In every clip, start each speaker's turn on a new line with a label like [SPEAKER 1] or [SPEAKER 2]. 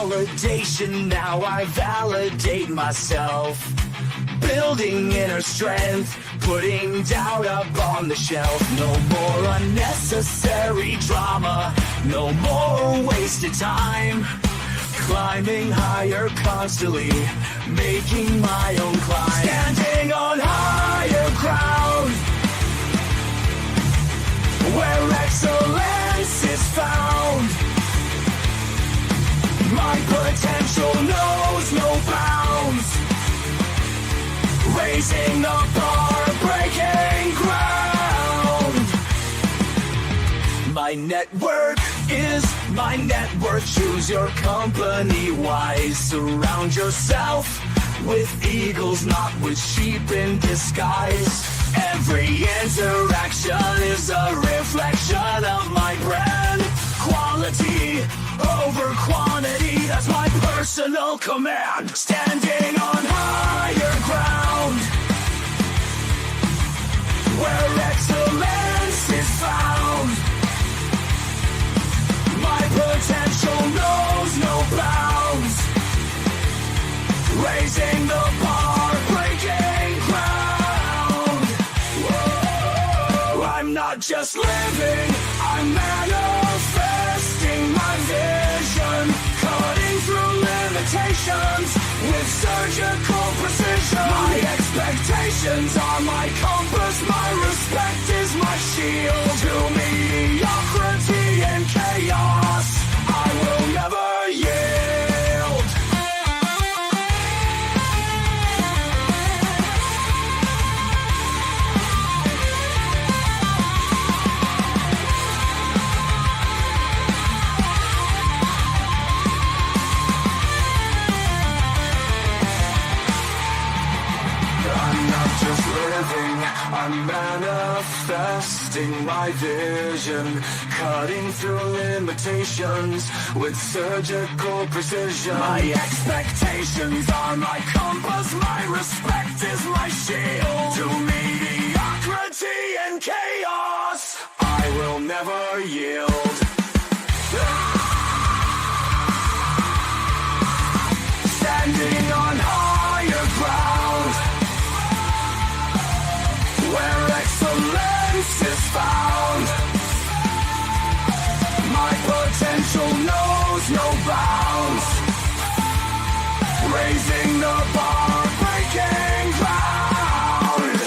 [SPEAKER 1] validation, now I validate myself. Building inner strength, putting doubt up on the shelf. No more unnecessary drama, no more wasted time. Climbing higher constantly, making my own climb. Standing on higher ground, where excellence is found. My potential knows no bounds. Raising the bar, breaking ground. My network is my net worth. Choose your company wise. Surround yourself with eagles, not with sheep in disguise. Every interaction is a reflection of my brand. Quality over quantity, that's my personal command. Standing on higher ground, where excellence is found. My potential knows no bounds. Raising the bar, breaking ground. Whoa. I'm not just living, I'm manifesting my vision. Cutting through limitations with surgical precision. My expectations are my compass, my respect is my shield. To mediocrity and chaos, I will never yield. I'm manifesting my vision, cutting through limitations with surgical precision. My expectations are my compass, my respect is my shield. To mediocrity and chaos, I will never yield. Standing on higher ground, where excellence is found. My potential knows no bounds. Raising the bar, breaking ground.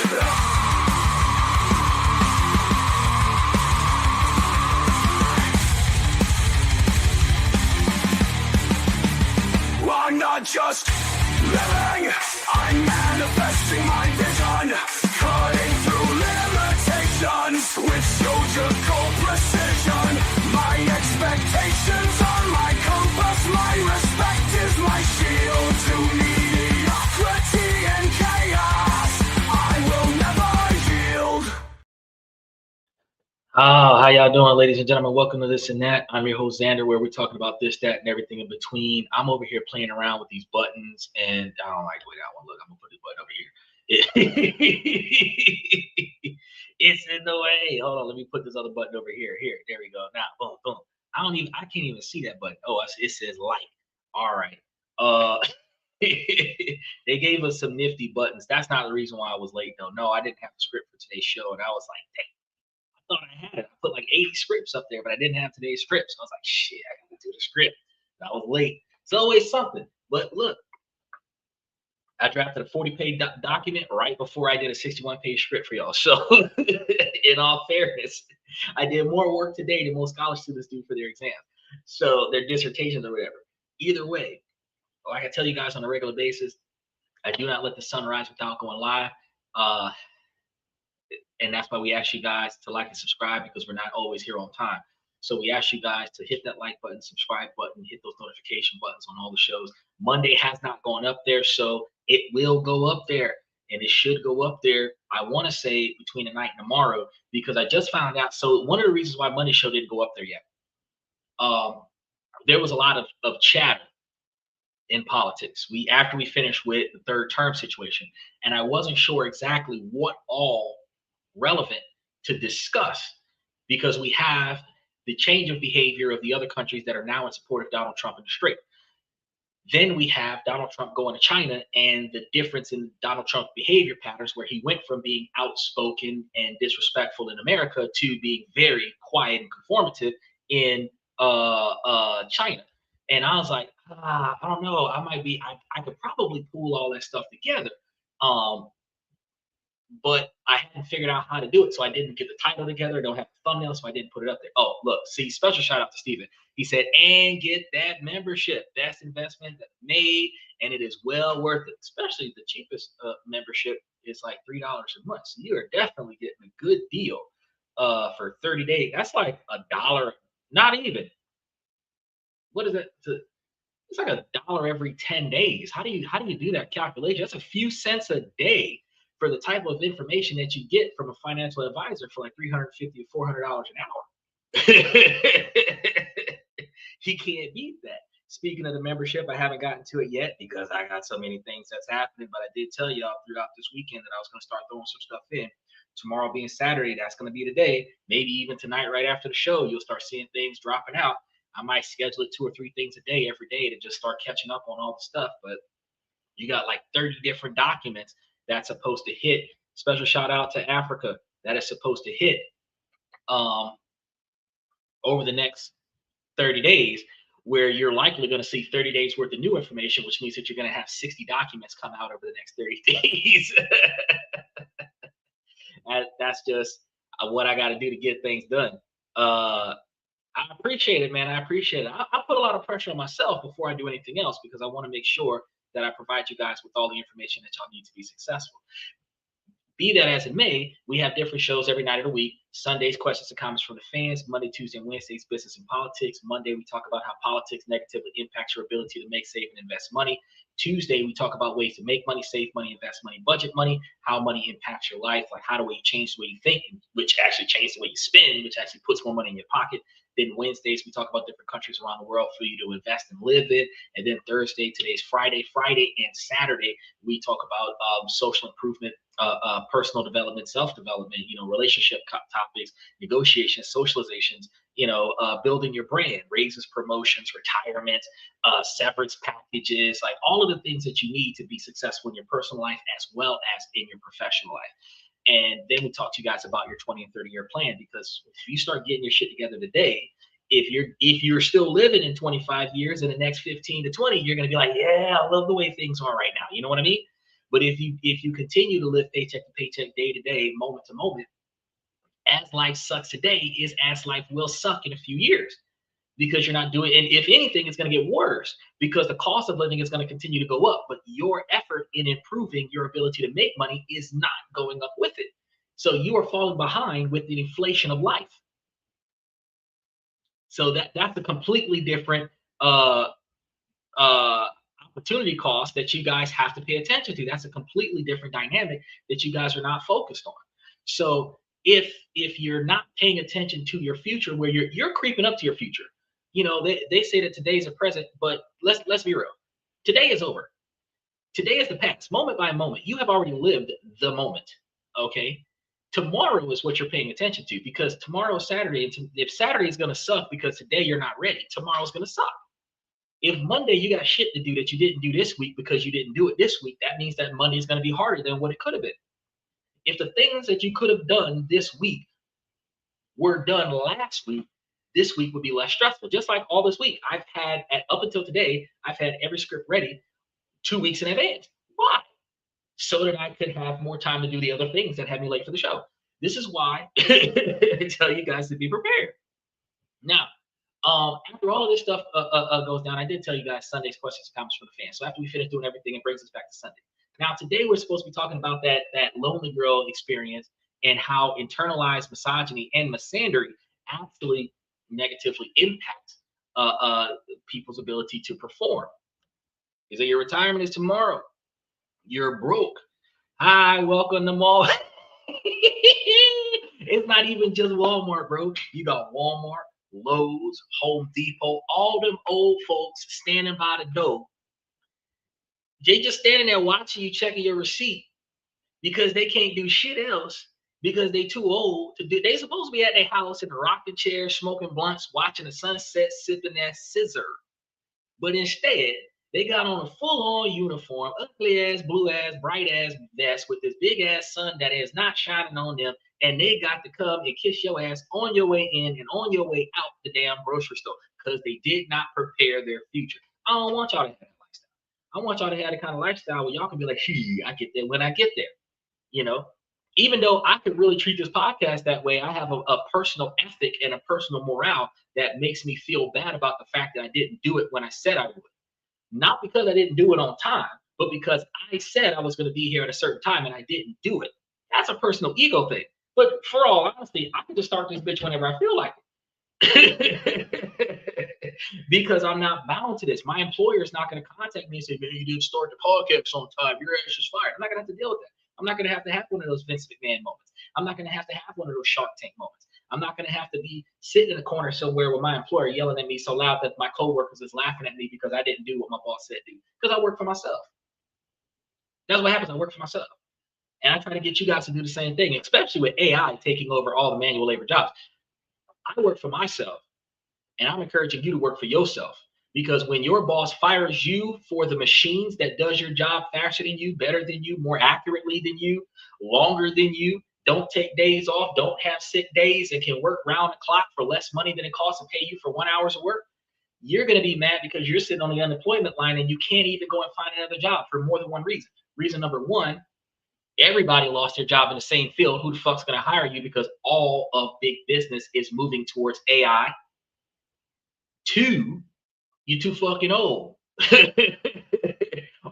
[SPEAKER 1] I'm not just living, I'm manifesting my vision. Cutting through limitations with surgical precision. My expectations are my compass, my respect is my shield. To mediocrity and chaos, I will never yield.
[SPEAKER 2] How y'all doing, ladies and gentlemen? Welcome to This and That. I'm your host, Xander, where we're talking about this, that, and everything in between. I'm over here playing around with these buttons, and I don't like the way that one look. I'm gonna put this button over here. It's in the way. Hold on, let me put this other button over here. Here, there we go. Now, boom, boom. I can't even see that button. Oh, it says like. All right. They gave us some nifty buttons. That's not the reason why I was late, though. No, I didn't have a script for today's show, and I was like, dang, I thought I had it. I put like 80 scripts up there, but I didn't have today's script. So I was like, shit, I gotta do the script. And I was late. It's always something. But look, I drafted a 40-page document right before I did a 61-page script for y'all. So in all fairness, I did more work today than most college students do for their exams. So their dissertations or whatever. Either way, like I tell you guys on a regular basis, I do not let the sun rise without going live. And that's why we ask you guys to like and subscribe, because we're not always here on time. So we ask you guys to hit that like button, subscribe button, hit those notification buttons on all the shows. Monday has not gone up there, so it will go up there, and it should go up there, I want to say, between tonight and tomorrow, because I just found out. So one of the reasons why Monday show didn't go up there yet, there was a lot of chatter in politics. After we finished with the third term situation, and I wasn't sure exactly what all relevant to discuss, because we have the change of behavior of the other countries that are now in support of Donald Trump in the street. Then we have Donald Trump going to China and the difference in Donald Trump's behavior patterns, where he went from being outspoken and disrespectful in America to being very quiet and conformative in China. And I was like, I don't know. I could probably pull all that stuff together. Um, but I hadn't figured out how to do it. So I didn't get the title together, don't have the thumbnail, so I didn't put it up there. Oh, look, see, special shout out to Steven. He said, and get that membership. Best investment that made, and it is well worth it. Especially the cheapest membership is like $3 a month. So you are definitely getting a good deal for 30 days. That's like $1, not even. What is that? It's like $1 every 10 days. How do you do that calculation? That's a few cents a day for the type of information that you get from a financial advisor for like $350 to $400 an hour. You can't beat that. Speaking of the membership, I haven't gotten to it yet because I got so many things that's happening, but I did tell y'all throughout this weekend that I was going to start throwing some stuff in. Tomorrow being Saturday, that's going to be the day. Maybe even tonight, right after the show, you'll start seeing things dropping out. I might schedule it 2 or 3 things a day every day to just start catching up on all the stuff. But you got like 30 different documents that's supposed to hit. Special shout out to Africa that is supposed to hit over the next 30 days, where you're likely going to see 30 days worth of new information, which means that you're going to have 60 documents come out over the next 30 days. That's just what I got to do to get things done. I appreciate it, man. I appreciate it. I put a lot of pressure on myself before I do anything else because I want to make sure that I provide you guys with all the information that y'all need to be successful. Be that as it may, we have different shows every night of the week. Sundays, questions and comments from the fans. Monday, Tuesday, and Wednesdays, business and politics. Monday, we talk about how politics negatively impacts your ability to make, save, and invest money. Tuesday, we talk about ways to make money, save money, invest money, budget money, how money impacts your life, like how do we change the way you think, which actually changes the way you spend, which actually puts more money in your pocket. Then Wednesdays, we talk about different countries around the world for you to invest and live in. And then Thursday, today's Friday and Saturday, we talk about social improvement, personal development, self-development, relationship topics, negotiations, socializations, building your brand, raises, promotions, retirement, severance packages, like all of the things that you need to be successful in your personal life as well as in your professional life. And then we talk to you guys about your 20 and 30-year plan, because if you start getting your shit together today, if you're still living in 25 years, in the next 15 to 20, you're going to be like, yeah, I love the way things are right now. You know what I mean? But if you continue to live paycheck to paycheck, day to day, moment to moment, as life sucks today is as life will suck in a few years, because you're not doing, and if anything, it's going to get worse because the cost of living is going to continue to go up, but your effort in improving your ability to make money is not going up with it. So you are falling behind with the inflation of life. So that's a completely different opportunity cost that you guys have to pay attention to. That's a completely different dynamic that you guys are not focused on. So if you're not paying attention to your future, where you're creeping up to your future, they say that today's a present, but let's be real. Today is over. Today is the past. Moment by moment, you have already lived the moment. Okay. Tomorrow is what you're paying attention to, because tomorrow is Saturday. And if Saturday is going to suck because today you're not ready, tomorrow's going to suck. If Monday you got shit to do that you didn't do this week because you didn't do it this week, that means that Monday is going to be harder than what it could have been. If the things that you could have done this week were done last week, this week would be less stressful. Just like all this week, I've had, up until today, I've had every script ready 2 weeks in advance. Why? So that I could have more time to do the other things that had me late for the show. This is why I tell you guys to be prepared. Now, after all of this stuff goes down, I did tell you guys Sunday's questions and comments from the fans. So after we finish doing everything, it brings us back to Sunday. Now, today we're supposed to be talking about that lonely girl experience and how internalized misogyny and misandry actually negatively impact people's ability to perform. Is that your retirement is tomorrow? You're broke. Hi, welcome to mall. It's not even just Walmart, bro. You got Walmart, Lowe's, Home Depot, all them old folks standing by the door. They just standing there watching you, checking your receipt, because they can't do shit else because they too old to do. They supposed to be at their house in a rocking chair, smoking blunts, watching the sunset, sipping that scissor. But instead, They got on a full-on uniform, ugly ass, blue ass, bright ass vest with this big ass sun that is not shining on them, and they got to come and kiss your ass on your way in and on your way out the damn grocery store because they did not prepare their future. I don't want y'all to have that lifestyle. I want y'all to have the kind of lifestyle where y'all can be like, hey, I get there when I get there. You know, even though I could really treat this podcast that way, I have a personal ethic and a personal morale that makes me feel bad about the fact that I didn't do it when I said I would. Not because I didn't do it on time, but because I said I was going to be here at a certain time and I didn't do it. That's a personal ego thing. But for all honesty, I can just start this bitch whenever I feel like it. Because I'm not bound to this. My employer is not going to contact me and say, man, you didn't start the podcast on time. Your ass is fired. I'm not going to have to deal with that. I'm not going to have one of those Vince McMahon moments. I'm not going to have one of those Shark Tank moments. I'm not going to have to be sitting in a corner somewhere with my employer yelling at me so loud that my coworkers is laughing at me because I didn't do what my boss said to do. Because I work for myself. That's what happens. I work for myself. And I try to get you guys to do the same thing, especially with AI taking over all the manual labor jobs. I work for myself, and I'm encouraging you to work for yourself. Because when your boss fires you for the machines that does your job faster than you, better than you, more accurately than you, longer than you, don't take days off, don't have sick days, and can work round the clock for less money than it costs to pay you for 1 hour of work, you're going to be mad because you're sitting on the unemployment line and you can't even go and find another job for more than one reason. Reason number one, everybody lost their job in the same field. Who the fuck's going to hire you? Because all of big business is moving towards AI. Two, you're too fucking old.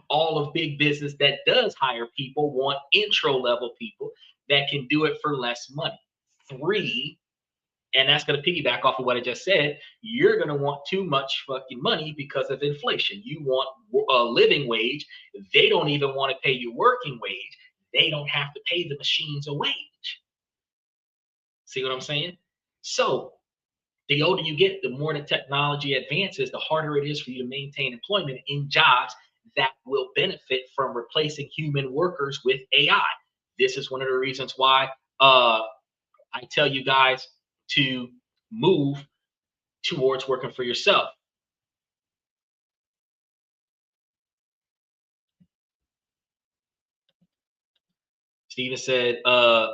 [SPEAKER 2] All of big business that does hire people want intro level people that can do it for less money. Three, and that's going to piggyback off of what I just said, you're going to want too much fucking money because of inflation. You want a living wage. They don't even want to pay you working wage. They don't have to pay the machines a wage. See what I'm saying? So the older you get, the more the technology advances, the harder it is for you to maintain employment in jobs that will benefit from replacing human workers with AI. This is one of the reasons why I tell you guys to move towards working for yourself. Steven said, the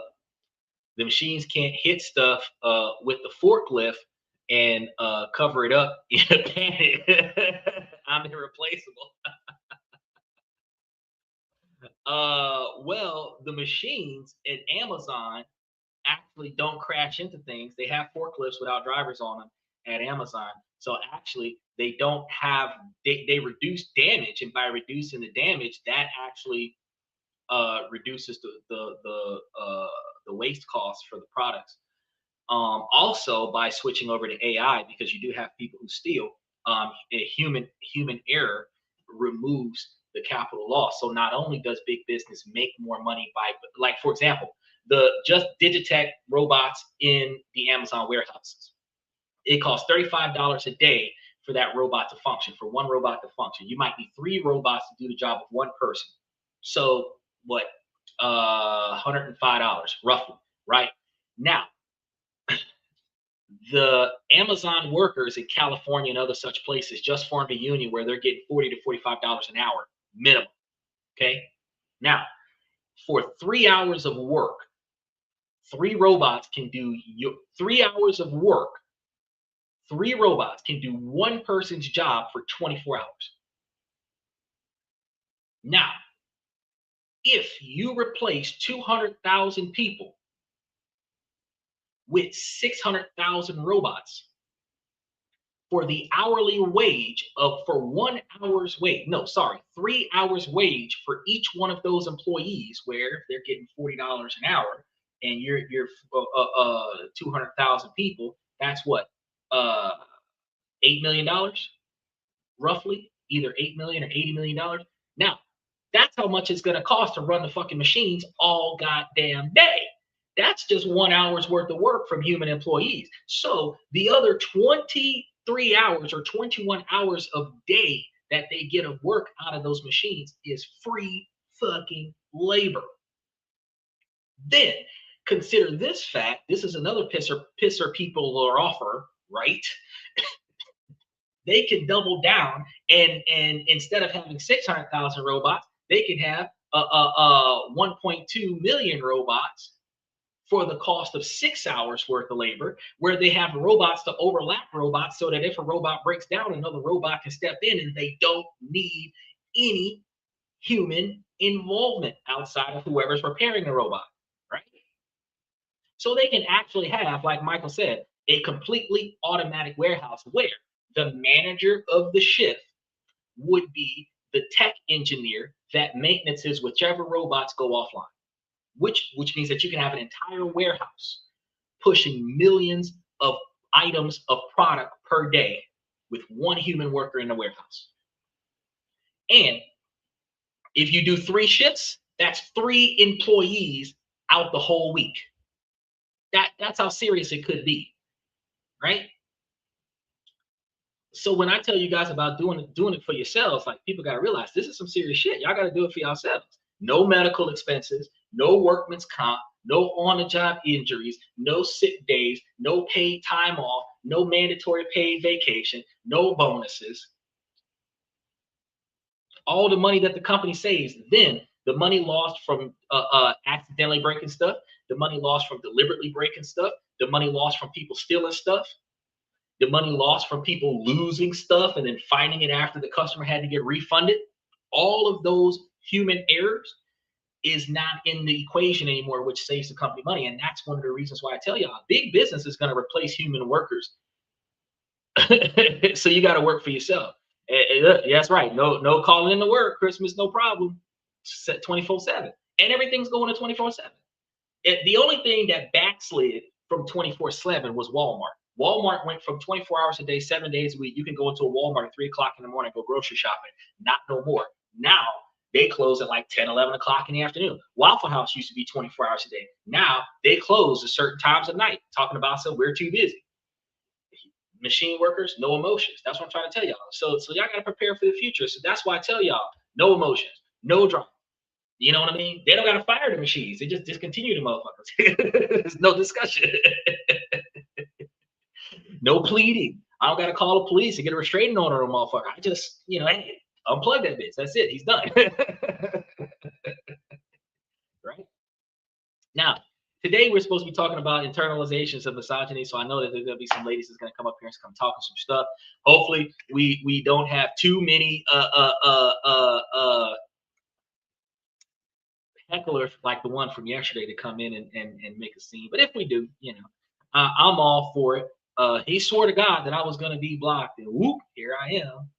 [SPEAKER 2] machines can't hit stuff with the forklift and cover it up in a panic. I'm irreplaceable. Well, the machines at Amazon actually don't crash into things. They have forklifts without drivers on them at Amazon. So actually, they don't have, they reduce damage. And by reducing the damage, that actually reduces the waste costs for the products. Also, by switching over to AI, because you do have people who steal, a human error removes the capital loss. So not only does big business make more money by, like for example, the just Digitech robots in the Amazon warehouses. It costs $35 a day for that robot to function, for one robot to function. You might need 3 robots to do the job of one person. So what? $105 roughly, right? Now, the Amazon workers in California and other such places just formed a union where they're getting $40 to $45 an hour minimum. Okay. Now, for 3 hours of work, 3 robots can do 3 hours of work. 3 robots can do one person's job for 24 hours. Now, if you replace 200,000 people with 600,000 robots for the hourly wage of, for 1 hour's wage, no, sorry, 3 hours wage for each one of those employees, where they're getting $40 an hour, and you're 200,000 people, that's what, $8 million, roughly, either 8 million or $80 million. Now, that's how much it's going to cost to run the fucking machines all goddamn day. That's just 1 hour's worth of work from human employees. So the other 23 hours or 21 hours of day that they get of work out of those machines is free fucking labor. Then consider this fact. This is another pisser people are offer, right? they can double down and instead of having 600,000 robots, they can have 1.2 million robots for the cost of 6 hours worth of labor, where they have robots to overlap robots so that if a robot breaks down, another robot can step in and they don't need any human involvement outside of whoever's repairing the robot, right? So they can actually have, like Michael said, a completely automatic warehouse where the manager of the shift would be the tech engineer that maintenances whichever robots go offline, which means that you can have an entire warehouse pushing millions of items of product per day with one human worker in the warehouse. And if you do 3 shifts, that's 3 employees out the whole week. That's how serious it could be, right? So when I tell you guys about doing it for yourselves, like, people got to realize this is some serious shit. Y'all got to do it for yourselves. No medical expenses, no workman's comp, no on-the-job injuries, no sick days, no paid time off, no mandatory paid vacation, no bonuses. All the money that the company saves, then the money lost from accidentally breaking stuff, the money lost from deliberately breaking stuff, the money lost from people stealing stuff, the money lost from people losing stuff and then finding it after the customer had to get refunded. All of those human errors is not in the equation anymore, which saves the company money. And that's one of the reasons why I tell y'all, big business is going to replace human workers. So you got to work for yourself. That's right. No calling in to work. Christmas, no problem. 24/7. And everything's going to 24/7. The only thing that backslid from 24/7 was Walmart. Walmart went from 24 hours a day, 7 days a week. You can go into a Walmart at 3 o'clock in the morning, go grocery shopping. Not no more. Now they close at like 10, 11 o'clock in the afternoon. Waffle House used to be 24 hours a day. Now they close at certain times of night, talking about, so we're too busy. Machine workers, no emotions. That's what I'm trying to tell y'all. So y'all got to prepare for the future. So that's why I tell y'all, no emotions, no drama. You know what I mean? They don't got to fire the machines. They just discontinue the motherfuckers. There's no discussion. No pleading. I don't got to call the police and get a restraining order on a motherfucker. I just, hey, unplug that bitch. That's it. He's done. Right? Now, today we're supposed to be talking about internalizations of misogyny. So I know that there's going to be some ladies that's going to come up here and come talking some stuff. Hopefully we don't have too many hecklers like the one from yesterday to come in and make a scene. But if we do, I'm all for it. He swore to God that I was going to be blocked, and whoop, here I am.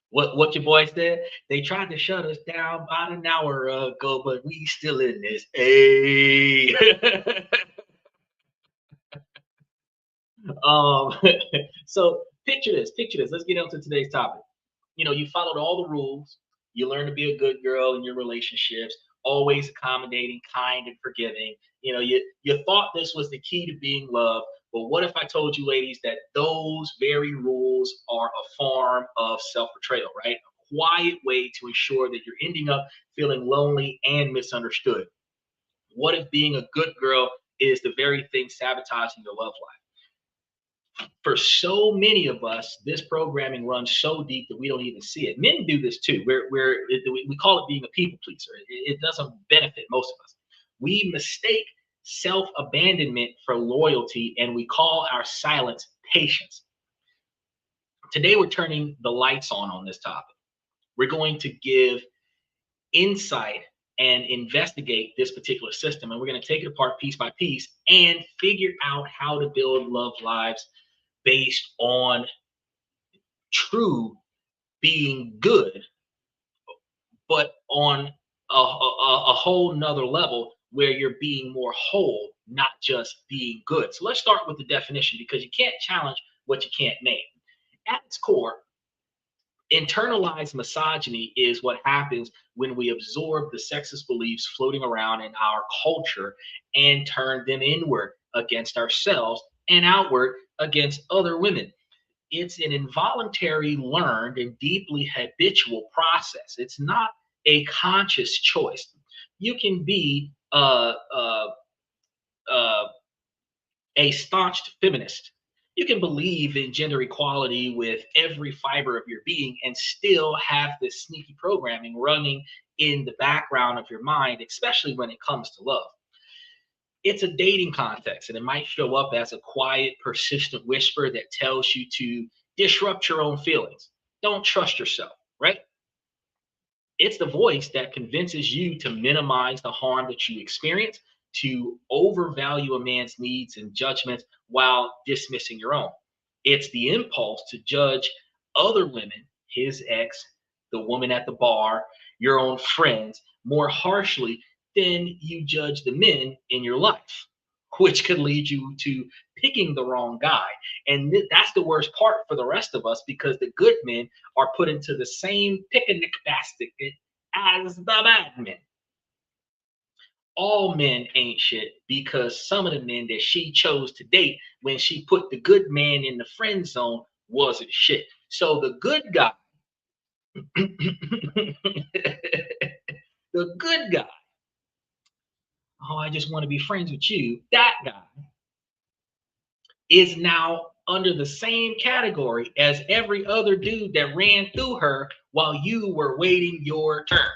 [SPEAKER 2] What your boy said? They tried to shut us down about an hour ago, but we still in this. Hey. So picture this. Let's get into today's topic. You followed all the rules. You learn to be a good girl in your relationships, always accommodating, kind, and forgiving. You thought this was the key to being loved. But what if I told you, ladies, that those very rules are a form of self-betrayal, right? A quiet way to ensure that you're ending up feeling lonely and misunderstood. What if being a good girl is the very thing sabotaging your love life? For so many of us, this programming runs so deep that we don't even see it. Men do this too. We call it being a people pleaser. It doesn't benefit most of us. We mistake self-abandonment for loyalty, and we call our silence patience. Today, we're turning the lights on this topic. We're going to give insight and investigate this particular system, and we're going to take it apart piece by piece and figure out how to build love lives based on true being good, but on a whole nother level where you're being more whole, not just being good. So let's start with the definition, because you can't challenge what you can't name. At its core, internalized misogyny is what happens when we absorb the sexist beliefs floating around in our culture and turn them inward against ourselves and outward against other women. It's an involuntary, learned, and deeply habitual process. It's not a conscious choice. You can be a staunch feminist You can believe in gender equality with every fiber of your being and still have this sneaky programming running in the background of your mind, especially when it comes to love. It's a dating context, and it might show up as a quiet, persistent whisper that tells you to disrupt your own feelings. Don't trust yourself, right? It's the voice that convinces you to minimize the harm that you experience, to overvalue a man's needs and judgments while dismissing your own. It's the impulse to judge other women, his ex, the woman at the bar, your own friends, more harshly than you judge the men in your life, which could lead you to picking the wrong guy. And that's the worst part for the rest of us because the good men are put into the same picnic basket as the bad men. All men ain't shit because some of the men that she chose to date when she put the good man in the friend zone wasn't shit. So the good guy, the good guy, oh, I just want to be friends with you, that guy is now under the same category as every other dude that ran through her while you were waiting your turn.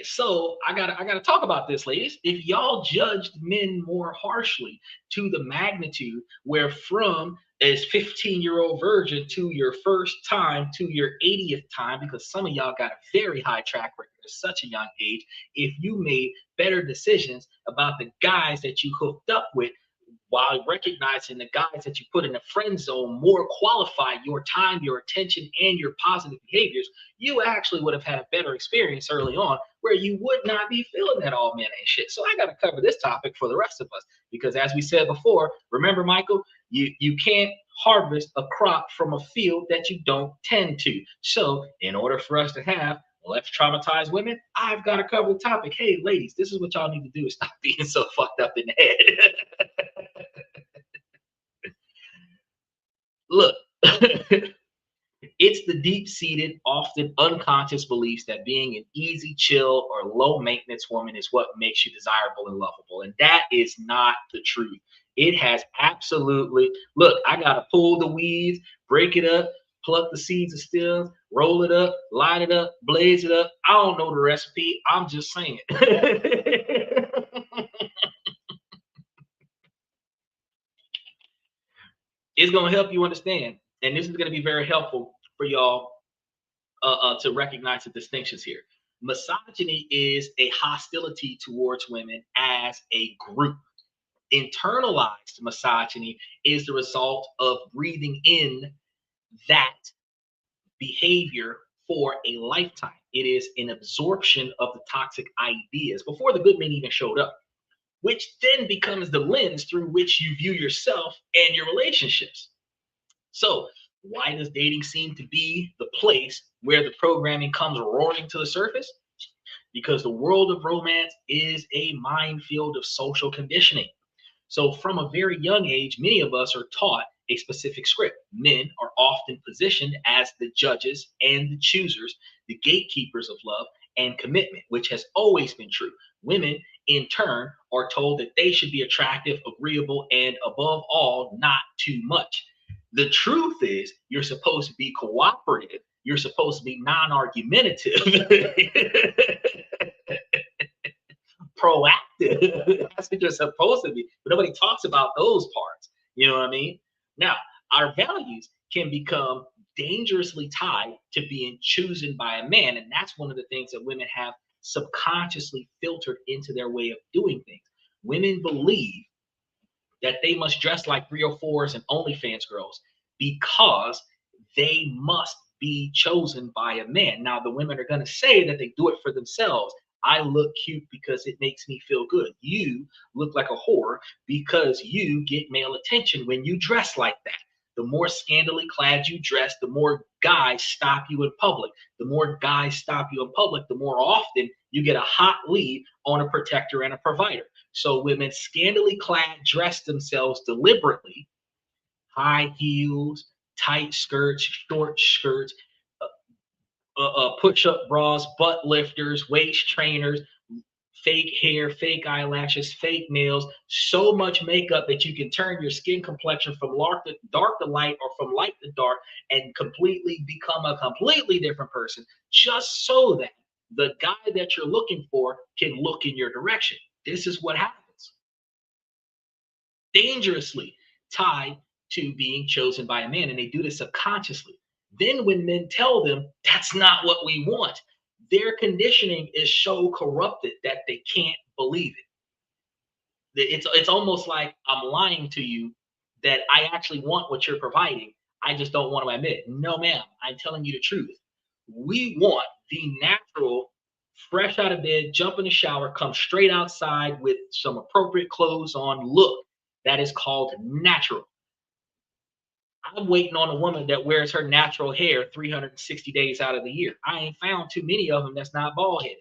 [SPEAKER 2] So I gotta talk about this, ladies. If y'all judged men more harshly to the magnitude where from as 15-year-old virgin to your first time to your 80th time, because some of y'all got a very high track record at such a young age, if you made better decisions about the guys that you hooked up with while recognizing the guys that you put in the friend zone more qualify your time, your attention, and your positive behaviors, you actually would have had a better experience early on where you would not be feeling that all men ain't shit. So I got to cover this topic for the rest of us because as we said before, remember, Michael, you can't harvest a crop from a field that you don't tend to. So in order for us to have less traumatized women, I've got to cover the topic. Hey, ladies, this is what y'all need to do is stop being so fucked up in the head. Look, it's the deep seated, often unconscious beliefs that being an easy, chill, or low maintenance woman is what makes you desirable and lovable. And that is not the truth. It has absolutely, look, I got to pull the weeds, break it up, pluck the seeds and stems, roll it up, light it up, blaze it up. I don't know the recipe. I'm just saying. It's going to help you understand. And this is going to be very helpful for y'all to recognize the distinctions here. Misogyny is a hostility towards women as a group. Internalized misogyny is the result of breathing in that behavior for a lifetime. It is an absorption of the toxic ideas before the good men even showed up, which then becomes the lens through which you view yourself and your relationships. So, why does dating seem to be the place where the programming comes roaring to the surface? Because the world of romance is a minefield of social conditioning. So, from a very young age, many of us are taught a specific script. Men are often positioned as the judges and the choosers, the gatekeepers of love and commitment, which has always been true. Women, in turn, are told that they should be attractive, agreeable, and above all, not too much. The truth is, you're supposed to be cooperative. You're supposed to be non-argumentative, proactive. That's what you're supposed to be. But nobody talks about those parts. You know what I mean? Now, our values can become dangerously tied to being chosen by a man. And that's one of the things that women have subconsciously filtered into their way of doing things. Women believe that they must dress like 304s and OnlyFans girls because they must be chosen by a man. Now, the women are going to say that they do it for themselves. I look cute because it makes me feel good. You look like a whore because you get male attention when you dress like that. The more scantily clad you dress, the more guys stop you in public. The more guys stop you in public, the more often you get a hot lead on a protector and a provider. So women scantily clad dress themselves deliberately, high heels, tight skirts, short skirts, push-up bras, butt lifters, waist trainers, fake hair, fake eyelashes, fake nails, so much makeup that you can turn your skin complexion from dark to light or from light to dark and completely become a completely different person just so that the guy that you're looking for can look in your direction. This is what happens. Dangerously tied to being chosen by a man, and they do this subconsciously. Then, when men tell them that's not what we want, their conditioning is so corrupted that they can't believe it. It's almost like I'm lying to you that I actually want what you're providing. I just don't want to admit. No, ma'am, I'm telling you the truth. We want the natural, fresh out of bed, jump in the shower, come straight outside with some appropriate clothes on look. That is called natural. I'm waiting on a woman that wears her natural hair 360 days out of the year. I ain't found too many of them that's not bald headed.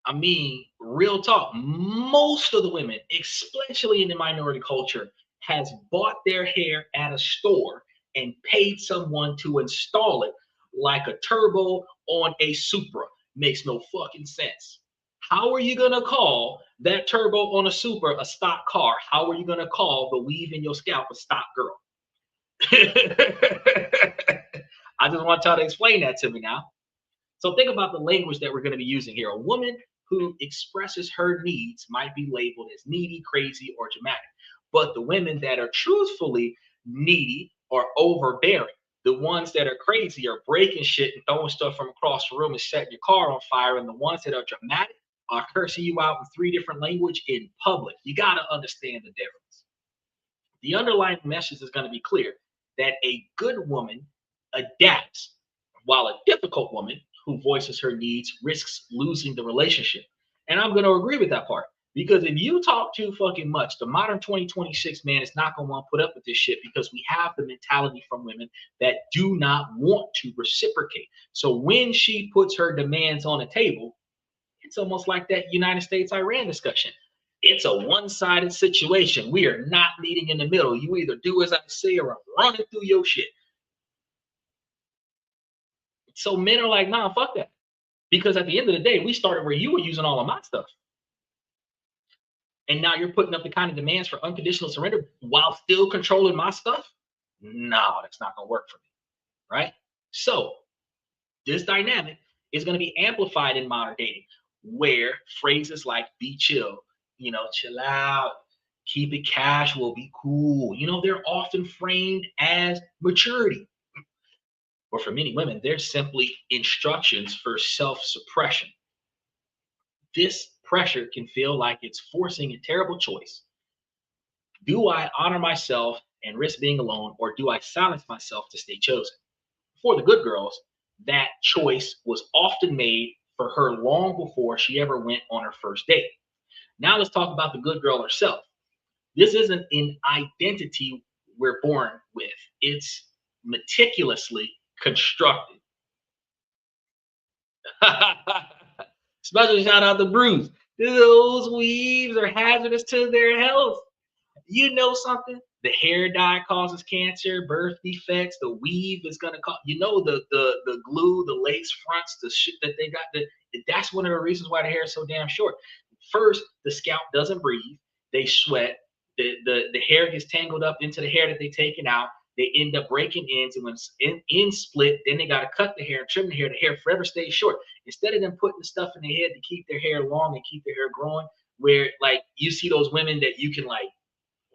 [SPEAKER 2] I mean, real talk, most of the women, especially in the minority culture, has bought their hair at a store and paid someone to install it like a turbo on a Supra. Makes no fucking sense. How are you gonna call that turbo on a Supra a stock car? How are you gonna call the weave in your scalp a stock girl? I just want y'all to explain that to me now. So think about the language that we're going to be using here. A woman who expresses her needs might be labeled as needy, crazy, or dramatic. But the women that are truthfully needy or overbearing, the ones that are crazy are breaking shit and throwing stuff from across the room and setting your car on fire, and the ones that are dramatic are cursing you out in 3 different languages in public. You got to understand the difference. The underlying message is going to be clear that a good woman adapts, while a difficult woman who voices her needs risks losing the relationship. And I'm going to agree with that part. Because if you talk too fucking much, the modern 2026 man is not going to want to put up with this shit because we have the mentality from women that do not want to reciprocate. So when she puts her demands on the table, it's almost like that United States-Iran discussion. It's a one-sided situation. We are not meeting in the middle. You either do as I say or I'm running through your shit. So men are like, nah, fuck that. Because at the end of the day, we started where you were using all of my stuff. And now you're putting up the kind of demands for unconditional surrender while still controlling my stuff? No, that's not going to work for me. Right? So this dynamic is going to be amplified in modern dating, where phrases like be chill, chill out, keep it casual, be cool, they're often framed as maturity. Or for many women, they're simply instructions for self-suppression. This pressure can feel like it's forcing a terrible choice. Do I honor myself and risk being alone, or do I silence myself to stay chosen? For the good girls, that choice was often made for her long before she ever went on her first date. Now let's talk about the good girl herself. This isn't an identity we're born with. It's meticulously constructed. Special shout out to Bruce. Those weaves are hazardous to their health. You know something? The hair dye causes cancer, birth defects. The weave is gonna cause. The glue, the lace fronts, the shit that they got. That's one of the reasons why the hair is so damn short. First, the scalp doesn't breathe. They sweat. The hair gets tangled up into the hair that they taken out. They end up breaking ends, and when ends split, then they gotta cut the hair, trim the hair. The hair forever stays short. Instead of them putting the stuff in their head to keep their hair long and keep their hair growing, where like you see those women that you can like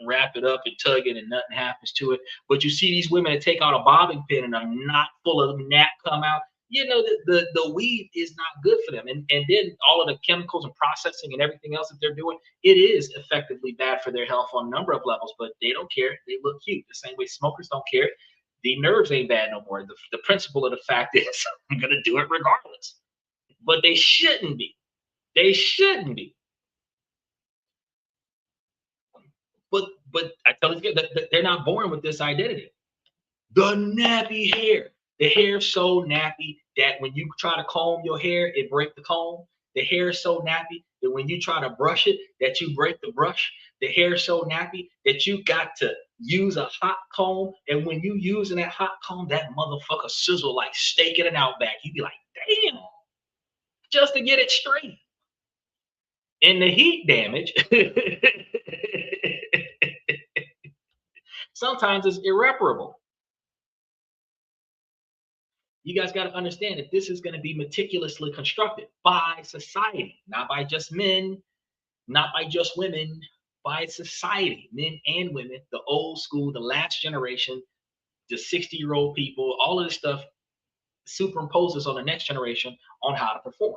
[SPEAKER 2] wrap it up and tug it and nothing happens to it. But you see these women that take out a bobbing pin and a knot full of gnat come out. The weave is not good for them. And then all of the chemicals and processing and everything else that they're doing, it is effectively bad for their health on a number of levels, but they don't care. They look cute. The same way smokers don't care. The nerves ain't bad no more. The principle of the fact is I'm going to do it regardless. But they shouldn't be. They shouldn't be. But I tell you again, that they're not born with this identity. The nappy hair. The hair is so nappy that when you try to comb your hair, it breaks the comb. The hair is so nappy that when you try to brush it, that you break the brush. The hair is so nappy that you got to use a hot comb. And when you using that hot comb, that motherfucker sizzle like steak in an Outback. You be like, damn. just to get it straight. And the heat damage sometimes is irreparable. You guys got to understand that this is going to be meticulously constructed by society, not by just men, not by just women, by society, men and women, the old school, the last generation, the 60-year-old people, all of this stuff superimposes on the next generation on how to perform.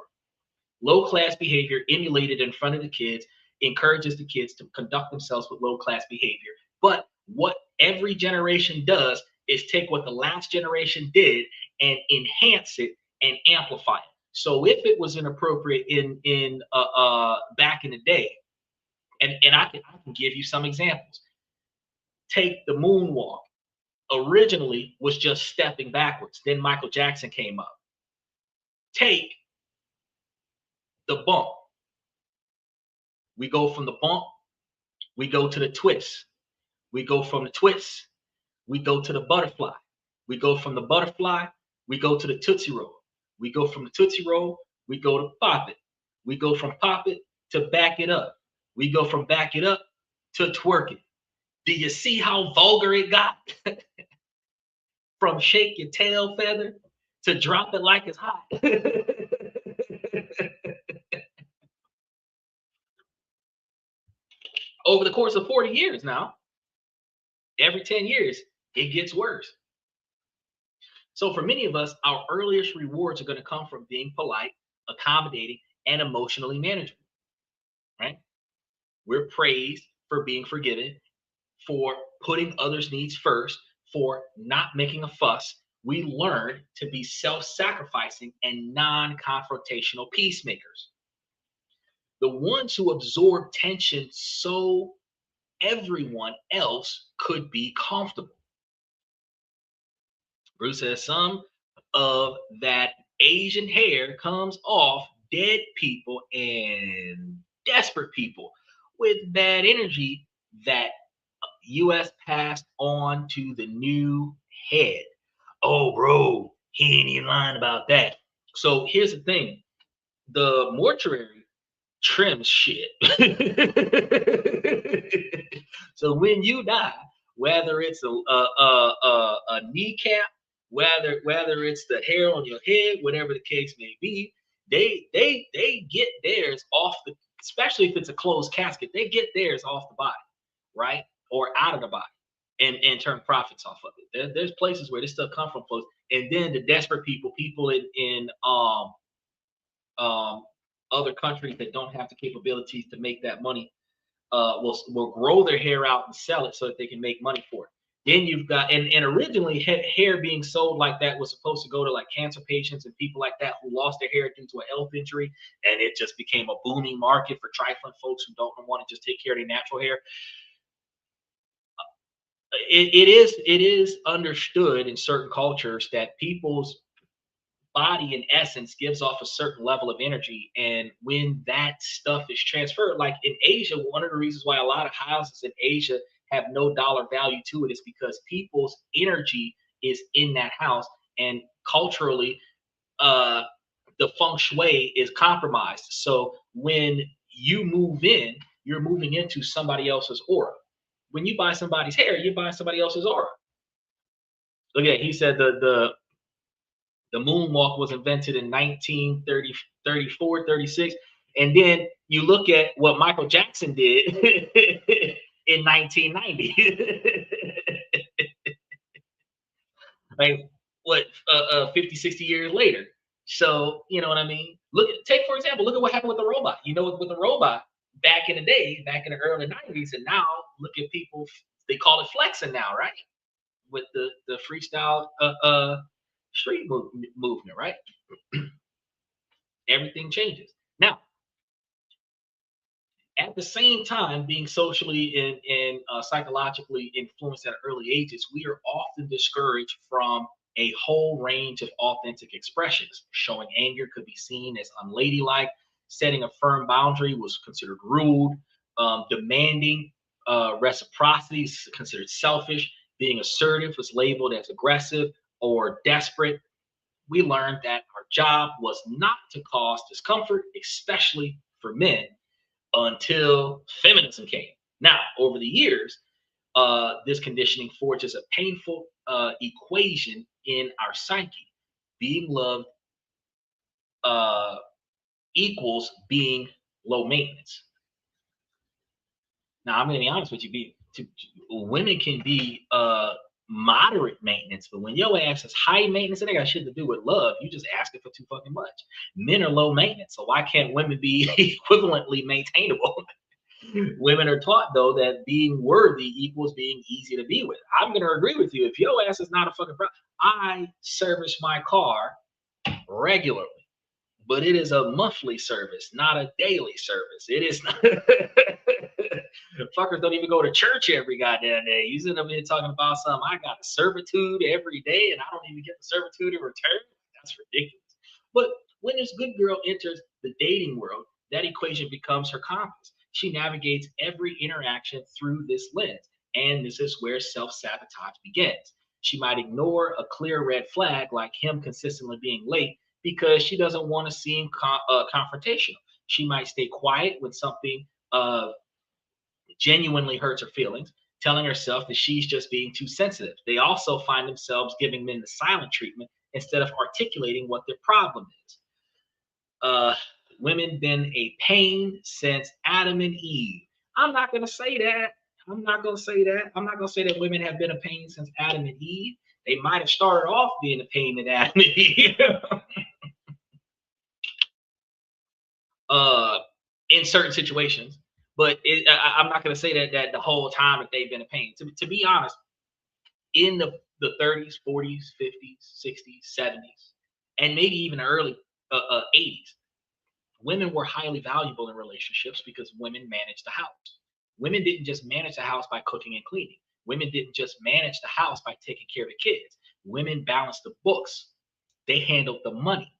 [SPEAKER 2] Low class behavior emulated in front of the kids encourages the kids to conduct themselves with low class behavior. But what every generation does is take what the last generation did and enhance it and amplify it. So if it was inappropriate in back in the day, and I can give you some examples. Take the moonwalk. Originally was just stepping backwards. Then Michael Jackson came up. Take the bump. We go from the bump, we go to the twist. We go from the twist, we go to the butterfly. We go from the butterfly, we go to the Tootsie Roll. We go from the Tootsie Roll, we go to pop it. We go from pop it to back it up. We go from back it up to twerk it. Do you see how vulgar it got? From shake your tail feather to drop it like it's hot. Over the course of 40 years now, every 10 years, it gets worse. So for many of us, our earliest rewards are going to come from being polite, accommodating, and emotionally manageable, right? We're praised for being forgiven, for putting others' needs first, for not making a fuss. We learn to be self-sacrificing and non-confrontational peacemakers. The ones who absorb tension so everyone else could be comfortable. Bruce says some of that Asian hair comes off dead people and desperate people with bad energy that US passed on to the new head. Oh, bro, he ain't even lying about that. So here's the thing. The mortuary trims shit. So when you die, whether it's a kneecap, whether it's the hair on your head, whatever the case may be, they get theirs off the, especially if it's a closed casket, they get theirs off the body, right? Or out of the body and turn profits off of it. There's places where this stuff comes from, folks. And then the desperate people in other countries that don't have the capabilities to make that money will grow their hair out and sell it so that they can make money for it. Then you've got, and originally hair being sold like that was supposed to go to like cancer patients and people like that who lost their hair due to a health injury, and it just became a booming market for trifling folks who don't want to just take care of their natural hair. It is understood in certain cultures that people's body in essence gives off a certain level of energy, and when that stuff is transferred, like in Asia, one of the reasons why a lot of houses in Asia have no dollar value to it is because people's energy is in that house, and culturally the feng shui is compromised. So when you move in, you're moving into somebody else's aura. When you buy somebody's hair, you're buying somebody else's aura. Look at, he said the moonwalk was invented in 1930, 34, 36. And then you look at what Michael Jackson did in 1990. Like, what, 50, 60 years later. So, you know what I mean? Take, for example, look at what happened with the robot. You know, with the robot back in the day, back in the early 90s, and now look at people, they call it flexing now, right? With the freestyle street movement, right? Everything changes. Now, at the same time, being socially and psychologically influenced at early ages, we are often discouraged from a whole range of authentic expressions. Showing anger could be seen as unladylike. Setting a firm boundary was considered rude. Demanding reciprocity is considered selfish. Being assertive was labeled as aggressive or desperate. we learned that our job was not to cause discomfort, especially for men, until feminism came. Now, over the years, this conditioning forges a painful equation in our psyche. Being loved uh, equals being low maintenance. Now, I'm going to be honest with you. Women can be moderate maintenance, but when your ass is high maintenance, it ain't got shit to do with love. You just asking for too fucking much. Men are low maintenance, so why can't women be equivalently maintainable? Women are taught though that being worthy equals being easy to be with. I'm gonna agree with you. If your ass is not a fucking problem, I service my car regularly, but it is a monthly service, not a daily service. It is not. Fuckers don't even go to church every goddamn day. You sitting up here talking about something. I got a servitude every day, and I don't even get the servitude in return. That's ridiculous. But when this good girl enters the dating world, that equation becomes her compass. She navigates every interaction through this lens, and this is where self-sabotage begins. She might ignore a clear red flag like him consistently being late because she doesn't want to seem confrontational. She might stay quiet when something genuinely hurts her feelings, telling herself that she's just being too sensitive. They also find themselves giving men the silent treatment instead of articulating what their problem is. Uh, Women been a pain since Adam and Eve. I'm not going to say that. I'm not going to say that. I'm not going to say that women have been a pain since Adam and Eve. They might have started off being a pain in Adam and Eve. In certain situations, but I'm not going to say that the whole time that they've been a pain. To be honest, in the 30s, 40s, 50s, 60s, 70s, and maybe even the early 80s, women were highly valuable in relationships because women managed the house. Women didn't just manage the house by cooking and cleaning. Women didn't just manage the house by taking care of the kids. Women balanced the books. They handled the money.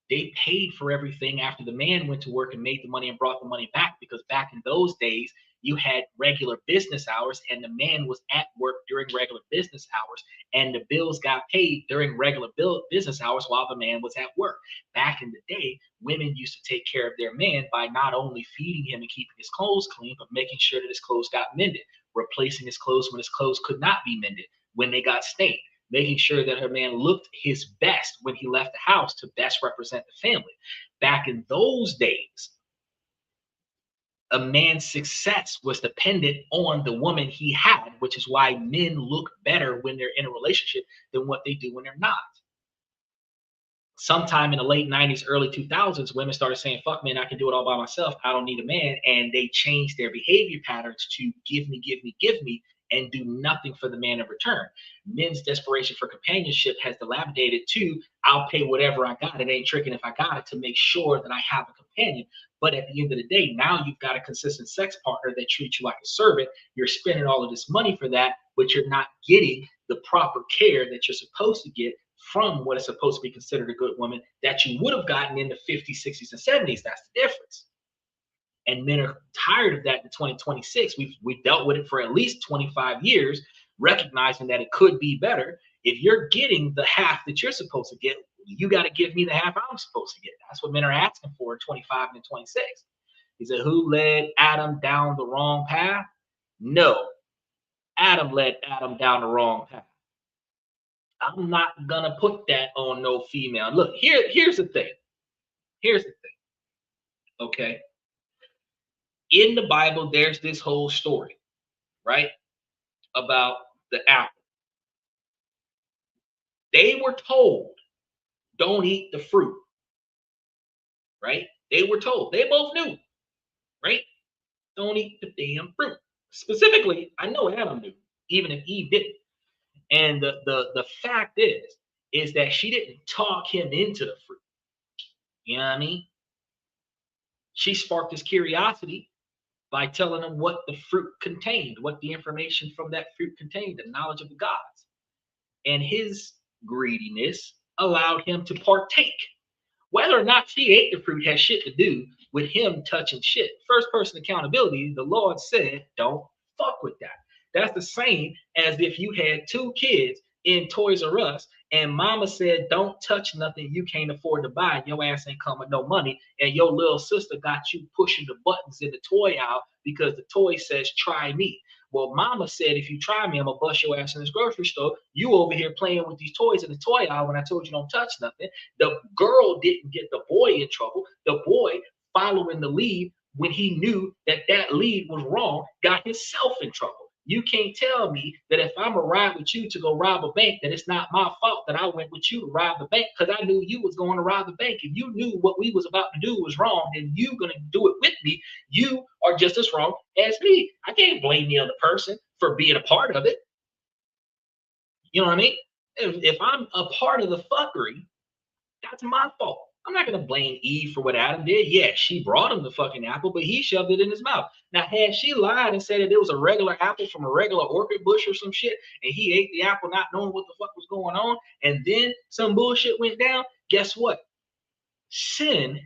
[SPEAKER 2] They paid for everything after the man went to work and made the money and brought the money back, because back in those days, you had regular business hours and the man was at work during regular business hours, and the bills got paid during regular business hours while the man was at work. Back in the day, women used to take care of their man by not only feeding him and keeping his clothes clean, but making sure that his clothes got mended, replacing his clothes when his clothes could not be mended, when they got stained, making sure that her man looked his best when he left the house to best represent the family. Back in those days, a man's success was dependent on the woman he had, which is why men look better when they're in a relationship than what they do when they're not. Sometime in the late 90s, early 2000s, women started saying, fuck man, I can do it all by myself. I don't need a man. And they changed their behavior patterns to give me, give me, give me, and do nothing for the man in return. Men's desperation for companionship has dilapidated to, I'll pay whatever I got. It ain't tricking if I got it, to make sure that I have a companion. But at the end of the day, now you've got a consistent sex partner that treats you like a servant. You're spending all of this money for that, but you're not getting the proper care that you're supposed to get from what is supposed to be considered a good woman that you would have gotten in the 50s, 60s, and 70s. That's the difference. And men are tired of that in 2026. We've dealt with it for at least 25 years, recognizing that it could be better. If you're getting the half that you're supposed to get, you got to give me the half I'm supposed to get. That's what men are asking for in 25 and 26. He said, who led Adam down the wrong path? No, Adam led Adam down the wrong path. I'm not gonna put that on no female. Look, here's the thing. Here's the thing. Okay. In the Bible, there's this whole story, right? About the apple. They were told, don't eat the fruit, right? They were told. They both knew, right? Don't eat the damn fruit. Specifically, I know Adam knew, even if Eve didn't. And the fact is that she didn't talk him into the fruit. You know what I mean? She sparked his curiosity by telling him what the fruit contained, what the information from that fruit contained, the knowledge of the gods. And his greediness allowed him to partake. Whether or not she ate the fruit has shit to do with him touching shit. First person accountability, the Lord said, don't fuck with that. That's the same as if you had two kids in Toys R Us, and mama said, don't touch nothing you can't afford to buy. Your ass ain't come with no money. And your little sister got you pushing the buttons in the toy aisle because the toy says, try me. Well, mama said, if you try me, I'm gonna bust your ass in this grocery store. You over here playing with these toys in the toy aisle when I told you don't touch nothing. The girl didn't get the boy in trouble. The boy, following the lead when he knew that that lead was wrong, got himself in trouble. You can't tell me that if I'm gonna ride with you to go rob a bank, that it's not my fault that I went with you to rob the bank because I knew you was going to rob the bank. If you knew what we was about to do was wrong, then you gonna do it with me. You are just as wrong as me. I can't blame the other person for being a part of it. You know what I mean? If I'm a part of the fuckery, that's my fault. I'm not gonna blame Eve for what Adam did. Yeah, she brought him the fucking apple, but he shoved it in his mouth. Now, had she lied and said that it was a regular apple from a regular orchid bush or some shit, and he ate the apple not knowing what the fuck was going on, and then some bullshit went down, guess what? Sin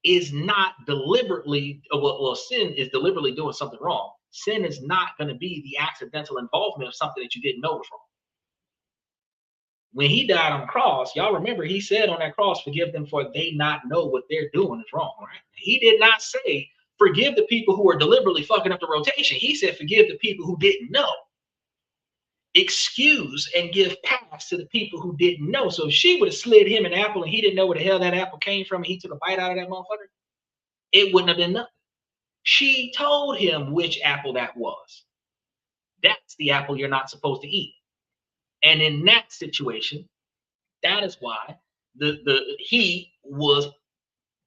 [SPEAKER 2] is not deliberately, well, sin is deliberately doing something wrong. Sin is not gonna be the accidental involvement of something that you didn't know was wrong. When he died on the cross, y'all remember he said on that cross, forgive them for they not know what they're doing is wrong, right? He did not say, forgive the people who are deliberately fucking up the rotation. He said, forgive the people who didn't know. Excuse and give pass to the people who didn't know. So if she would have slid him an apple and he didn't know where the hell that apple came from and he took a bite out of that motherfucker, it wouldn't have been nothing. She told him which apple that was. That's the apple you're not supposed to eat. And in that situation, that is why he was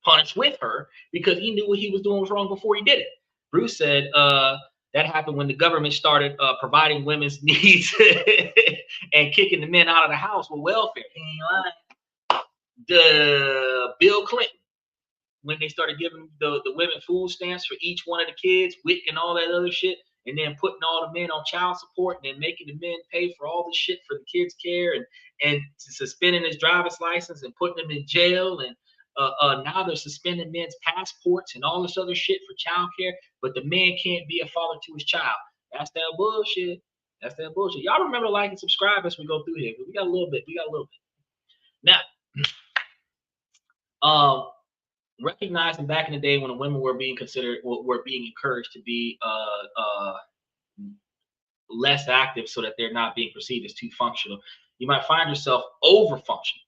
[SPEAKER 2] punished with her, because he knew what he was doing was wrong before he did it. Bruce said that happened when the government started providing women's needs and kicking the men out of the house with welfare. He ain't lying. The Bill Clinton, when they started giving the women food stamps for each one of the kids, WIC and all that other shit, and then putting all the men on child support and then making the men pay for all the shit for the kids' care and suspending his driver's license and putting them in jail. And now they're suspending men's passports and all this other shit for child care, but the man can't be a father to his child. That's that bullshit. That's that bullshit. Y'all remember, like, and subscribe as we go through here. We got a little bit. Now, recognizing back in the day when the women were being considered, were being encouraged to be less active so that they're not being perceived as too functional, you might find yourself over functioning,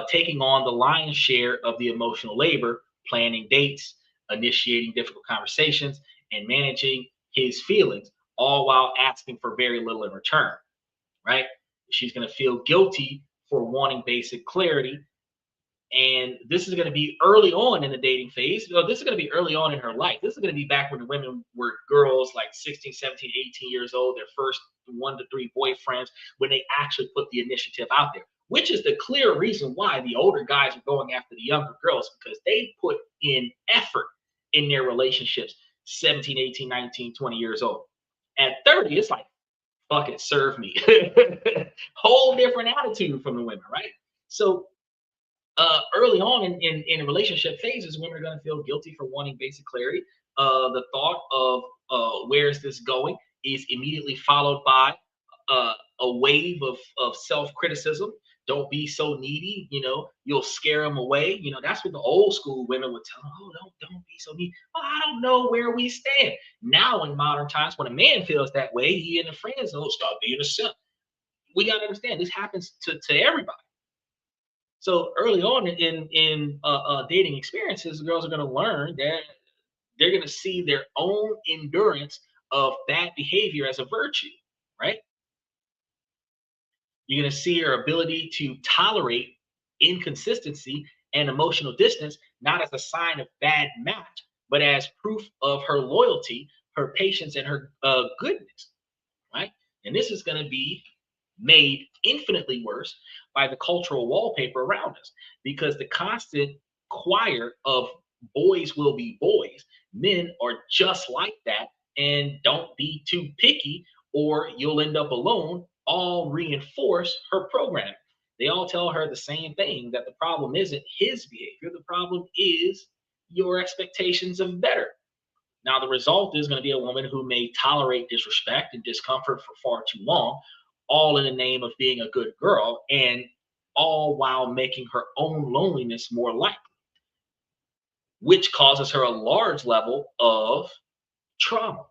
[SPEAKER 2] taking on the lion's share of the emotional labor, planning dates, initiating difficult conversations, and managing his feelings, all while asking for very little in return, right? She's going to feel guilty for wanting basic clarity. And this is going to be early on in the dating phase. This is going to be early on in her life. This is going to be back when the women were girls, like 16, 17, 18 years old, their first 1 to 3 boyfriends, when they actually put the initiative out there, which is the clear reason why the older guys are going after the younger girls, because they put in effort in their relationships 17, 18, 19, 20 years old. At 30, it's like, fuck it, serve me. Whole different attitude from the women, right? So early on in relationship phases, women are going to feel guilty for wanting basic clarity. The thought of where is this going is immediately followed by a wave of self-criticism. Don't be so needy, you'll scare them away. That's what the old school women would tell them. Oh, don't be so needy. Oh, I don't know where we stand. Now in modern times, when a man feels that way, he in the friend zone, start being a simp. We got to understand this happens to everybody. So early on in dating experiences, girls are going to learn that they're going to see their own endurance of bad behavior as a virtue, right? You're going to see her ability to tolerate inconsistency and emotional distance, not as a sign of bad match, but as proof of her loyalty, her patience, and her goodness, right? And this is going to be made infinitely worse by the cultural wallpaper around us, because the constant choir of boys will be boys, men are just like that, and don't be too picky or you'll end up alone, all reinforce her programming. They all tell her the same thing, that the problem isn't his behavior, the problem is your expectations of better. Now, the result is going to be a woman who may tolerate disrespect and discomfort for far too long, all in the name of being a good girl, and all while making her own loneliness more likely, which causes her a large level of trauma,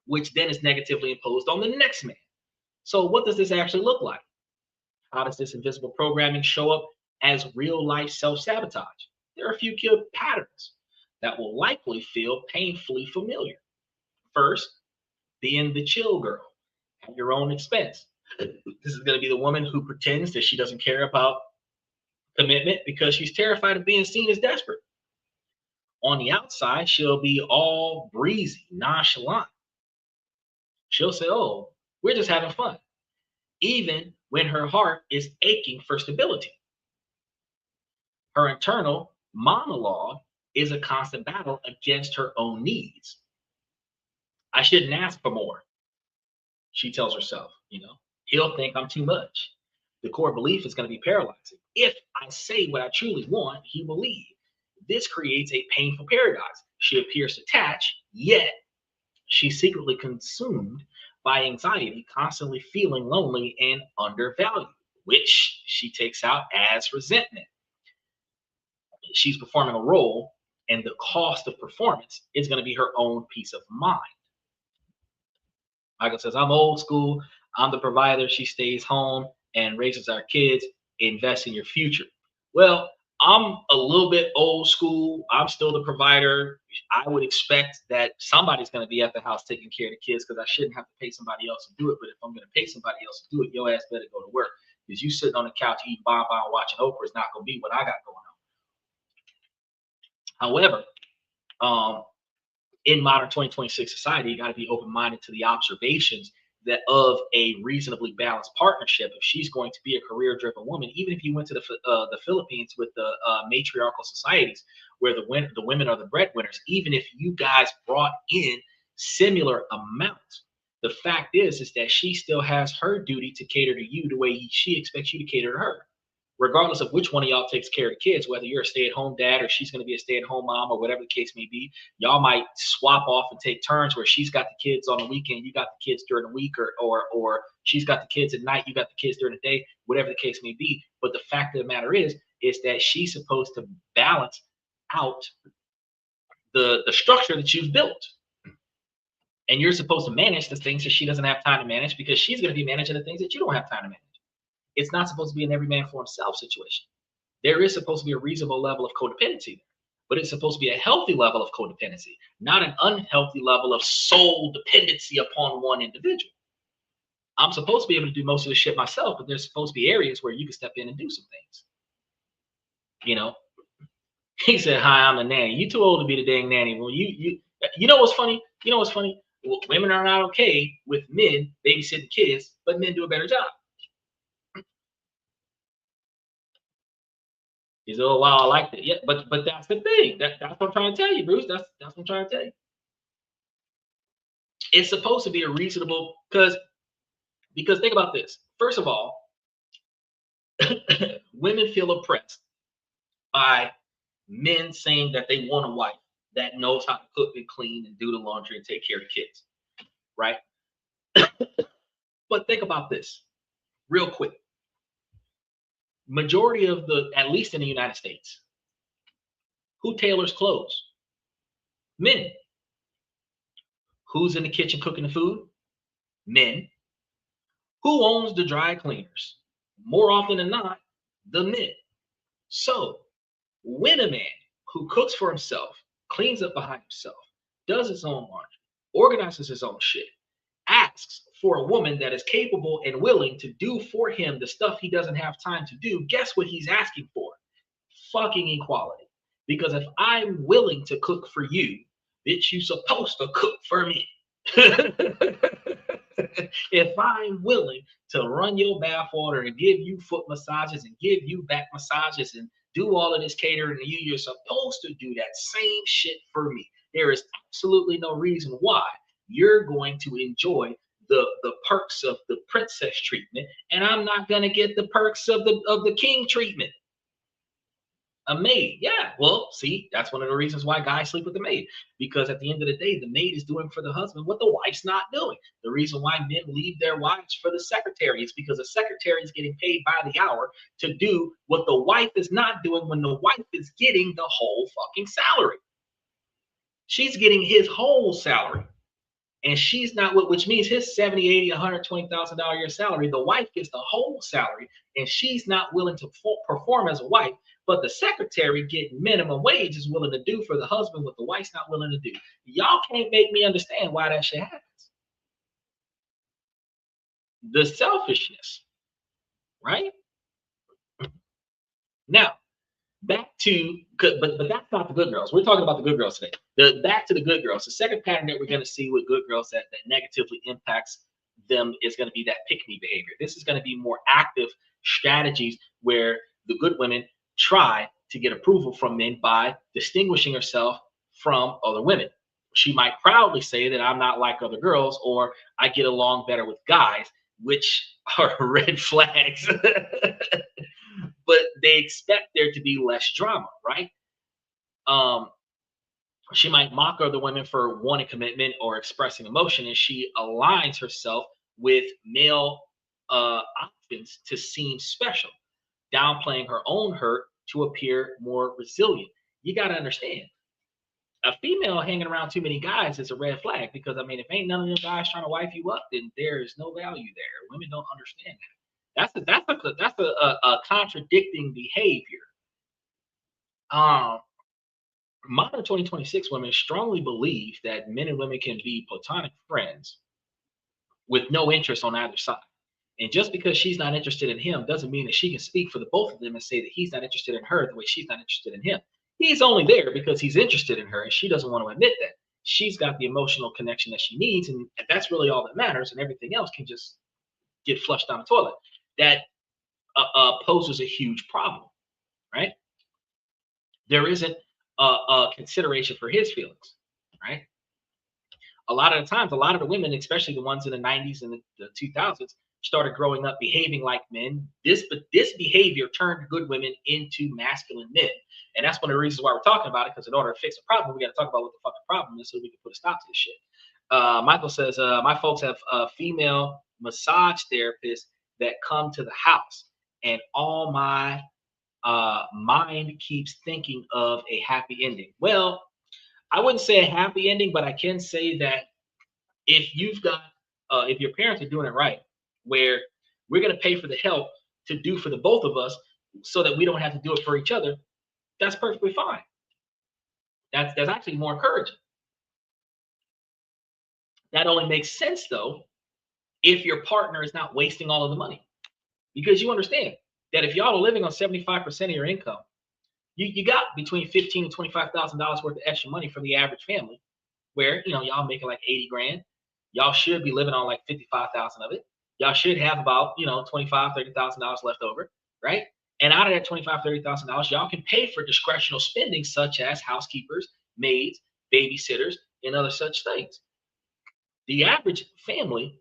[SPEAKER 2] which then is negatively imposed on the next man. So, what does this actually look like? How does this invisible programming show up as real life self sabotage? There are a few key patterns that will likely feel painfully familiar. First, being the chill girl at your own expense. This is going to be the woman who pretends that she doesn't care about commitment because she's terrified of being seen as desperate. On the outside, she'll be all breezy, nonchalant. She'll say, "Oh, we're just having fun," even when her heart is aching for stability. Her internal monologue is a constant battle against her own needs. I shouldn't ask for more, she tells herself. He'll think I'm too much. The core belief is going to be paralyzing. If I say what I truly want, he will leave. This creates a painful paradox. She appears detached, yet she's secretly consumed by anxiety, constantly feeling lonely and undervalued, which she takes out as resentment. She's performing a role, and the cost of performance is going to be her own peace of mind. Michael says, "I'm old school. I'm the provider. She stays home and raises our kids. Invest in your future." Well, I'm a little bit old school. I'm still the provider. I would expect that somebody's going to be at the house taking care of the kids because I shouldn't have to pay somebody else to do it. But if I'm going to pay somebody else to do it, your ass better go to work, because you sitting on the couch eating bonbon watching Oprah is not going to be what I got going on. However, in modern 2026 society, you got to be open-minded to the observations that of a reasonably balanced partnership. If she's going to be a career-driven woman, even if you went to the Philippines with the matriarchal societies where the women are the breadwinners, even if you guys brought in similar amounts, the fact is that she still has her duty to cater to you the way she expects you to cater to her. Regardless of which one of y'all takes care of the kids, whether you're a stay-at-home dad or she's going to be a stay-at-home mom or whatever the case may be, y'all might swap off and take turns where she's got the kids on the weekend, you got the kids during the week, or she's got the kids at night, you got the kids during the day, whatever the case may be. But the fact of the matter is that she's supposed to balance out the structure that you've built. And you're supposed to manage the things that she doesn't have time to manage, because she's going to be managing the things that you don't have time to manage. It's not supposed to be an every man for himself situation. There is supposed to be a reasonable level of codependency there, but it's supposed to be a healthy level of codependency, not an unhealthy level of sole dependency upon one individual. I'm supposed to be able to do most of the shit myself, but there's supposed to be areas where you can step in and do some things. He said, "Hi, I'm a nanny." You too old to be the dang nanny. Well, you know what's funny? Well, women are not okay with men babysitting kids, but men do a better job. He said, "Oh wow, I like that." Yeah, but that's the thing. That's what I'm trying to tell you, Bruce. That's what I'm trying to tell you. It's supposed to be a reasonable, because think about this. First of all, women feel oppressed by men saying that they want a wife that knows how to cook and clean and do the laundry and take care of the kids, right? But think about this real quick. Majority of at least in the United States, who tailors clothes? Men. Who's in the kitchen cooking the food? Men. Who owns the dry cleaners? More often than not, the men. So when a man who cooks for himself, cleans up behind himself, does his own laundry, organizes his own shit, asks for a woman that is capable and willing to do for him the stuff he doesn't have time to do, guess what he's asking for? Fucking equality. Because if I'm willing to cook for you, bitch, you supposed to cook for me. If I'm willing to run your bathwater and give you foot massages and give you back massages and do all of this catering to you, you're supposed to do that same shit for me. There is absolutely no reason why you're going to enjoy the perks of the princess treatment, and I'm not going to get the perks of the king treatment. A maid, yeah. Well, see, that's one of the reasons why guys sleep with the maid. Because at the end of the day, the maid is doing for the husband what the wife's not doing. The reason why men leave their wives for the secretary is because the secretary is getting paid by the hour to do what the wife is not doing when the wife is getting the whole fucking salary. She's getting his whole salary. And she's not, which means his 70, 80, $120,000 a year salary, the wife gets the whole salary, and she's not willing to perform as a wife, but the secretary getting minimum wage is willing to do for the husband what the wife's not willing to do. Y'all can't make me understand why that shit happens. The selfishness, right? Now, back to but that's not the good girls. We're talking about the good girls today. Back to the good girls. The second pattern that we're going to see with good girls that negatively impacts them is going to be that pick me behavior. This is going to be more active strategies where the good women try to get approval from men by distinguishing herself from other women. She might proudly say that I'm not like other girls, or I get along better with guys, which are red flags. But they expect there to be less drama, right? She might mock other women for wanting commitment or expressing emotion, and she aligns herself with male options to seem special, downplaying her own hurt to appear more resilient. You got to understand, a female hanging around too many guys is a red flag, because I mean, if ain't none of them guys trying to wife you up, then there is no value there. Women don't understand that. That's a contradicting behavior. Um, Modern 2026 women strongly believe that men and women can be platonic friends with no interest on either side. And just because she's not interested in him doesn't mean that she can speak for the both of them and say that he's not interested in her the way she's not interested in him. He's only there because he's interested in her, and she doesn't want to admit that. She's got the emotional connection that she needs, and that's really all that matters, and everything else can just get flushed down the toilet. That poses a huge problem, right? There isn't a consideration for his feelings, right? A lot of the times, a lot of the women, especially the ones in the 90s and the 2000s, started growing up behaving like men. This behavior turned good women into masculine men. And that's one of the reasons why we're talking about it, because in order to fix a problem, we got to talk about what the fucking problem is so we can put a stop to this shit. Michael says, my folks have female massage therapists that come to the house, and all my mind keeps thinking of a happy ending. Well, I wouldn't say a happy ending, but I can say that if you've got, if your parents are doing it right, where we're going to pay for the help to do for the both of us so that we don't have to do it for each other, that's perfectly fine. That's actually more encouraging. That only makes sense, though, if your partner is not wasting all of the money. Because you understand that if y'all are living on 75% of your income, you got between $15,000 and $25,000 worth of extra money for the average family, where y'all making like 80 grand. Y'all should be living on like 55,000 of it. Y'all should have about $25,000, $30,000 left over, right? And out of that $25,000, $30,000, y'all can pay for discretional spending such as housekeepers, maids, babysitters, and other such things. The average family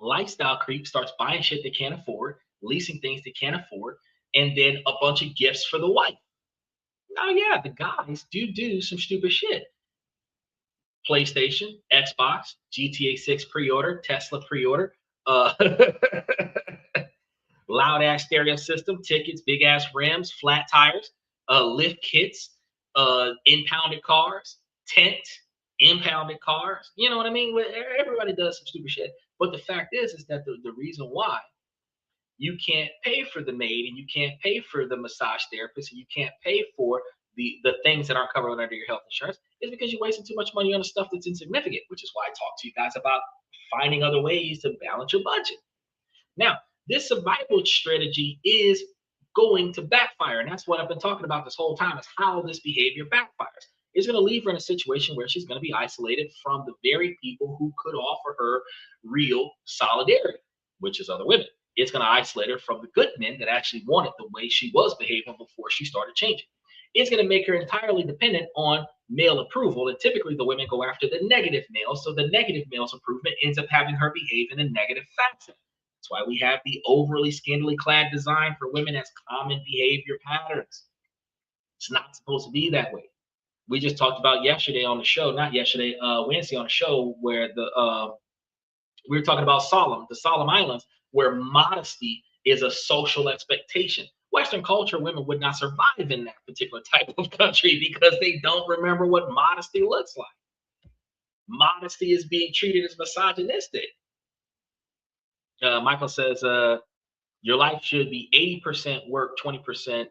[SPEAKER 2] lifestyle creep starts buying shit they can't afford, leasing things they can't afford, and then a bunch of gifts for the wife. Now, yeah, the guys do some stupid shit. PlayStation, Xbox, GTA 6 pre-order, Tesla pre-order, loud ass stereo system, tickets, big ass rims, flat tires, lift kits, impounded cars, tent, impounded cars. You know what I mean? Everybody does some stupid shit. But the fact is that the reason why you can't pay for the maid, and you can't pay for the massage therapist, and you can't pay for the things that aren't covered under your health insurance is because you're wasting too much money on the stuff that's insignificant, which is why I talk to you guys about finding other ways to balance your budget. Now, this survival strategy is going to backfire, and that's what I've been talking about this whole time, is how this behavior backfires. It's going to leave her in a situation where she's going to be isolated from the very people who could offer her real solidarity, which is other women. It's going to isolate her from the good men that actually wanted the way she was behaving before she started changing. It's going to make her entirely dependent on male approval, and typically the women go after the negative males, so the negative male's improvement ends up having her behave in a negative fashion. That's why we have the overly scantily clad design for women as common behavior patterns. It's not supposed to be that way. We just talked about yesterday on the show, not yesterday, Wednesday on the show, where we were talking about the Solemn Islands, where modesty is a social expectation. Western culture, women would not survive in that particular type of country because they don't remember what modesty looks like. Modesty is being treated as misogynistic. Michael says, your life should be 80% work, 20%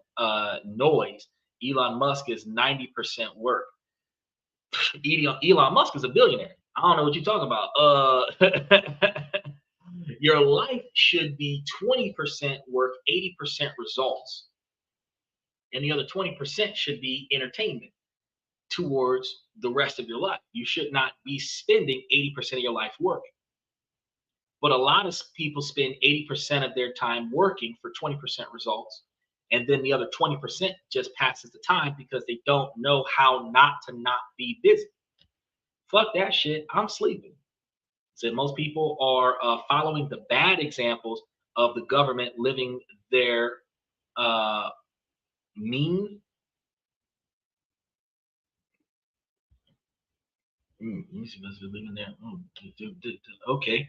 [SPEAKER 2] noise. Elon Musk is 90% work. Elon Musk is a billionaire. I don't know what you're talking about. Your life should be 20% work, 80% results. And the other 20% should be entertainment towards the rest of your life. You should not be spending 80% of your life working. But a lot of people spend 80% of their time working for 20% results. And then the other 20% just passes the time because they don't know how not to not be busy. Fuck that shit. I'm sleeping. So most people are following the bad examples of the government living their mean. Living there. Okay.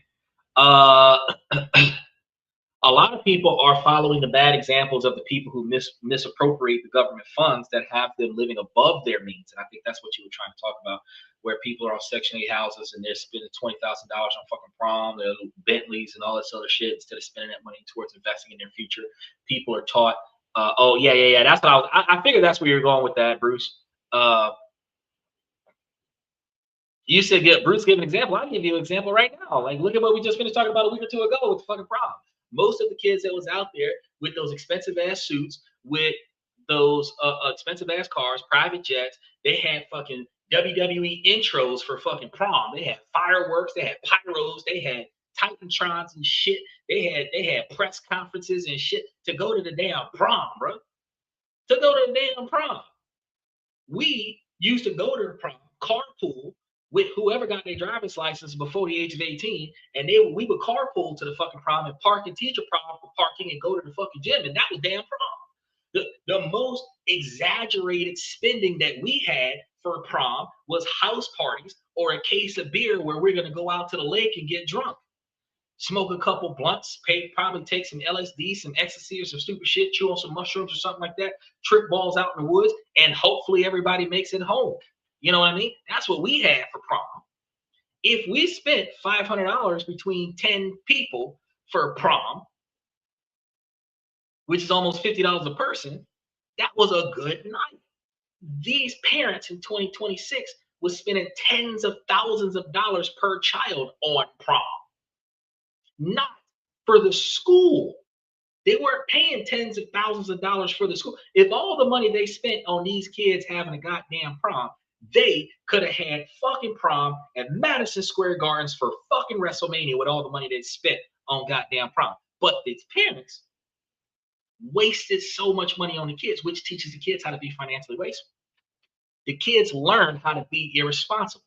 [SPEAKER 2] A lot of people are following the bad examples of the people who misappropriate the government funds that have them living above their means. And I think that's what you were trying to talk about, where people are on Section 8 houses and they're spending $20,000 on fucking prom, their Bentleys and all this other shit instead of spending that money towards investing in their future. People are taught, oh, yeah. That's what I figured that's where you're going with that, Bruce. You said, Bruce, give an example. I'll give you an example right now. Like, look at what we just finished talking about a week or two ago with the fucking prom. Most of the kids that was out there with those expensive ass suits, with those expensive ass cars, private jets, they had fucking WWE intros for fucking prom. They had fireworks, they had pyros, they had Titantrons and shit. They had press conferences and shit to go to the damn prom, bro. To go to the damn prom. We used to go to the prom, carpool with whoever got their driver's license before the age of 18, and we would carpool to the fucking prom and park and teacher prom for parking and go to the fucking gym, and that was damn prom. The most exaggerated spending that we had for prom was house parties or a case of beer where we're gonna go out to the lake and get drunk, smoke a couple blunts, probably take some LSD, some ecstasy or some stupid shit, chew on some mushrooms or something like that, trip balls out in the woods, and hopefully everybody makes it home. You know what I mean? That's what we had for prom. If we spent $500 between 10 people for prom, which is almost $50 a person, that was a good night. These parents in 2026 was spending tens of thousands of dollars per child on prom. Not for the school. They weren't paying tens of thousands of dollars for the school. If all the money they spent on these kids having a goddamn prom, they could have had fucking prom at Madison Square Gardens for fucking WrestleMania with all the money they spent on goddamn prom. But these parents wasted so much money on the kids, which teaches the kids how to be financially wasteful. The kids learn how to be irresponsible.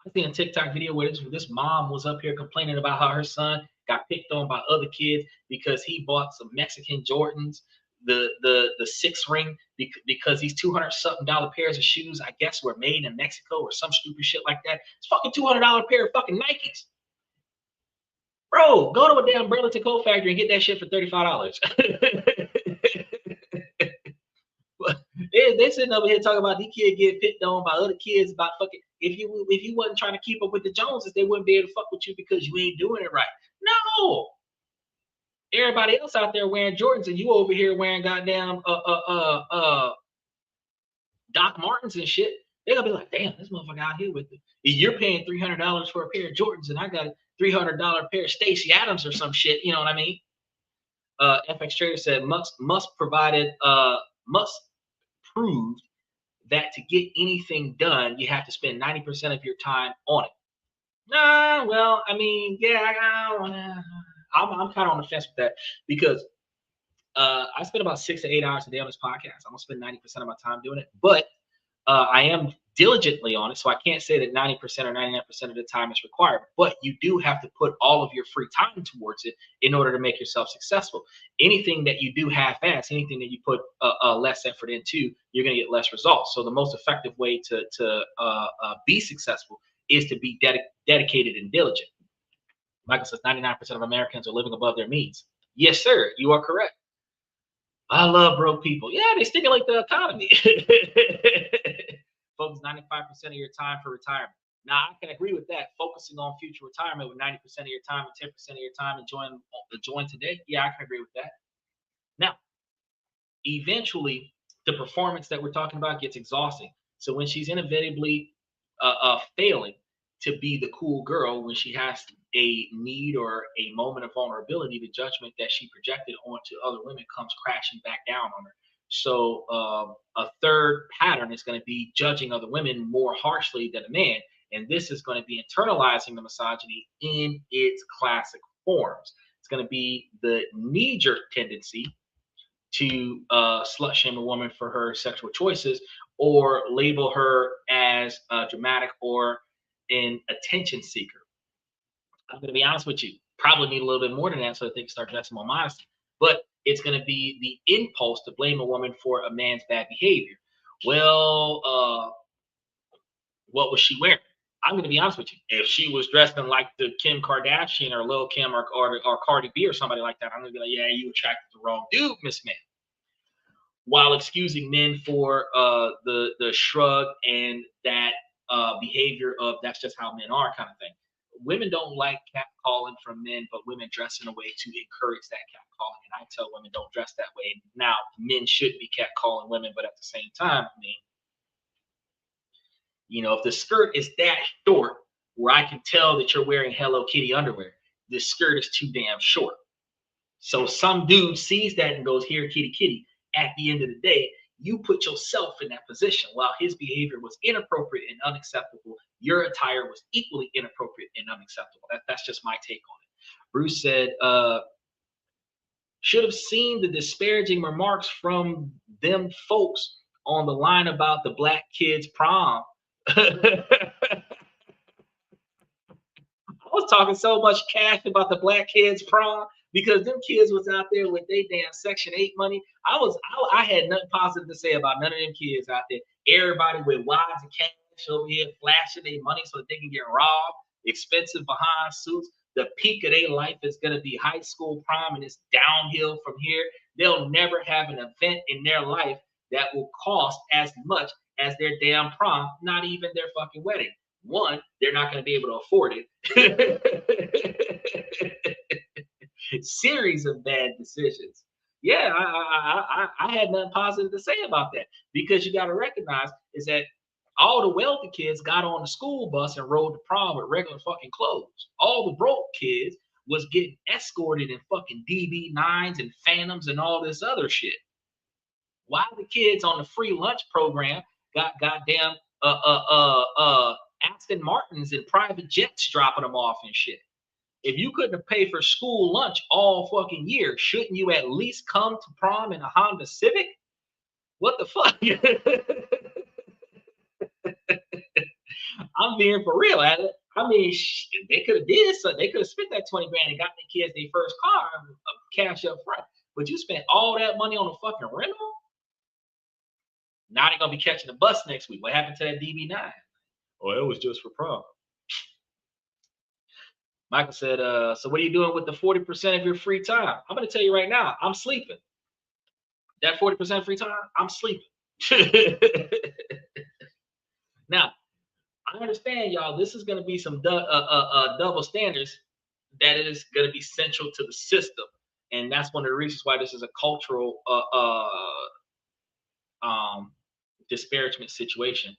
[SPEAKER 2] I seen a TikTok video where this mom was up here complaining about how her son got picked on by other kids because he bought some Mexican Jordans, the 6 ring, because these $200-something pairs of shoes, I guess, were made in Mexico or some stupid shit like that. It's fucking $200 pair of fucking Nikes. Bro, go to a damn Burlington Coat Factory and get that shit for $35. They sitting over here talking about these kids get picked on by other kids about fucking. If you wasn't trying to keep up with the Joneses, they wouldn't be able to fuck with you because you ain't doing it right. No. Everybody else out there wearing Jordans and you over here wearing goddamn Doc Martens and shit. They're gonna be like, damn, this motherfucker out here with it. You're paying $300 for a pair of Jordans and I got a $300 pair of Stacey Adams or some shit. You know what I mean? FX Trader said Musk proved that to get anything done, you have to spend 90% of your time on it. Nah, well, I mean, yeah, I'm kind of on the fence with that because I spend about 6 to 8 hours a day on this podcast. I'm gonna spend 90% of my time doing it, but I am diligently on it. So I can't say that 90% or 99% of the time is required, but you do have to put all of your free time towards it in order to make yourself successful. Anything that you do half-ass, anything that you put less effort into, you're going to get less results. So the most effective way to be successful is to be dedicated and diligent. Michael says 99% of Americans are living above their means. Yes, sir, you are correct. I love broke people. Yeah, they stimulate the economy. Focus 95% of your time for retirement. Now, I can agree with that. Focusing on future retirement with 90% of your time and 10% of your time enjoying today. Yeah, I can agree with that. Now, eventually, the performance that we're talking about gets exhausting. So when she's inevitably failing to be the cool girl, when she has a need or a moment of vulnerability, the judgment that she projected onto other women comes crashing back down on her. So a third pattern is going to be judging other women more harshly than a man. And this is going to be internalizing the misogyny in its classic forms. It's going to be the knee-jerk tendency to slut shame a woman for her sexual choices or label her as dramatic or an attention seeker. I'm going to be honest with you, probably need a little bit more than that so that they can start dressing more modesty. But it's going to be the impulse to blame a woman for a man's bad behavior. Well, what was she wearing? I'm going to be honest with you. If she was dressed in like the Kim Kardashian or Lil Kim or Cardi B or somebody like that, I'm going to be like, yeah, you attracted the wrong dude, Miss Man. While excusing men for the shrug and that behavior of that's just how men are kind of thing. Women don't like catcalling from men, but women dress in a way to encourage that catcalling. And I tell women don't dress that way. Now, men should be catcalling women, but at the same time, I mean, if the skirt is that short where I can tell that you're wearing Hello Kitty underwear, the skirt is too damn short. So some dude sees that and goes, here, kitty, kitty. At the end of the day, you put yourself in that position. While his behavior was inappropriate and unacceptable, your attire was equally inappropriate and unacceptable. That's just my take on it. Bruce said, should have seen the disparaging remarks from them folks on the line about the black kids prom. I was talking so much cash about the black kids prom because them kids was out there with their damn Section 8 money. I had nothing positive to say about none of them kids out there. Everybody with wads of cash over here flashing their money so that they can get robbed, expensive behind suits. The peak of their life is going to be high school prom, and it's downhill from here. They'll never have an event in their life that will cost as much as their damn prom, not even their fucking wedding. One, they're not going to be able to afford it. Series of bad decisions. Yeah, I had nothing positive to say about that because you got to recognize is that all the wealthy kids got on the school bus and rode to prom with regular fucking clothes. All the broke kids was getting escorted in fucking DB9s and Phantoms and all this other shit. While the kids on the free lunch program got goddamn Aston Martins and private jets dropping them off and shit. If you couldn't have paid for school lunch all fucking year, shouldn't you at least come to prom in a Honda Civic? What the fuck? I'm being for real at it. I mean, they could have did so. They could have spent that 20 grand and got the kids their first car, cash up front. But you spent all that money on a fucking rental? Now they're gonna be catching the bus next week. What happened to that DB9? Oh, it was just for prom. Michael said, so what are you doing with the 40% of your free time? I'm going to tell you right now, I'm sleeping. That 40% free time, I'm sleeping. Now, I understand, y'all, this is going to be some double standards that is going to be central to the system. And that's one of the reasons why this is a cultural disparagement situation.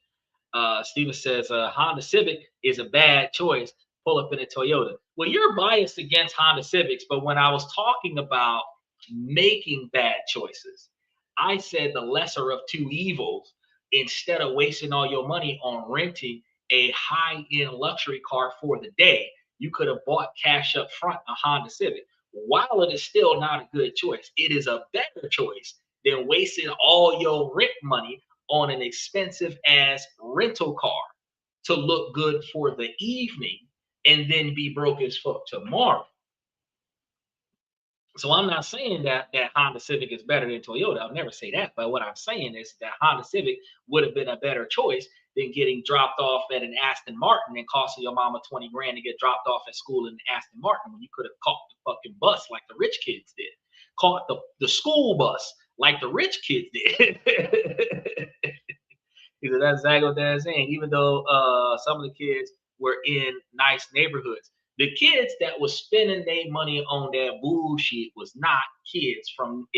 [SPEAKER 2] Steven says, Honda Civic is a bad choice. Pull up in a Toyota. Well, you're biased against Honda Civics, but when I was talking about making bad choices, I said the lesser of two evils. Instead of wasting all your money on renting a high-end luxury car for the day, you could have bought cash up front a Honda Civic. While it is still not a good choice, it is a better choice than wasting all your rent money on an expensive ass rental car to look good for the evening and then be broke as fuck tomorrow. So I'm not saying that Honda Civic is better than Toyota. I'll never say that. But what I'm saying is that Honda Civic would have been a better choice than getting dropped off at an Aston Martin and costing your mama 20 grand to get dropped off at school in an Aston Martin when you could have caught the fucking bus like the rich kids did. Caught the school bus like the rich kids did. Because that's exactly what they're saying. Even though some of the kids were in nice neighborhoods, the kids that was spending their money on that bullshit was not kids from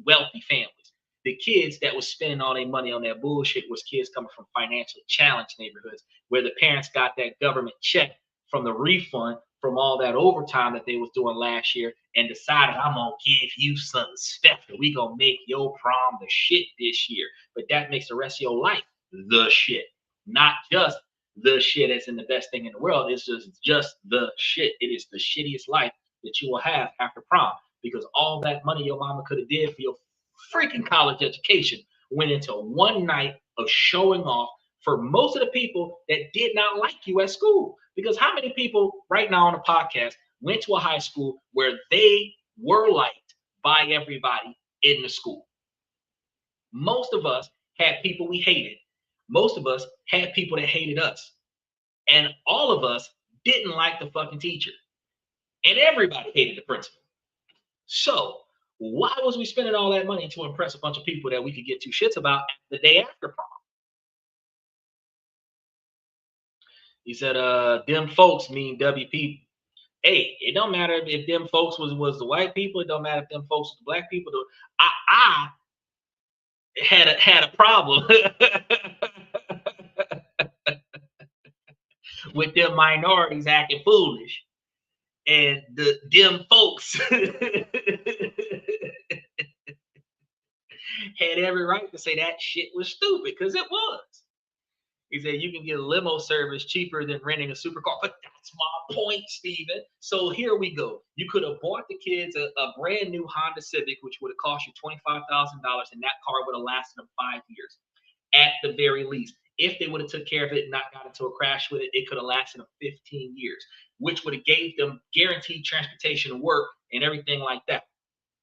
[SPEAKER 2] wealthy families. The kids that was spending all their money on that bullshit was kids coming from financially challenged neighborhoods where the parents got that government check from the refund from all that overtime that they was doing last year and decided, I'm gonna give you something special. We gonna make your prom the shit this year. But that makes the rest of your life the shit, not just the shit as in the best thing in the world. It's just the shit. It is the shittiest life that you will have after prom because all that money your mama could have did for your freaking college education went into one night of showing off for most of the people that did not like you at school. Because how many people right now on the podcast went to a high school where they were liked by everybody in the school? Most of us had people we hated. Most of us had people that hated us. And all of us didn't like the fucking teacher. And everybody hated the principal. So why was we spending all that money to impress a bunch of people that we could get two shits about the day after prom? He said, them folks mean WP. Hey, it don't matter if them folks was the white people. It don't matter if them folks was the black people. I had a problem with them minorities acting foolish. And them folks had every right to say that shit was stupid, because it was. He said you can get a limo service cheaper than renting a supercar. But that's my point, Steven. So here we go. You could have bought the kids a brand new Honda Civic, which would have cost you $25,000, and that car would have lasted them 5 years at the very least. If they would have took care of it and not got into a crash with it, it could have lasted them 15 years, which would have gave them guaranteed transportation to work and everything like that.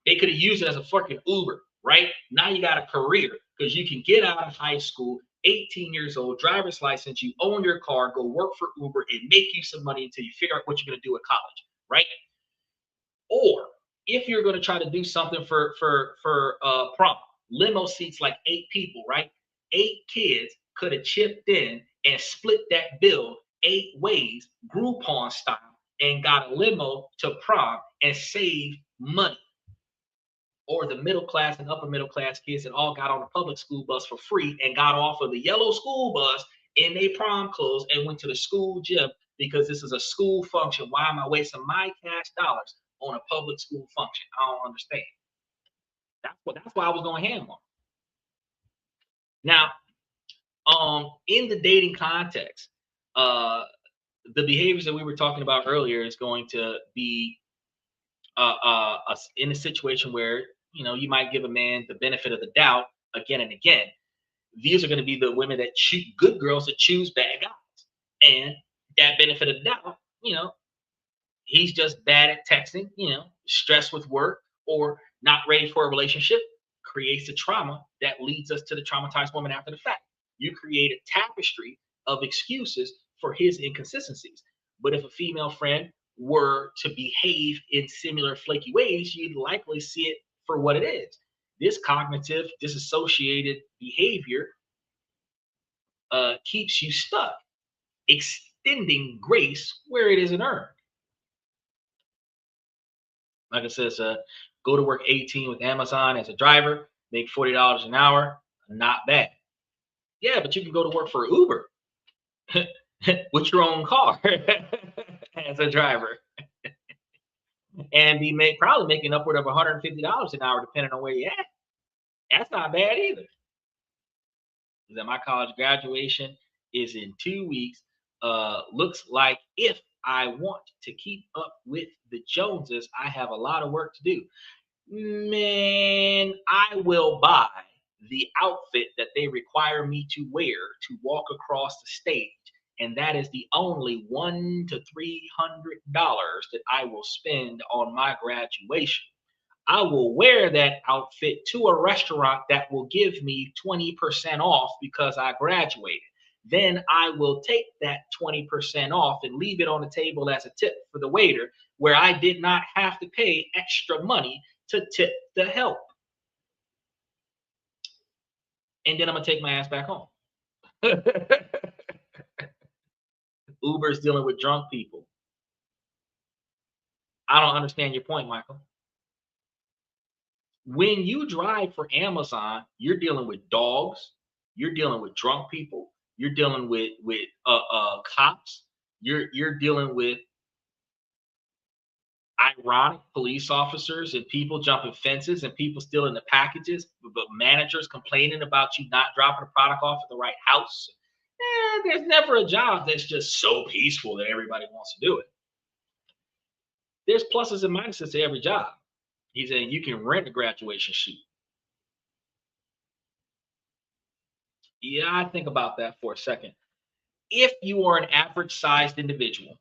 [SPEAKER 2] They could have used it as a fucking Uber, right? Now you got a career because you can get out of high school, 18 years old, driver's license, you own your car, go work for Uber and make you some money until you figure out what you're going to do at college, right? Or if you're going to try to do something for prom, limo seats like 8 people, right? 8 kids could have chipped in and split that bill 8 ways, Groupon style, and got a limo to prom and saved money. Or the middle class and upper middle class kids that all got on a public school bus for free and got off of the yellow school bus in their prom clothes and went to the school gym because this is a school function. Why am I wasting my cash dollars on a public school function? I don't understand. That's why I was going ham on. Now, in the dating context, the behaviors that we were talking about earlier is going to be in a situation where, you know, you might give a man the benefit of the doubt again and again. These are going to be the women that choose good girls that choose bad guys, and that benefit of the doubt, you know, he's just bad at texting, you know, stressed with work or not ready for a relationship, creates a trauma that leads us to the traumatized woman after the fact. You create a tapestry of excuses for his inconsistencies. But if a female friend were to behave in similar flaky ways, you'd likely see it for what it is. This cognitive disassociated behavior keeps you stuck, extending grace where it isn't earned. Like I said, go to work 18 with Amazon as a driver, make $40 an hour, not bad. Yeah, but you can go to work for Uber with your own car as a driver and be probably making upward of $150 an hour, depending on where you're at. That's not bad either. That my college graduation is in 2 weeks. Looks like if I want to keep up with the Joneses, I have a lot of work to do. Man, I will buy the outfit that they require me to wear to walk across the stage. And that is the only $100 to $300 that I will spend on my graduation. I will wear that outfit to a restaurant that will give me 20% off because I graduated. Then I will take that 20% off and leave it on the table as a tip for the waiter, where I did not have to pay extra money to tip the help. And then I'm gonna take my ass back home. Uber's dealing with drunk people. I don't understand your point, Michael. When you drive for Amazon, you're dealing with dogs, you're dealing with drunk people, you're dealing with cops, you're dealing with ironic police officers and people jumping fences and people stealing the packages, but managers complaining about you not dropping the product off at the right house. There's never a job that's just so peaceful that everybody wants to do it. There's pluses and minuses to every job. He said you can rent a graduation shoot. Yeah, I think about that for a second. If you are an average sized individual,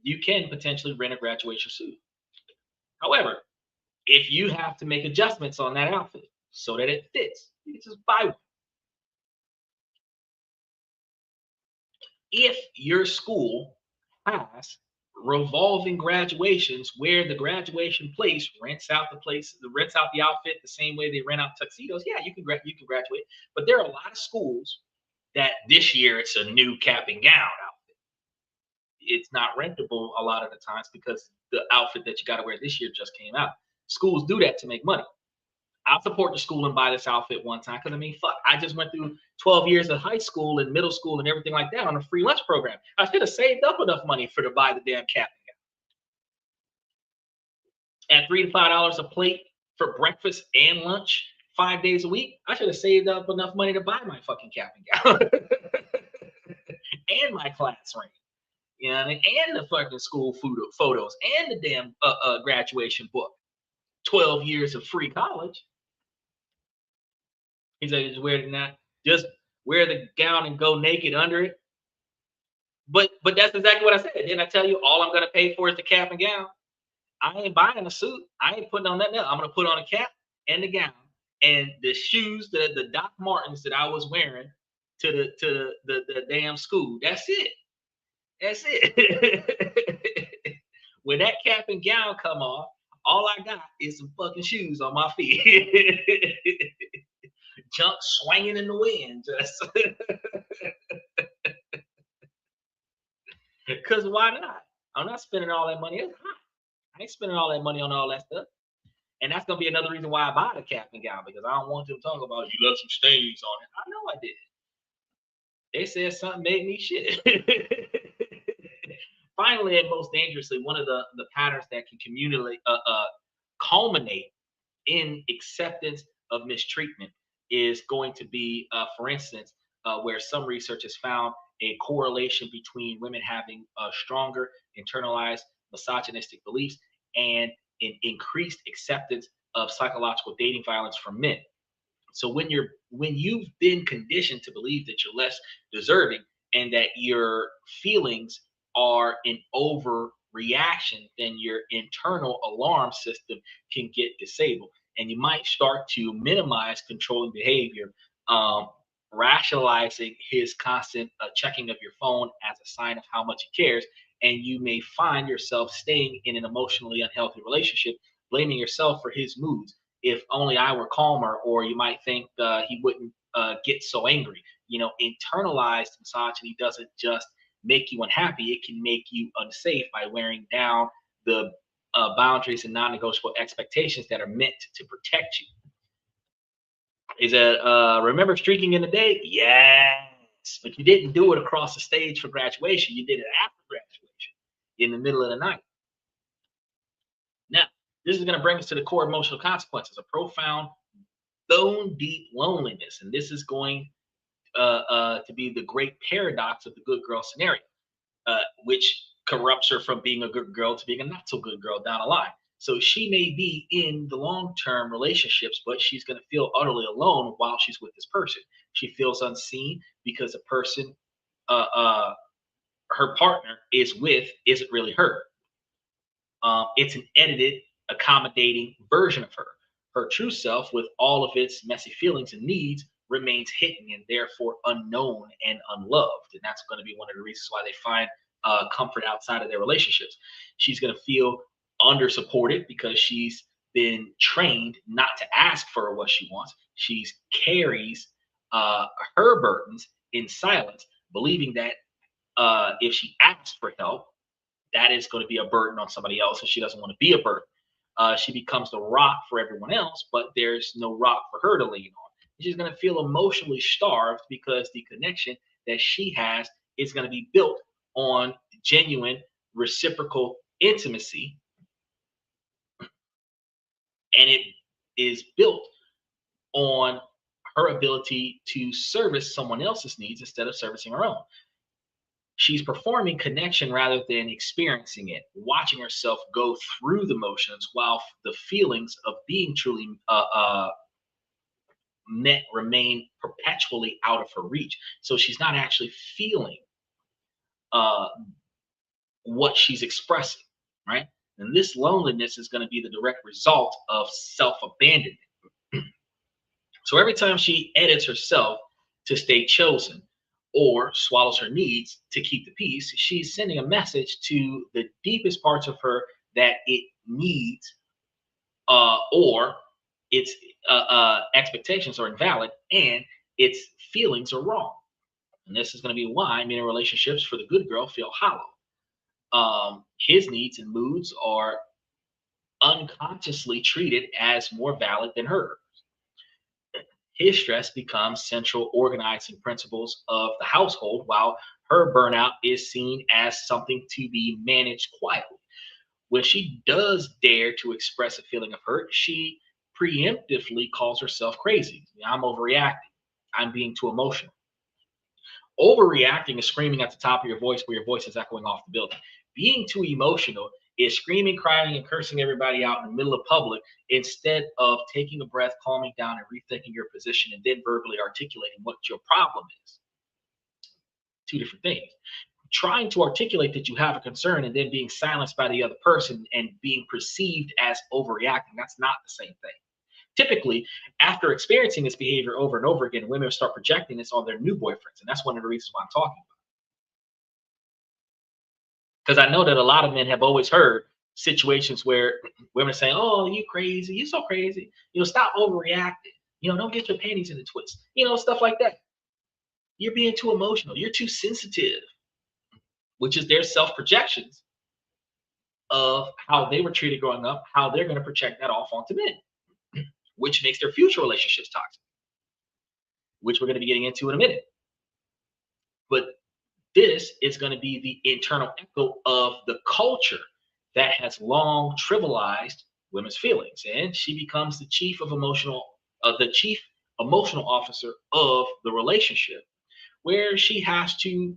[SPEAKER 2] you can potentially rent a graduation suit. However, if you have to make adjustments on that outfit so that it fits, you can just buy one. If your school has revolving graduations where the graduation place rents out the outfit the same way they rent out tuxedos, yeah, you can graduate. But there are a lot of schools that this year it's a new cap and gown outfit. It's not rentable a lot of the times because the outfit that you got to wear this year just came out. Schools do that to make money. I'll support the school and buy this outfit one time because I mean, fuck, I just went through 12 years of high school and middle school and everything like that on a free lunch program. I should have saved up enough money for to buy the damn cap and gown. At $3 to $5 a plate for breakfast and lunch 5 days a week, I should have saved up enough money to buy my fucking cap and gown and my class ring. You know what I mean? And the fucking school photos and the damn graduation book. 12 years of free college. He said, just wear the gown and go naked under it. But that's exactly what I said. Didn't I tell you all I'm gonna pay for is the cap and gown? I ain't buying a suit. I ain't putting on nothing else. I'm gonna put on a cap and the gown and the shoes, the Doc Martens that I was wearing to the damn school. That's it. That's it. When that cap and gown come off, all I got is some fucking shoes on my feet. Junk swinging in the wind. Just because why not? I'm not spending all that money. It's hot. I ain't spending all that money on all that stuff. And that's gonna be another reason why I buy the cap and gown, because I don't want them talking about you left some stains on it. I know I did. They said something made me shit. Finally, and most dangerously, one of the patterns that can culminate in acceptance of mistreatment is going to be, for instance, where some research has found a correlation between women having stronger internalized misogynistic beliefs and an increased acceptance of psychological dating violence from men. So when you've been conditioned to believe that you're less deserving and that your feelings are an overreaction, then your internal alarm system can get disabled, and you might start to minimize controlling behavior, rationalizing his constant checking of your phone as a sign of how much he cares, and you may find yourself staying in an emotionally unhealthy relationship, blaming yourself for his moods. If only I were calmer, or you might think he wouldn't get so angry. You know, internalized misogyny doesn't just make you unhappy, it can make you unsafe by wearing down the boundaries and non-negotiable expectations that are meant to protect you. Is that remember streaking in the day? Yes, but you didn't do it across the stage for graduation. You did it after graduation, in the middle of the night. Now, this is going to bring us to the core emotional consequences: a profound, bone-deep loneliness, and this is going to be the great paradox of the good girl scenario, which corrupts her from being a good girl to being a not so good girl down the line. So she may be in the long-term relationships, but she's going to feel utterly alone while she's with this person. She feels unseen because the person uh, uh, her partner is with isn't really her. It's an edited, accommodating version of her. Her true self, with all of its messy feelings and needs, remains hidden and therefore unknown and unloved. And that's going to be one of the reasons why they find comfort outside of their relationships. She's going to feel under supported because she's been trained not to ask for what she wants. She carries uh, her burdens in silence, believing that if she asks for help, that is going to be a burden on somebody else, and she doesn't want to be a burden. She becomes the rock for everyone else, but there's no rock for her to lean on. She's going to feel emotionally starved because the connection that she has is going to be built on genuine reciprocal intimacy, and it is built on her ability to service someone else's needs instead of servicing her own. She's performing connection rather than experiencing it, watching herself go through the motions while the feelings of being truly met remain perpetually out of her reach. So she's not actually feeling uh, what she's expressing, right? And this loneliness is going to be the direct result of self abandonment. So every time she edits herself to stay chosen or swallows her needs to keep the peace, she's sending a message to the deepest parts of her that it needs or its expectations are invalid and its feelings are wrong. And this is going to be why many relationships for the good girl feel hollow. His needs and moods are unconsciously treated as more valid than hers. His stress becomes central organizing principles of the household, while her burnout is seen as something to be managed quietly. When she does dare to express a feeling of hurt, she preemptively calls herself crazy. I'm overreacting. I'm being too emotional. Overreacting is screaming at the top of your voice where your voice is echoing off the building. Being too emotional is screaming, crying, and cursing everybody out in the middle of public instead of taking a breath, calming down, and rethinking your position and then verbally articulating what your problem is. Two different things. Trying to articulate that you have a concern and then being silenced by the other person and being perceived as overreacting, that's not the same thing. Typically, after experiencing this behavior over and over again, women start projecting this on their new boyfriends. And that's one of the reasons why I'm talking about it. Because I know that a lot of men have always heard situations where women are saying, "Oh, you crazy, you so crazy, stop overreacting, don't get your panties in a twist, stuff like that. You're being too emotional, you're too sensitive," which is their self-projections of how they were treated growing up, how they're going to project that off onto men, which makes their future relationships toxic, which we're going to be getting into in a minute. But this is going to be the internal echo of the culture that has long trivialized women's feelings, and she becomes the chief emotional officer of the relationship, where she has to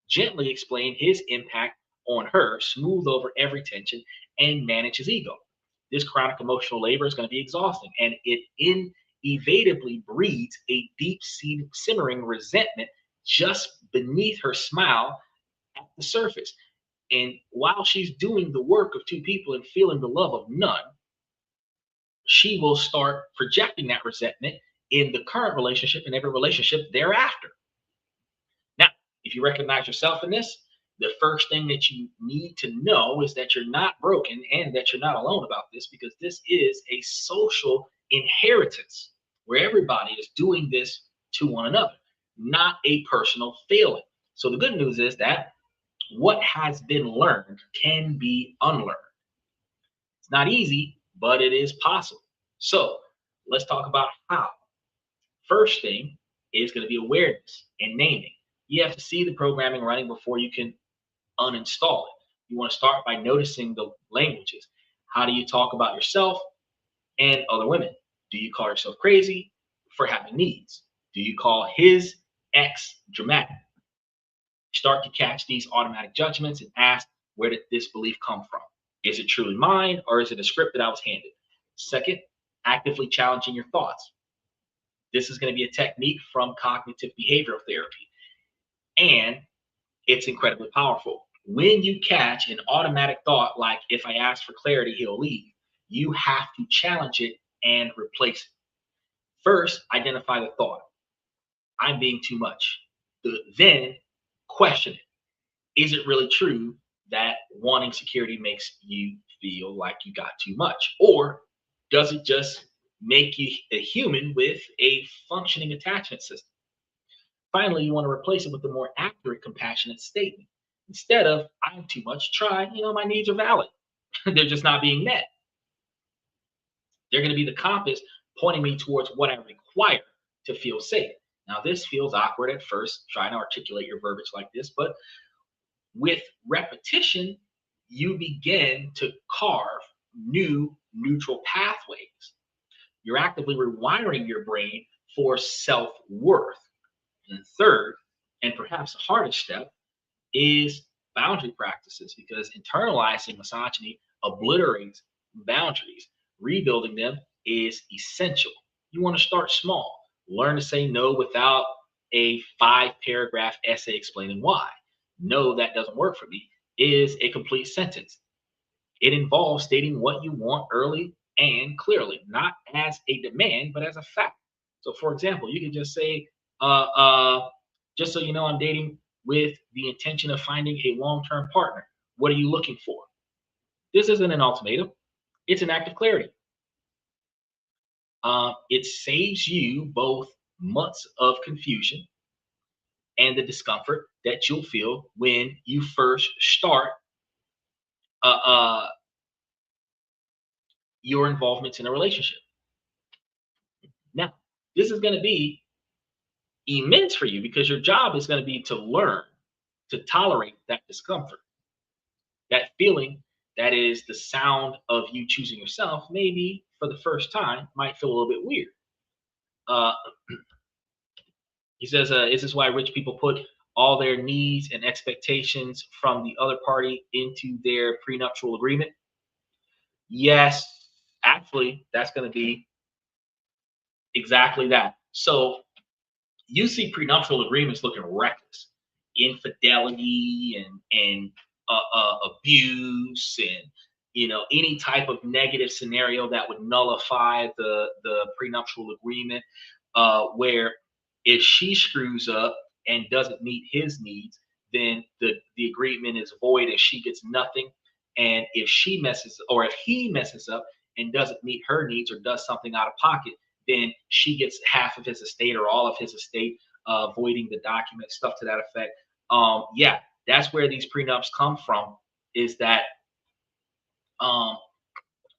[SPEAKER 2] gently explain his impact on her, smooth over every tension, and manage his ego. This chronic emotional labor is going to be exhausting, and it inevitably breeds a deep simmering resentment just beneath her smile at the surface. And while she's doing the work of two people and feeling the love of none, she will start projecting that resentment in the current relationship and every relationship thereafter. Now, if you recognize yourself in this, the first thing that you need to know is that you're not broken and that you're not alone about this, because this is a social inheritance where everybody is doing this to one another, not a personal failing. So the good news is that what has been learned can be unlearned. It's not easy, but it is possible. So let's talk about how. First thing is going to be awareness and naming. You have to see the programming running before you can uninstall it. You want to start by noticing the languages. How do you talk about yourself and other women? Do you call yourself crazy for having needs? Do you call his ex dramatic? Start to catch these automatic judgments and ask, where did this belief come from? Is it truly mine, or is it a script that I was handed? Second, actively challenging your thoughts. This is going to be a technique from cognitive behavioral therapy, and it's incredibly powerful. When you catch an automatic thought like, if I ask for clarity, he'll leave, you have to challenge it and replace it. First, identify the thought. I'm being too much. Then question it. Is it really true that wanting security makes you feel like you got too much? Or does it just make you a human with a functioning attachment system? Finally, you want to replace it with a more accurate, compassionate statement. Instead of, I'm too much, try, my needs are valid. They're just not being met. They're going to be the compass pointing me towards what I require to feel safe. Now, this feels awkward at first, trying to articulate your verbiage like this, but with repetition, you begin to carve new neutral pathways. You're actively rewiring your brain for self worth. And third, and perhaps the hardest step, is boundary practices, because internalizing misogyny obliterates boundaries. Rebuilding them is essential. You want to start small. Learn to say no without a 5-paragraph essay explaining why. No, that doesn't work for me is a complete sentence. It involves stating what you want early and clearly, not as a demand, but as a fact. So, for example, you can just say, uh, uh, just so you know, I'm dating with the intention of finding a long term partner. What are you looking for? This isn't an ultimatum, it's an act of clarity. It saves you both months of confusion and the discomfort that you'll feel when you first start uh, uh, your involvement in a relationship. Now, this is going to be immense for you because your job is going to be to learn to tolerate that discomfort, that feeling that is the sound of you choosing yourself. Maybe for the first time might feel a little bit weird. Uh, he says, is this why rich people put all their needs and expectations from the other party into their prenuptial agreement? Yes, actually, that's going to be exactly that. So you see prenuptial agreements looking reckless, infidelity and abuse, and any type of negative scenario that would nullify the prenuptial agreement, where if she screws up and doesn't meet his needs, then the agreement is void and she gets nothing. And if he messes up and doesn't meet her needs or does something out of pocket, then she gets half of his estate or all of his estate, voiding the document, stuff to that effect. Yeah, that's where these prenups come from, is that um,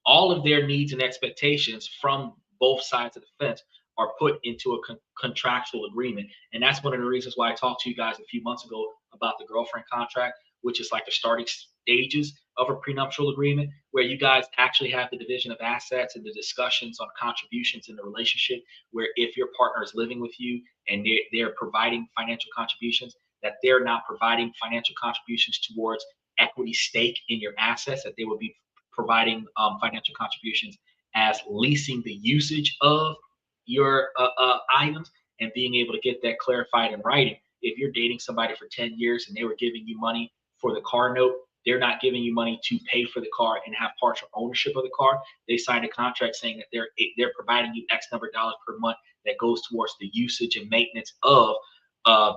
[SPEAKER 2] all of their needs and expectations from both sides of the fence are put into a contractual agreement. And that's one of the reasons why I talked to you guys a few months ago about the girlfriend contract, which is like the starting stages of a prenuptial agreement, where you guys actually have the division of assets and the discussions on contributions in the relationship, where if your partner is living with you and they're providing financial contributions, that they're not providing financial contributions towards equity stake in your assets, that they will be providing financial contributions as leasing the usage of your items, and being able to get that clarified in writing. If you're dating somebody for 10 years and they were giving you money for the car note, they're not giving you money to pay for the car and have partial ownership of the car. They signed a contract saying that they're providing you X number of dollars per month that goes towards the usage and maintenance of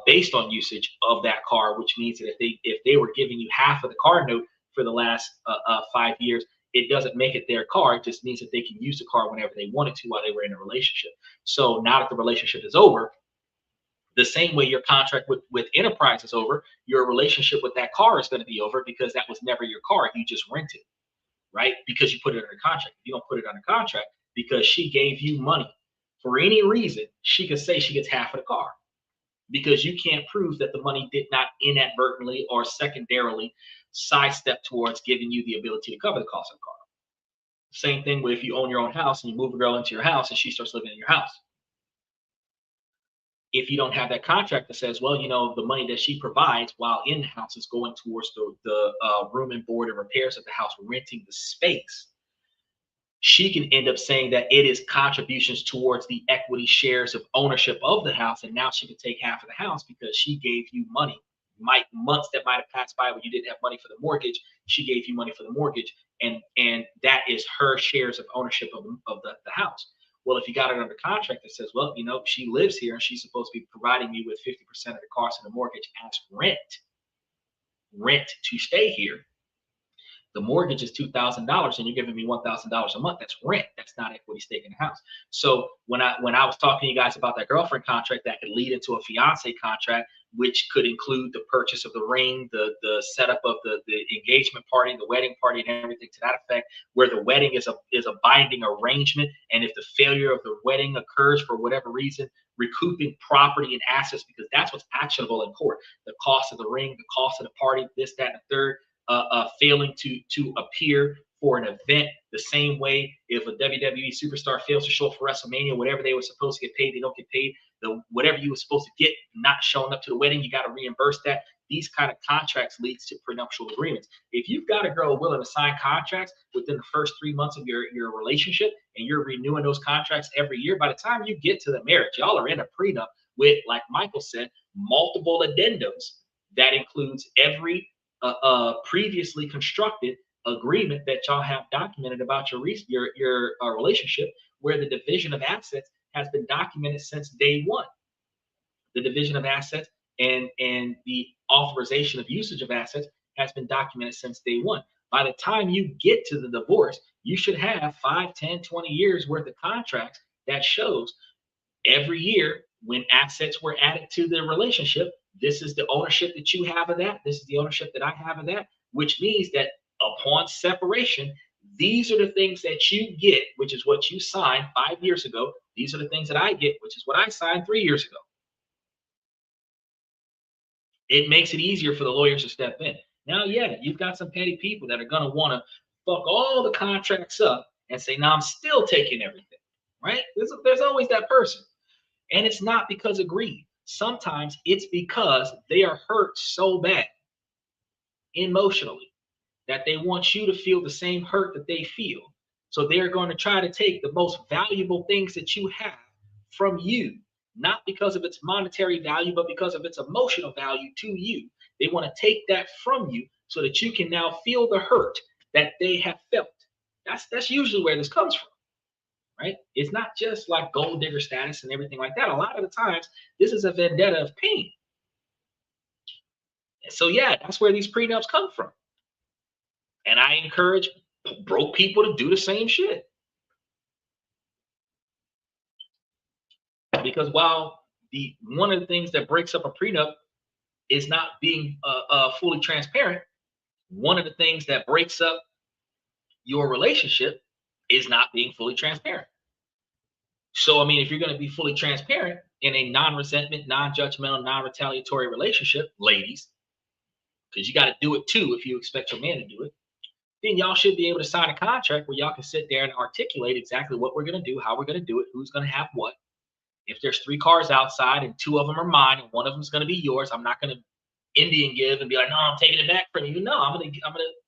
[SPEAKER 2] based on usage of that car, which means that if they were giving you half of the car note for the last 5 years, it doesn't make it their car. It just means that they can use the car whenever they wanted to while they were in a relationship. So now that the relationship is over, the same way your contract with Enterprise is over, your relationship with that car is going to be over, because that was never your car. You just rented, right? Because you put it under contract. You don't put it under contract because she gave you money. For any reason, she could say she gets half of the car, because you can't prove that the money did not inadvertently or secondarily sidestep towards giving you the ability to cover the cost of the car. Same thing with if you own your own house and you move a girl into your house and she starts living in your house. if you don't have that contract that says, well, you know, the money that she provides while in the house is going towards the room and board and repairs of the house, renting the space, she can end up saying that it is contributions towards the equity shares of ownership of the house. And now she can take half of the house because she gave you money. Months that might have passed by when you didn't have money for the mortgage, she gave you money for the mortgage. And that is her shares of ownership of the house. Well, if you got it under contract that says, well, you know, she lives here and she's supposed to be providing me with 50% of the cost of the mortgage as rent to stay here. The mortgage is $2,000 and you're giving me $1,000 a month. That's rent. That's not equity stake in the house. So when I was talking to you guys about that girlfriend contract, that could lead into a fiance contract, which could include the purchase of the ring, the setup of the engagement party, the wedding party, and everything to that effect, where the wedding is a binding arrangement. And if the failure of the wedding occurs for whatever reason, recouping property and assets, because that's what's actionable in court. The cost of the ring, the cost of the party, this, that, and the third. Failing to appear for an event the same way if a WWE superstar fails to show up for WrestleMania, whatever they were supposed to get paid, they don't get paid. Whatever you were supposed to get not showing up to the wedding, you got to reimburse that. These kind of contracts leads to prenuptial agreements. If you've got a girl willing to sign contracts within the first 3 months of your relationship and you're renewing those contracts every year, by the time you get to the marriage, y'all are in a prenup with, like Michael said, multiple addendums that includes every previously constructed agreement that y'all have documented about your relationship, where the division of assets has been documented since day one. The division of assets and the authorization of usage of assets has been documented since day one. By the time you get to the divorce, you should have 5, 10, 20 years worth of contracts that shows every year when assets were added to the relationship, this is the ownership that you have of that. This is the ownership that I have of that, which means that upon separation, these are the things that you get, which is what you signed 5 years ago. These are the things that I get, which is what I signed 3 years ago. It makes it easier for the lawyers to step in. Now, yeah, you've got some petty people that are going to want to fuck all the contracts up and say, no, I'm still taking everything, right? There's always that person. And it's not because of greed. Sometimes it's because they are hurt so bad emotionally that they want you to feel the same hurt that they feel. So they're going to try to take the most valuable things that you have from you, not because of its monetary value, but because of its emotional value to you. They want to take that from you so that you can now feel the hurt that they have felt. That's usually where this comes from. Right? It's not just like gold digger status and everything like that. A lot of the times, this is a vendetta of pain. And so, yeah, that's where these prenups come from. And I encourage broke people to do the same shit. Because while one of the things that breaks up a prenup is not being fully transparent, one of the things that breaks up your relationship is not being fully transparent. So, I mean, if you're going to be fully transparent in a non-resentment, non-judgmental, non-retaliatory relationship, ladies, because you got to do it too if you expect your man to do it, then y'all should be able to sign a contract where y'all can sit there and articulate exactly what we're going to do, how we're going to do it, who's going to have what. If there's 3 cars outside and 2 of them are mine and 1 of them is going to be yours, I'm not going to Indian give and be like, no, I'm taking it back from you. No,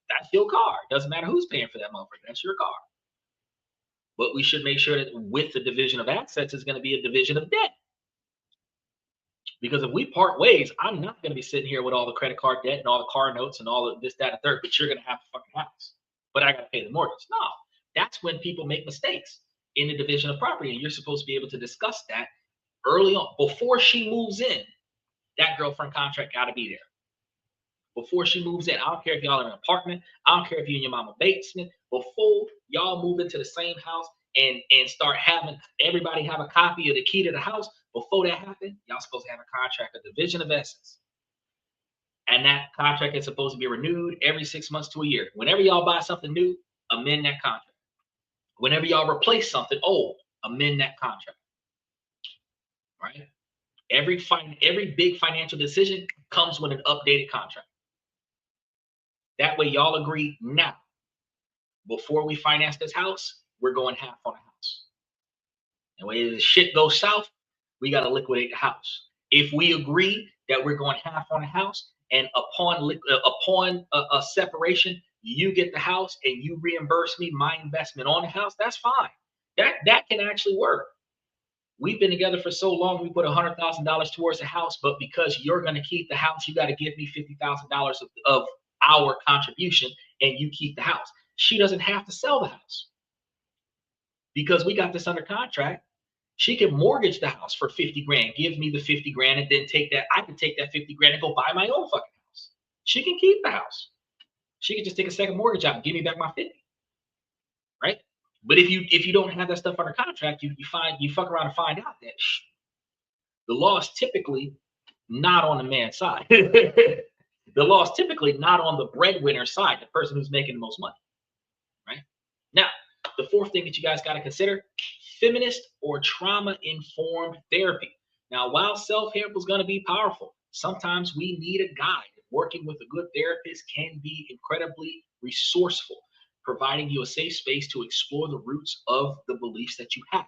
[SPEAKER 2] that's your car. It doesn't matter who's paying for that motherfucker. That's your car. But we should make sure that with the division of assets is going to be a division of debt. Because if we part ways, I'm not going to be sitting here with all the credit card debt and all the car notes and all of this, that, and third, but you're going to have a fucking house. But I got to pay the mortgage. No, that's when people make mistakes in the division of property. And you're supposed to be able to discuss that early on. Before she moves in, that girlfriend contract got to be there. Before she moves in, I don't care if y'all are in an apartment. I don't care if you and your mama basement. Before y'all move into the same house and start having everybody have a copy of the key to the house, before that happened, y'all supposed to have a contract, a division of essence. And that contract is supposed to be renewed every 6 months to a year. Whenever y'all buy something new, amend that contract. Whenever y'all replace something old, amend that contract. Right? Every big financial decision comes with an updated contract. That way, y'all agree now. Before we finance this house, we're going half on the house. And when the shit goes south, we got to liquidate the house. If we agree that we're going half on the house, and upon a separation, you get the house and you reimburse me my investment on the house, that's fine. That can actually work. We've been together for so long, we put $100,000 towards the house, but because you're going to keep the house, you got to give me $50,000 of our contribution, and you keep the house. She doesn't have to sell the house because we got this under contract. She can mortgage the house for 50 grand, give me the 50 grand, and then take that. I can take that 50 grand and go buy my own fucking house. She can keep the house. She can just take a second mortgage out and give me back my 50. Right? But if you don't have that stuff under contract, you fuck around and find out that the law is typically not on the man's side. The law is typically not on the breadwinner side, the person who's making the most money. Right? Now, the fourth thing that you guys got to consider: feminist or trauma-informed therapy. Now, while self-help is going to be powerful, sometimes we need a guide. Working with a good therapist can be incredibly resourceful, providing you a safe space to explore the roots of the beliefs that you have,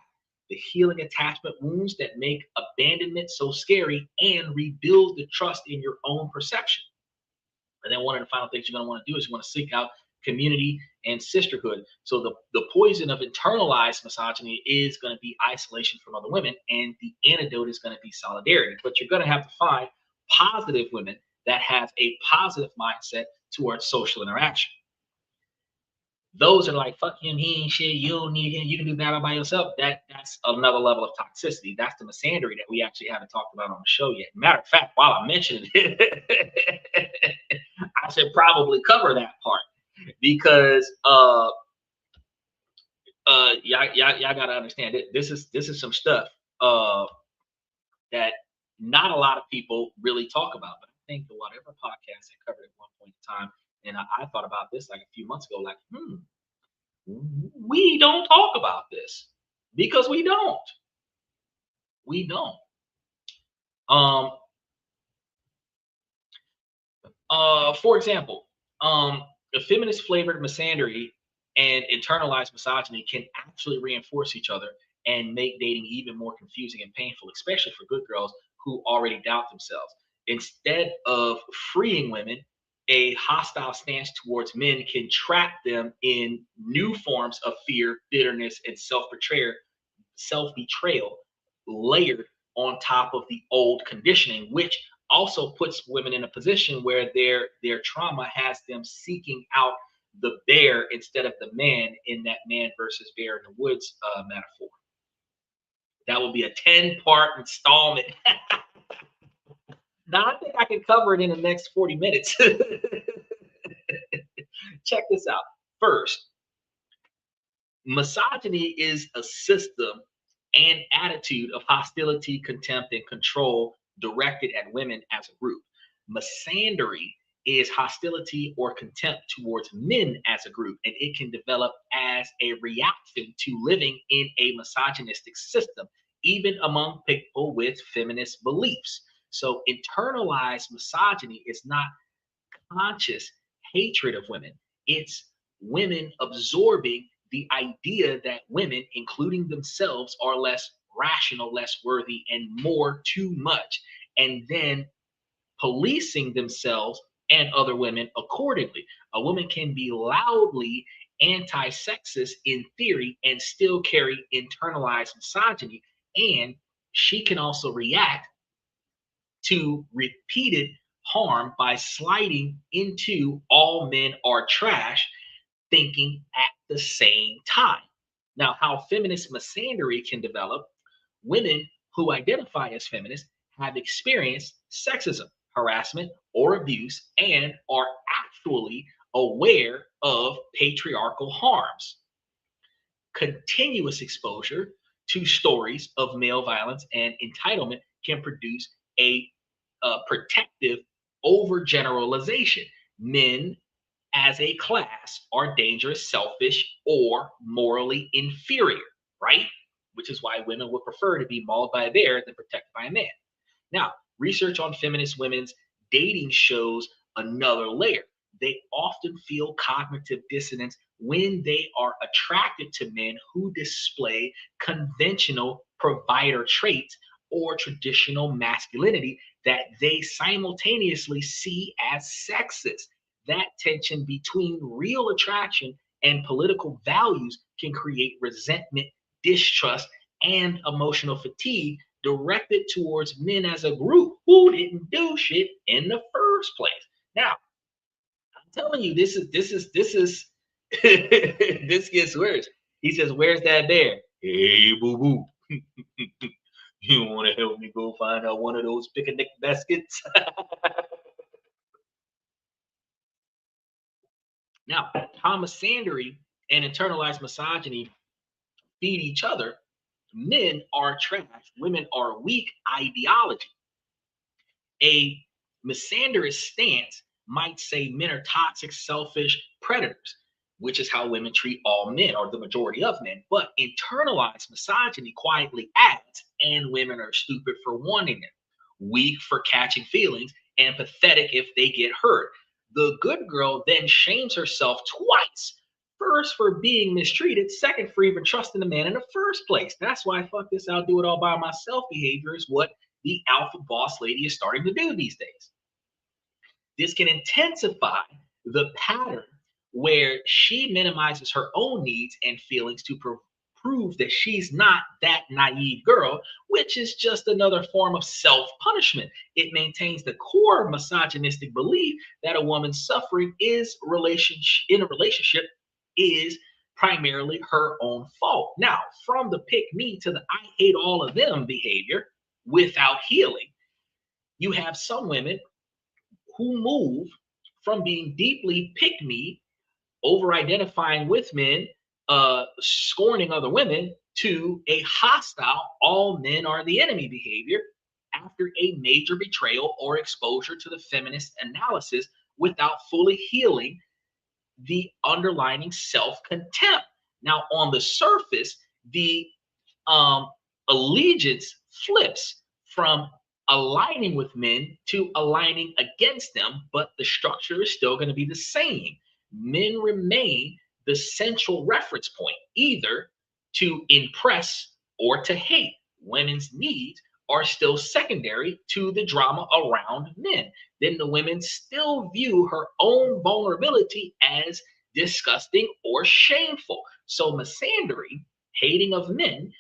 [SPEAKER 2] the healing attachment wounds that make abandonment so scary, and rebuild the trust in your own perception. And then one of the final things you're going to want to do is you want to seek out community and sisterhood. So the poison of internalized misogyny is going to be isolation from other women, and the antidote is going to be solidarity. But you're going to have to find positive women that have a positive mindset towards social interaction. Those are like, fuck him, he ain't shit, you don't need him, you can do that by yourself. That's another level of toxicity. That's the misandry that we actually haven't talked about on the show yet. Matter of fact, while I'm mentioning it, I should probably cover that part because y'all gotta understand it. This is some stuff that not a lot of people really talk about. But I think the whatever podcast I covered at one point in time, and I thought about this like a few months ago, like, we don't talk about this because we don't. We don't. For example, the feminist flavored misandry and internalized misogyny can actually reinforce each other and make dating even more confusing and painful, especially for good girls who already doubt themselves. Instead of freeing women, a hostile stance towards men can trap them in new forms of fear, bitterness, and self-betrayal layered on top of the old conditioning, which also puts women in a position where their trauma has them seeking out the bear instead of the man in that man versus bear in the woods metaphor. That will be a 10-part installment. Now, I think I can cover it in the next 40 minutes. Check this out. First, misogyny is a system and attitude of hostility, contempt, and control directed at women as a group. Misandry is hostility or contempt towards men as a group, and it can develop as a reaction to living in a misogynistic system, even among people with feminist beliefs. So internalized misogyny is not conscious hatred of women. It's women absorbing the idea that women, including themselves, are less rational, less worthy, and more too much, and then policing themselves and other women accordingly. A woman can be loudly anti-sexist in theory and still carry internalized misogyny, and she can also react to repeated harm by sliding into all men are trash thinking at the same time. Now, how feminist misandry can develop: women who identify as feminists have experienced sexism, harassment, or abuse and are actually aware of patriarchal harms. Continuous exposure to stories of male violence and entitlement can produce a protective overgeneralization. Men as a class are dangerous, selfish, or morally inferior, right? Which is why women would prefer to be mauled by a bear than protected by a man. Now, research on feminist women's dating shows another layer. They often feel cognitive dissonance when they are attracted to men who display conventional provider traits or traditional masculinity that they simultaneously see as sexist. That tension between real attraction and political values can create resentment, distrust, and emotional fatigue directed towards men as a group who didn't do shit in the first place. Now, I'm telling you, this is this gets worse. He says, "Where's that bear? Hey, boo boo, you want to help me go find out one of those picnic baskets?" Now, homicidry and internalized misogyny feed each other. Men are trash, women are weak ideology. A misandrous stance might say men are toxic, selfish predators, which is how women treat all men or the majority of men. But internalized misogyny quietly adds, and women are stupid for wanting them, weak for catching feelings, and pathetic if they get hurt. The good girl then shames herself twice. First, for being mistreated. Second, for even trusting the man in the first place. That's why fuck this, I'll do it all by myself behavior is what the alpha boss lady is starting to do these days. This can intensify the pattern where she minimizes her own needs and feelings to prove that she's not that naive girl, which is just another form of self punishment. It maintains the core misogynistic belief that a woman's suffering is relationship in a relationship is primarily her own fault. Now, from the pick me to the I hate all of them behavior without healing, you have some women who move from being deeply pick me, over identifying with men, scorning other women, to a hostile, all men are the enemy behavior after a major betrayal or exposure to the feminist analysis without fully healing the underlying self contempt. Now, on the surface, the um, allegiance flips from aligning with men to aligning against them, but the structure is still going to be the same. Men remain the central reference point, either to impress or to hate. Women's needs are still secondary to the drama around men. Then the women still view her own vulnerability as disgusting or shameful. So misandry, hating of men,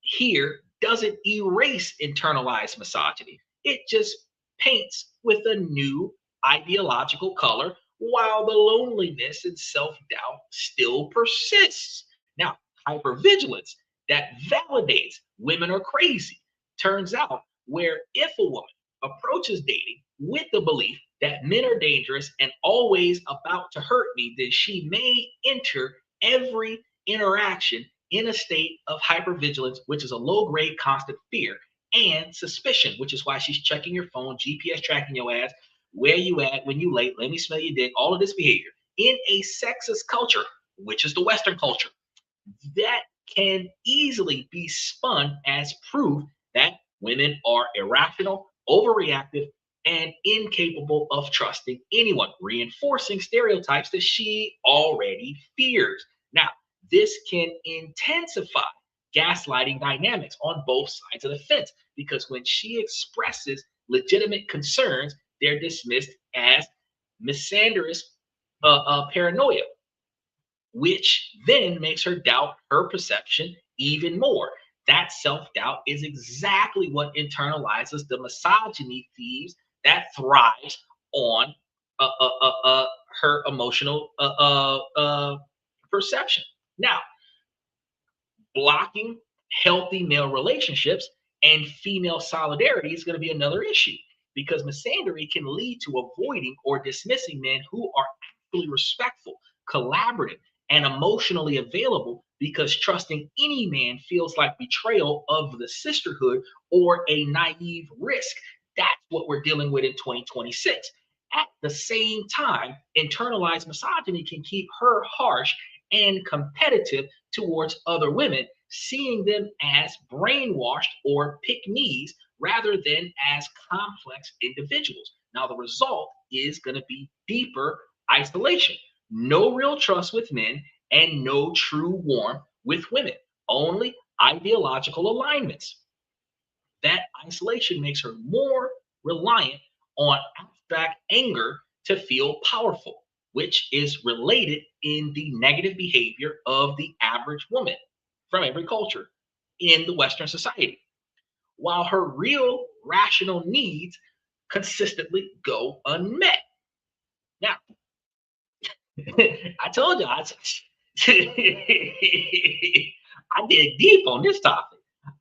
[SPEAKER 2] here doesn't erase internalized misogyny. It just paints with a new ideological color while the loneliness and self doubt still persists. Now, hypervigilance that validates women are crazy. Turns out, where if a woman approaches dating with the belief that men are dangerous and always about to hurt me, then she may enter every interaction in a state of hypervigilance, which is a low grade constant fear, and suspicion, which is why she's checking your phone, GPS tracking your ass, where you at, when you late, let me smell your dick, all of this behavior. In a sexist culture, which is the Western culture, that can easily be spun as proof that women are irrational, overreactive, and incapable of trusting anyone, reinforcing stereotypes that she already fears. Now, this can intensify gaslighting dynamics on both sides of the fence because when she expresses legitimate concerns, they're dismissed as misandrous paranoia, which then makes her doubt her perception even more. That self doubt is exactly what internalizes the misogyny thieves that thrives on uh, uh, uh, uh, her emotional perception. Now, blocking healthy male relationships and female solidarity is going to be another issue because misandry can lead to avoiding or dismissing men who are actually respectful, collaborative, and emotionally available because trusting any man feels like betrayal of the sisterhood or a naive risk. That's what we're dealing with in 2026. At the same time, internalized misogyny can keep her harsh and competitive towards other women, seeing them as brainwashed or pick me's rather than as complex individuals. Now, the result is going to be deeper isolation, no real trust with men, and no true warmth with women, only ideological alignments. that isolation makes her more reliant on abstract anger to feel powerful, which is related in the negative behavior of the average woman from every culture in the Western society, while her real rational needs consistently go unmet. Now, I told you I did deep on this topic.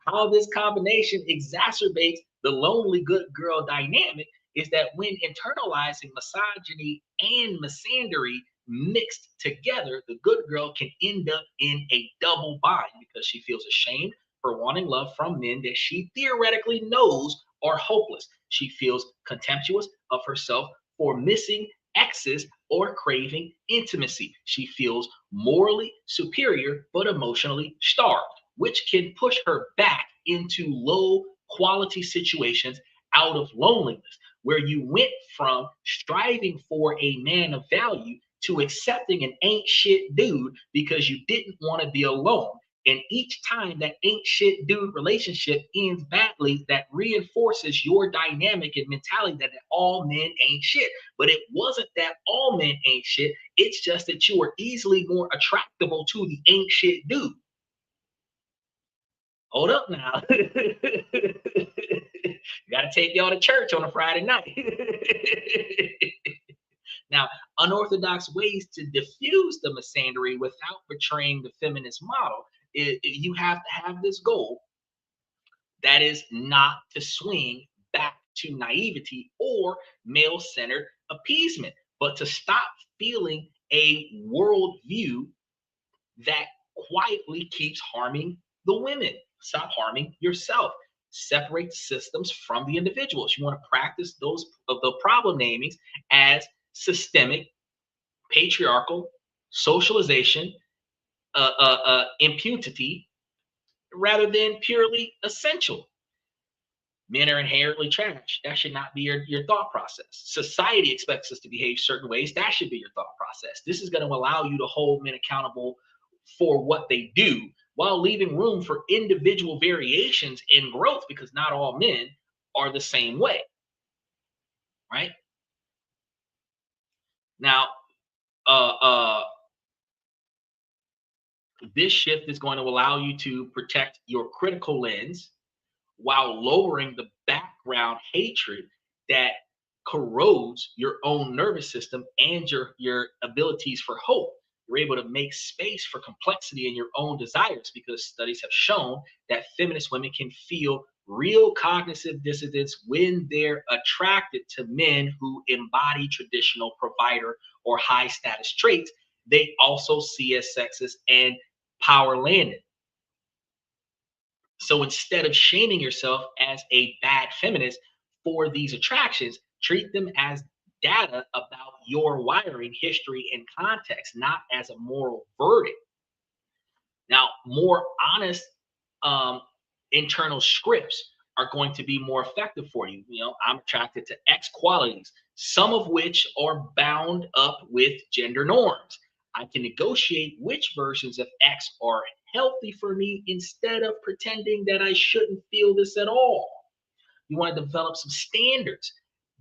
[SPEAKER 2] How this combination exacerbates the lonely good girl dynamic is that when internalizing misogyny and misandry mixed together, the good girl can end up in a double bind because she feels ashamed for wanting love from men that she theoretically knows are hopeless. She feels contemptuous of herself for missing exes or craving intimacy. She feels morally superior but emotionally starved, which can push her back into low quality situations out of loneliness, where you went from striving for a man of value to accepting an ain't shit dude because you didn't want to be alone. And each time that ain't shit dude relationship ends badly, that reinforces your dynamic and mentality that all men ain't shit. But it wasn't that all men ain't shit. It's just that you are easily more attractable to the ain't shit dude. Hold up now. Got to take y'all to church on a Friday night. Now, unorthodox ways to diffuse the misandry without betraying the feminist model. You have to have this goal that is not to swing back to naivety or male centered appeasement, but to stop feeling a worldview that quietly keeps harming the women. Stop harming yourself. Separate systems from the individuals. You want to practice those of the problem namings as systemic, patriarchal, socialization, impunity, rather than purely essential. Men are inherently trash. That should not be your thought process. Society expects us to behave certain ways. That should be your thought process. This is going to allow you to hold men accountable for what they do while leaving room for individual variations in growth because not all men are the same way. Right? Now, uh, uh, this shift is going to allow you to protect your critical lens while lowering the background hatred that corrodes your own nervous system and your abilities for hope. You're able to make space for complexity in your own desires because studies have shown that feminist women can feel real cognitive dissonance when they're attracted to men who embody traditional provider or high status traits they also see as sexist and power landed. So instead of shaming yourself as a bad feminist for these attractions, treat them as data about your wiring, history, and context, not as a moral verdict. Now, more honest um, internal scripts are going to be more effective for you. You know, I'm attracted to X qualities, some of which are bound up with gender norms. I can negotiate which versions of X are healthy for me instead of pretending that I shouldn't feel this at all. You want to develop some standards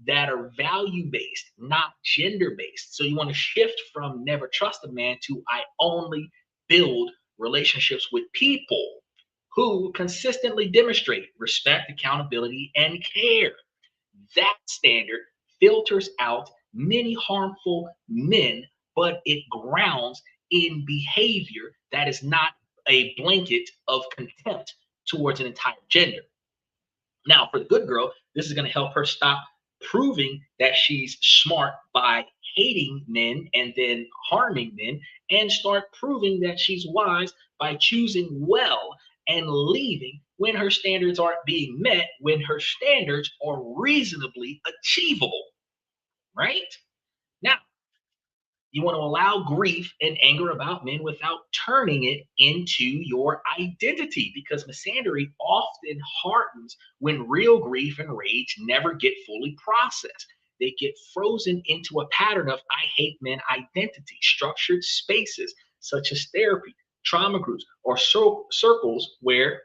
[SPEAKER 2] that are value based, not gender based. So you want to shift from never trust a man to I only build relationships with people who consistently demonstrate respect, accountability, and care. That standard filters out many harmful men, but it grounds in behavior that is not a blanket of contempt towards an entire gender. Now, for the good girl, this is going to help her stop proving that she's smart by hating men and then harming men and start proving that she's wise by choosing well and leaving when her standards aren't being met, when her standards are reasonably achievable, right? Now, you want to allow grief and anger about men without turning it into your identity because misandry often hardens when real grief and rage never get fully processed. They get frozen into a pattern of I hate men identity, structured spaces such as therapy, trauma groups, or circles where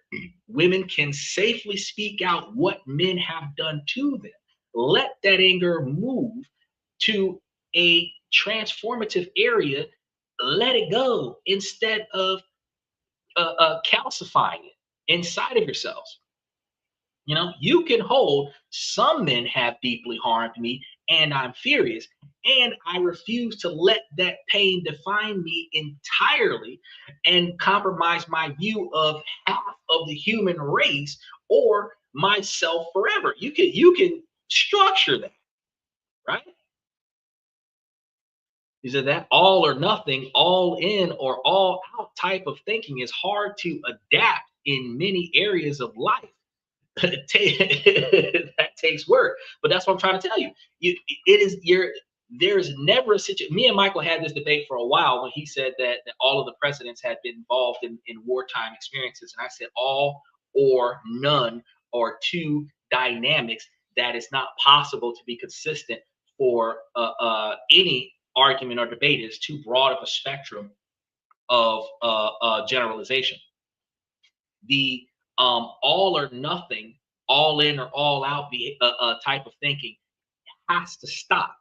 [SPEAKER 2] women can safely speak out what men have done to them. Let that anger move to a transformative area. Let it go instead of calcifying it inside of yourselves. You know, you can hold some men have deeply harmed me and I'm furious, and I refuse to let that pain define me entirely and compromise my view of half of the human race or myself forever. You can structure that, right? Is that all or nothing, all in or all out type of thinking is hard to adapt in many areas of life. That takes work. But that's what I'm trying to tell you. It is your. There's never a situation. Me and Michael had this debate for a while when he said that all of the presidents had been involved in wartime experiences, and I said all or none are two dynamics that is not possible to be consistent for any argument or debate. Is too broad of a spectrum of generalization. The all or nothing, all in or all out type of thinking has to stop.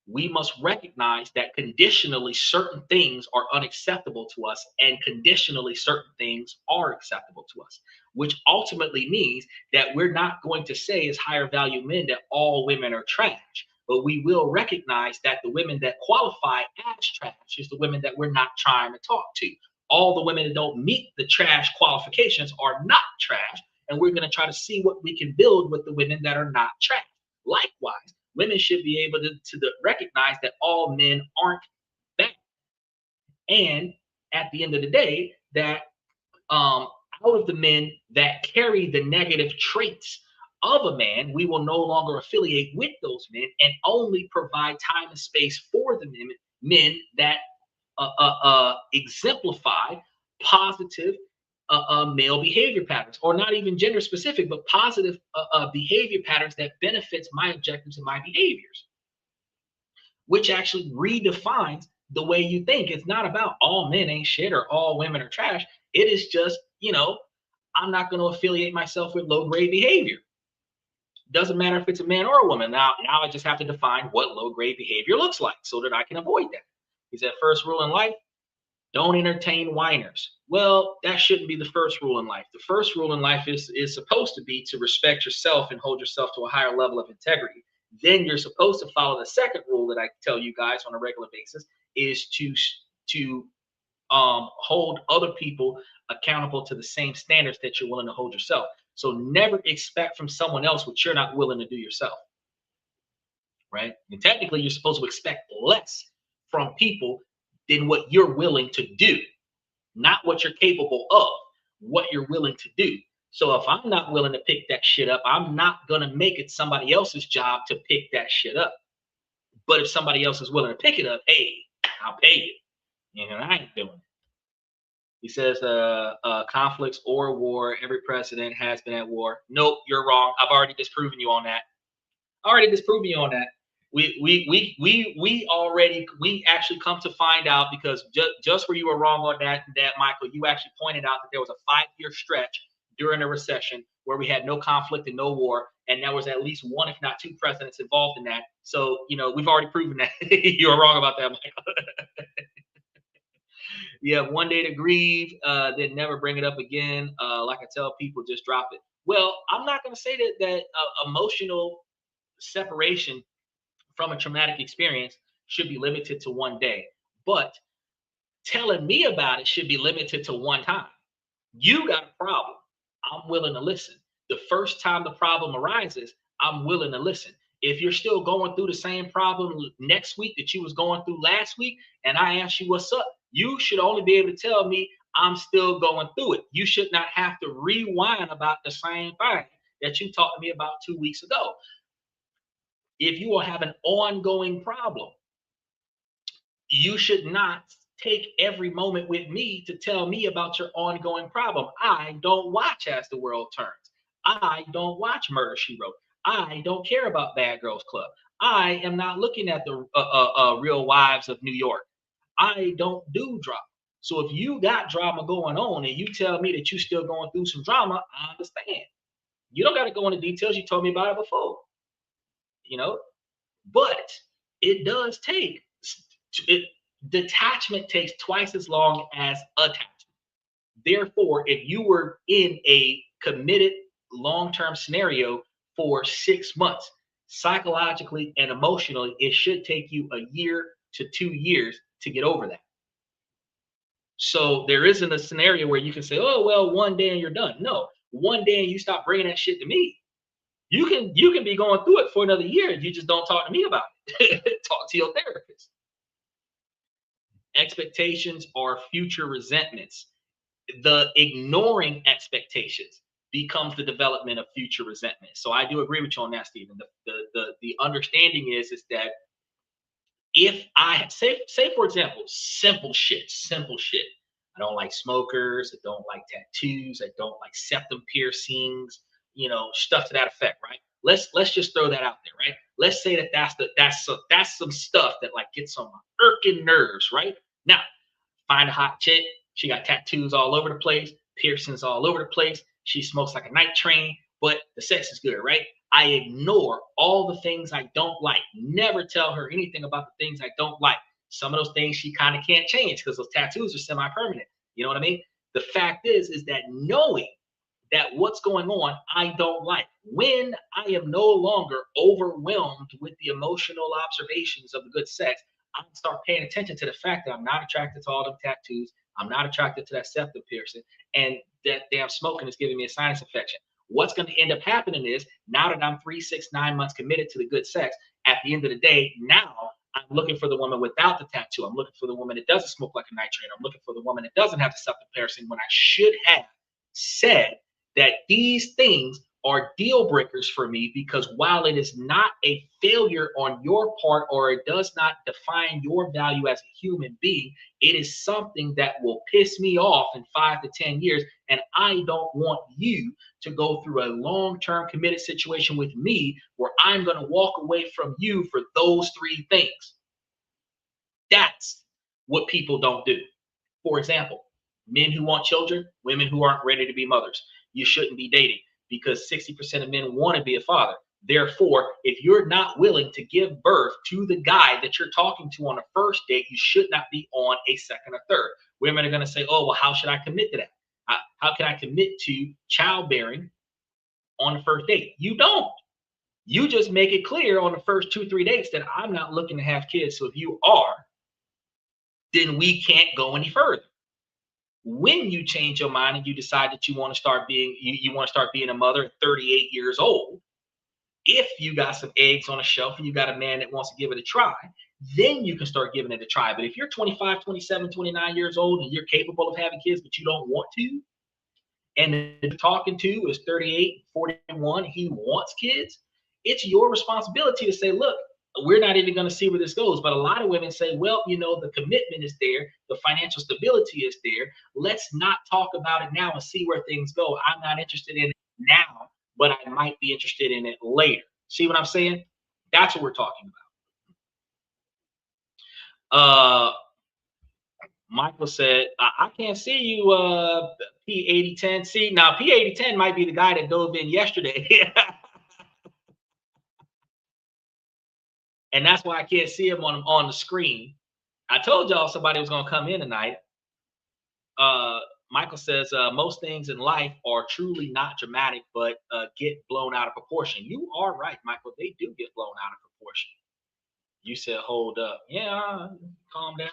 [SPEAKER 2] We must recognize that conditionally certain things are unacceptable to us and conditionally certain things are acceptable to us, which ultimately means that we're not going to say as higher value men that all women are trash, but we will recognize that the women that qualify as trash is the women that we're not trying to talk to. All the women that don't meet the trash qualifications are not trash, and we're going to try to see what we can build with the women that are not trash. Likewise, women should be able to recognize that all men aren't bad. And at the end of the day, that out of the men that carry the negative traits of a man, we will no longer affiliate with those men and only provide time and space for the men that exemplify positive male behavior patterns, or not even gender specific, but positive behavior patterns that benefits my objectives and my behaviors, which actually redefines the way you think. It's not about all men ain't shit or all women are trash. It is just, I'm not going to affiliate myself with low grade behavior. Doesn't matter if it's a man or a woman. Now I just have to define what low grade behavior looks like so that I can avoid that. He said, first rule in life, don't entertain whiners. Well, that shouldn't be the first rule in life. The first rule in life is supposed to be to respect yourself and hold yourself to a higher level of integrity. Then you're supposed to follow the second rule that I tell you guys on a regular basis, is to hold other people accountable to the same standards that you're willing to hold yourself. So never expect from someone else what you're not willing to do yourself, right? And technically, you're supposed to expect less from people than what you're willing to do, not what you're capable of, what you're willing to do. So if I'm not willing to pick that shit up, I'm not going to make it somebody else's job to pick that shit up. But if somebody else is willing to pick it up, hey, I'll pay you. And I ain't doing it. He says, conflicts or war, every president has been at war. Nope, you're wrong. I've already disproven you on that. We actually come to find out, because just where you were wrong on that, Michael, you actually pointed out that there was a 5-year stretch during a recession where we had no conflict and no war, and there was at least one, if not two, presidents involved in that. So we've already proven that you were wrong about that, Michael. You have one day to grieve, then never bring it up again. Like I tell people, just drop it. Well, I'm not going to say that emotional separation from a traumatic experience should be limited to one day, but telling me about it should be limited to one time. You got a problem, I'm willing to listen. The first time the problem arises, I'm willing to listen. If you're still going through the same problem next week that you was going through last week, and I ask you what's up, you should only be able to tell me I'm still going through it. You should not have to rewind about the same thing that you talked to me about 2 weeks ago. If you will have an ongoing problem, you should not take every moment with me to tell me about your ongoing problem. I don't watch As the World Turns. I don't watch Murder, She Wrote. I don't care about Bad Girls Club. I am not looking at the Real Wives of New York. I don't do drama. So if you got drama going on and you tell me that you still going through some drama, I understand. You don't got to go into details. You told me about it before, you know. But it does take it. Detachment takes twice as long as attachment. Therefore, if you were in a committed long-term scenario for 6 months, psychologically and emotionally, it should take you a year to 2 years to get over that. So there isn't a scenario where you can say, "Oh well, one day and you're done." No, one day and you stop bringing that shit to me. You can be going through it for another year. You just don't talk to me about it. Talk to your therapist. Expectations are future resentments. The ignoring expectations becomes the development of future resentment. So I do agree with you on that, Stephen. The understanding is that if I say for example, simple shit. I don't like smokers. I don't like tattoos. I don't like septum piercings. Stuff to that effect, right? Let's just throw that out there, right? Let's say that that's some stuff that like gets on my irking nerves, right? Now, find a hot chick. She got tattoos all over the place, piercings all over the place. She smokes like a night train, but the sex is good, right? I ignore all the things I don't like. Never tell her anything about the things I don't like. Some of those things she kind of can't change because those tattoos are semi-permanent. You know what I mean? The fact is that knowing that what's going on, I don't like. When I am no longer overwhelmed with the emotional observations of the good sex, I start paying attention to the fact that I'm not attracted to all them tattoos. I'm not attracted to that septum piercing, and that damn smoking is giving me a sinus infection. What's going to end up happening is now that I'm 3, 6, 9 months committed to the good sex, at the end of the day, now I'm looking for the woman without the tattoo. I'm looking for the woman that doesn't smoke like a night train. I'm looking for the woman that doesn't have the septum piercing when I should have said that these things are deal breakers for me, because while it is not a failure on your part or it does not define your value as a human being, it is something that will piss me off in 5 to 10 years. And I don't want you to go through a long-term committed situation with me where I'm going to walk away from you for those 3 things. That's what people don't do. For example, men who want children, women who aren't ready to be mothers. You shouldn't be dating, because 60% of men want to be a father. Therefore, if you're not willing to give birth to the guy that you're talking to on a first date, you should not be on a second or third. Women are going to say, "Oh, well, how should I commit to that? How can I commit to childbearing on the first date?" You don't. You just make it clear on the first 2, 3 dates that I'm not looking to have kids. So if you are, then we can't go any further. When you change your mind and you decide that you want to start being a mother at 38 years old, if you got some eggs on a shelf and you got a man that wants to give it a try, then you can start giving it a try. But if you're 25, 27, 29 years old and you're capable of having kids, but you don't want to, and the talking to is 38, 41, he wants kids, it's your responsibility to say, "Look, we're not even going to see where this goes." But a lot of women say, "Well, the commitment is there, the financial stability is there. Let's not talk about it now and see where things go. I'm not interested in it now, but I might be interested in it later." See what I'm saying? That's what we're talking about. Michael said, I can't see you, P8010. See, now P8010 might be the guy that dove in yesterday. And that's why I can't see him on the screen. I told y'all somebody was going to come in tonight. Uh, Michael says, most things in life are truly not dramatic, but get blown out of proportion. You are right, Michael. They do get blown out of proportion. You said, hold up. Yeah, calm down.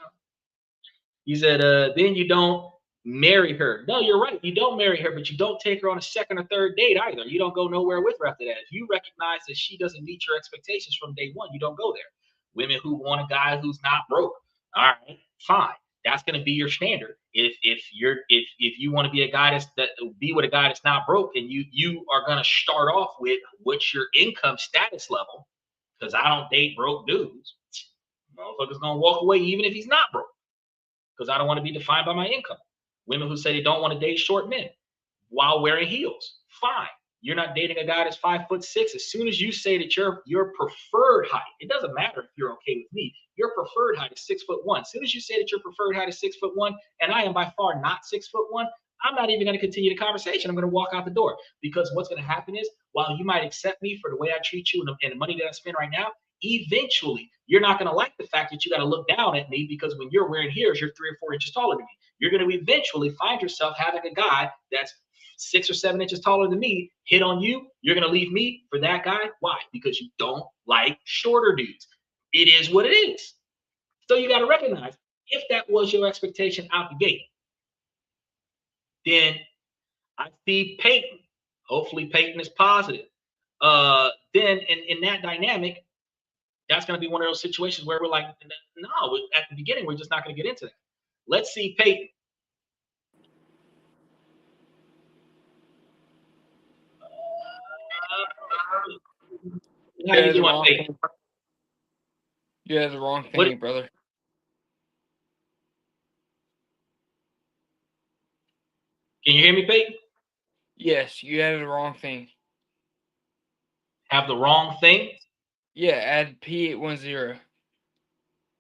[SPEAKER 2] You said, then you don't marry her. No, you're right. You don't marry her, but you don't take her on a second or third date either. You don't go nowhere with her after that. If you recognize that she doesn't meet your expectations from day one, you don't go there. Women who want a guy who's not broke, all right, fine. That's going to be your standard. If you want to be a guy be with a guy that's not broke, and you are going to start off with what's your income status level, because I don't date broke dudes. Motherfucker's going to walk away even if he's not broke, because I don't want to be defined by my income. Women who say they don't want to date short men while wearing heels, fine. You're not dating a guy that's 5'6". As soon as you say that your preferred height, it doesn't matter if you're okay with me. Your preferred height is 6'1". As soon as you say that your preferred height is 6'1", and I am by far not 6'1", I'm not even going to continue the conversation. I'm going to walk out the door, because what's going to happen is, while you might accept me for the way I treat you and the money that I spend right now, eventually you're not going to like the fact that you got to look down at me, because when you're wearing heels, you're 3 or 4 inches taller than me. You're going to eventually find yourself having a guy that's 6 or 7 inches taller than me hit on you. You're going to leave me for that guy. Why? Because you don't like shorter dudes. It is what it is. So you got to recognize, if that was your expectation out the gate, then I see Peyton. Hopefully Peyton is positive. Then in that dynamic, that's going to be one of those situations where we're like, no, at the beginning, we're just not going to get into that. Let's see Peyton. How you doing, Peyton?
[SPEAKER 3] You had the wrong thing, brother.
[SPEAKER 2] Can you hear me, Peyton?
[SPEAKER 3] Yes, you added the wrong thing.
[SPEAKER 2] Have the wrong thing?
[SPEAKER 3] Yeah, add P810.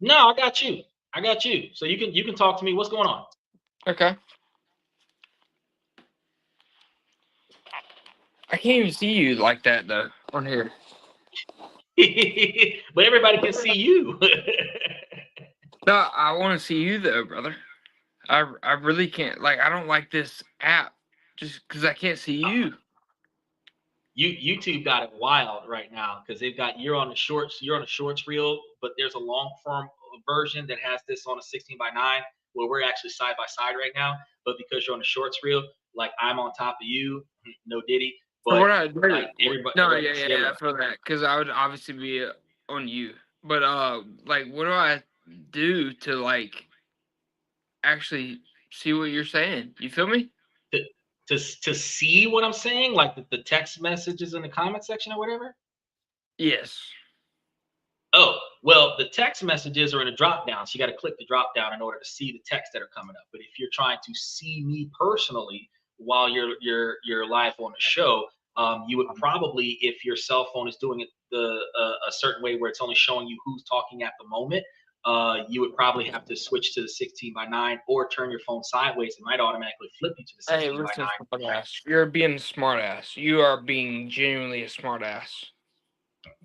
[SPEAKER 2] No, I got you. I got you. So you can talk to me. What's going on?
[SPEAKER 3] Okay. I can't even see you like that though on here.
[SPEAKER 2] But everybody can see you.
[SPEAKER 3] No, I want to see you though, brother. I really can't. Like, I don't like this app just because I can't see you.
[SPEAKER 2] YouTube got it wild right now, because they've got you're on the shorts reel, but there's a long form version that has this on a 16:9, where we're actually side by side right now. But because you're on the shorts reel, like I'm on top of you, no Diddy. But like everybody
[SPEAKER 3] I feel that, because I would obviously be on you. But like, what do I do to like actually see what you're saying? You feel me?
[SPEAKER 2] To see what I'm saying, like the text messages in the comment section or whatever?
[SPEAKER 3] Yes.
[SPEAKER 2] Oh, well, the text messages are in a drop down. So you got to click the drop down in order to see the text that are coming up. But if you're trying to see me personally while you're live on the show, you would probably, if your cell phone is doing it a certain way where it's only showing you who's talking at the moment, you would probably have to switch to the 16:9 or turn your phone sideways. It might automatically flip you to the 16:9.
[SPEAKER 3] Smartass. You're being a smartass. You are being genuinely a smartass.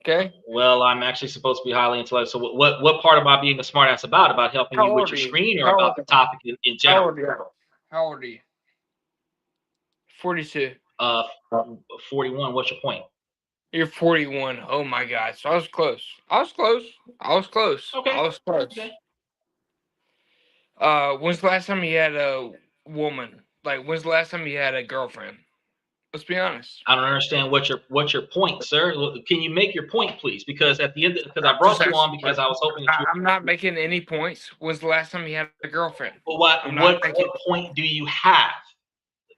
[SPEAKER 3] Okay.
[SPEAKER 2] Well, I'm actually supposed to be highly intellectual. So what part about being a smartass about helping you with your screen, or about the topic in general?
[SPEAKER 3] How old are you? 42.
[SPEAKER 2] 41. What's your point?
[SPEAKER 3] You're 41. Oh my God. So I was close.
[SPEAKER 2] Okay.
[SPEAKER 3] Okay. When's the last time you had a woman? Like, when's the last time you had a girlfriend? Let's be honest.
[SPEAKER 2] I don't understand what's your point, sir. Can you make your point, please? Because at the end, because I brought you on because I was hoping that you.
[SPEAKER 3] I'm not making any points. When's the last time you had a girlfriend?
[SPEAKER 2] Well, what point do you have?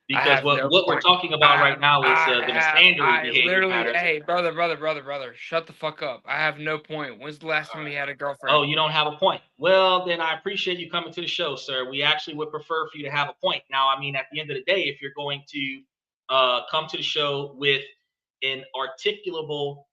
[SPEAKER 2] Because what we're talking about right now is the misandering behavior patterns.
[SPEAKER 3] Hey, brother, shut the fuck up. I have no point. When's the last time you had a girlfriend?
[SPEAKER 2] Oh, you don't have a point. Well, then I appreciate you coming to the show, sir. We actually would prefer for you to have a point. Now, I mean, at the end of the day, if you're going to come to the show with an articulable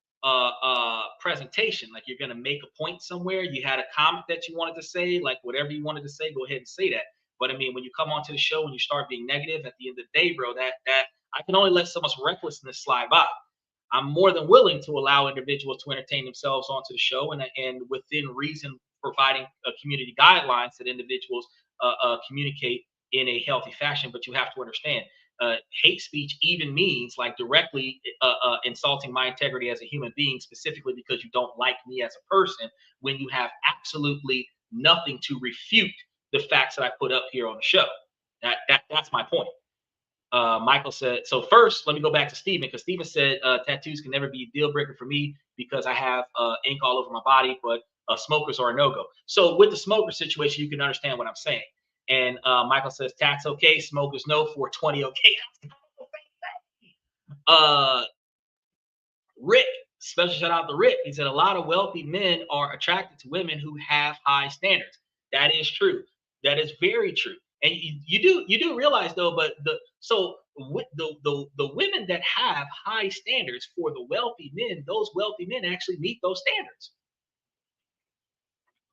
[SPEAKER 2] presentation, like you're going to make a point somewhere, you had a comment that you wanted to say, like whatever you wanted to say, go ahead and say that. But I mean, when you come onto the show and you start being negative, at the end of the day, bro, that I can only let so much recklessness slide by. I'm more than willing to allow individuals to entertain themselves onto the show, and within reason, providing community guidelines that individuals communicate in a healthy fashion. But you have to understand, hate speech even means like directly insulting my integrity as a human being, specifically because you don't like me as a person, when you have absolutely nothing to refute the facts that I put up here on the show. That's my point. Michael said, so first, let me go back to Steven, because Steven said tattoos can never be a deal breaker for me because I have ink all over my body, but smokers are a no-go. So with the smoker situation, you can understand what I'm saying. And Michael says, tats okay, smokers no, 420 okay. Rick, special shout out to Rick. He said, a lot of wealthy men are attracted to women who have high standards. That is true. That is very true. And you do realize though, but So the women that have high standards for the wealthy men, those wealthy men actually meet those standards.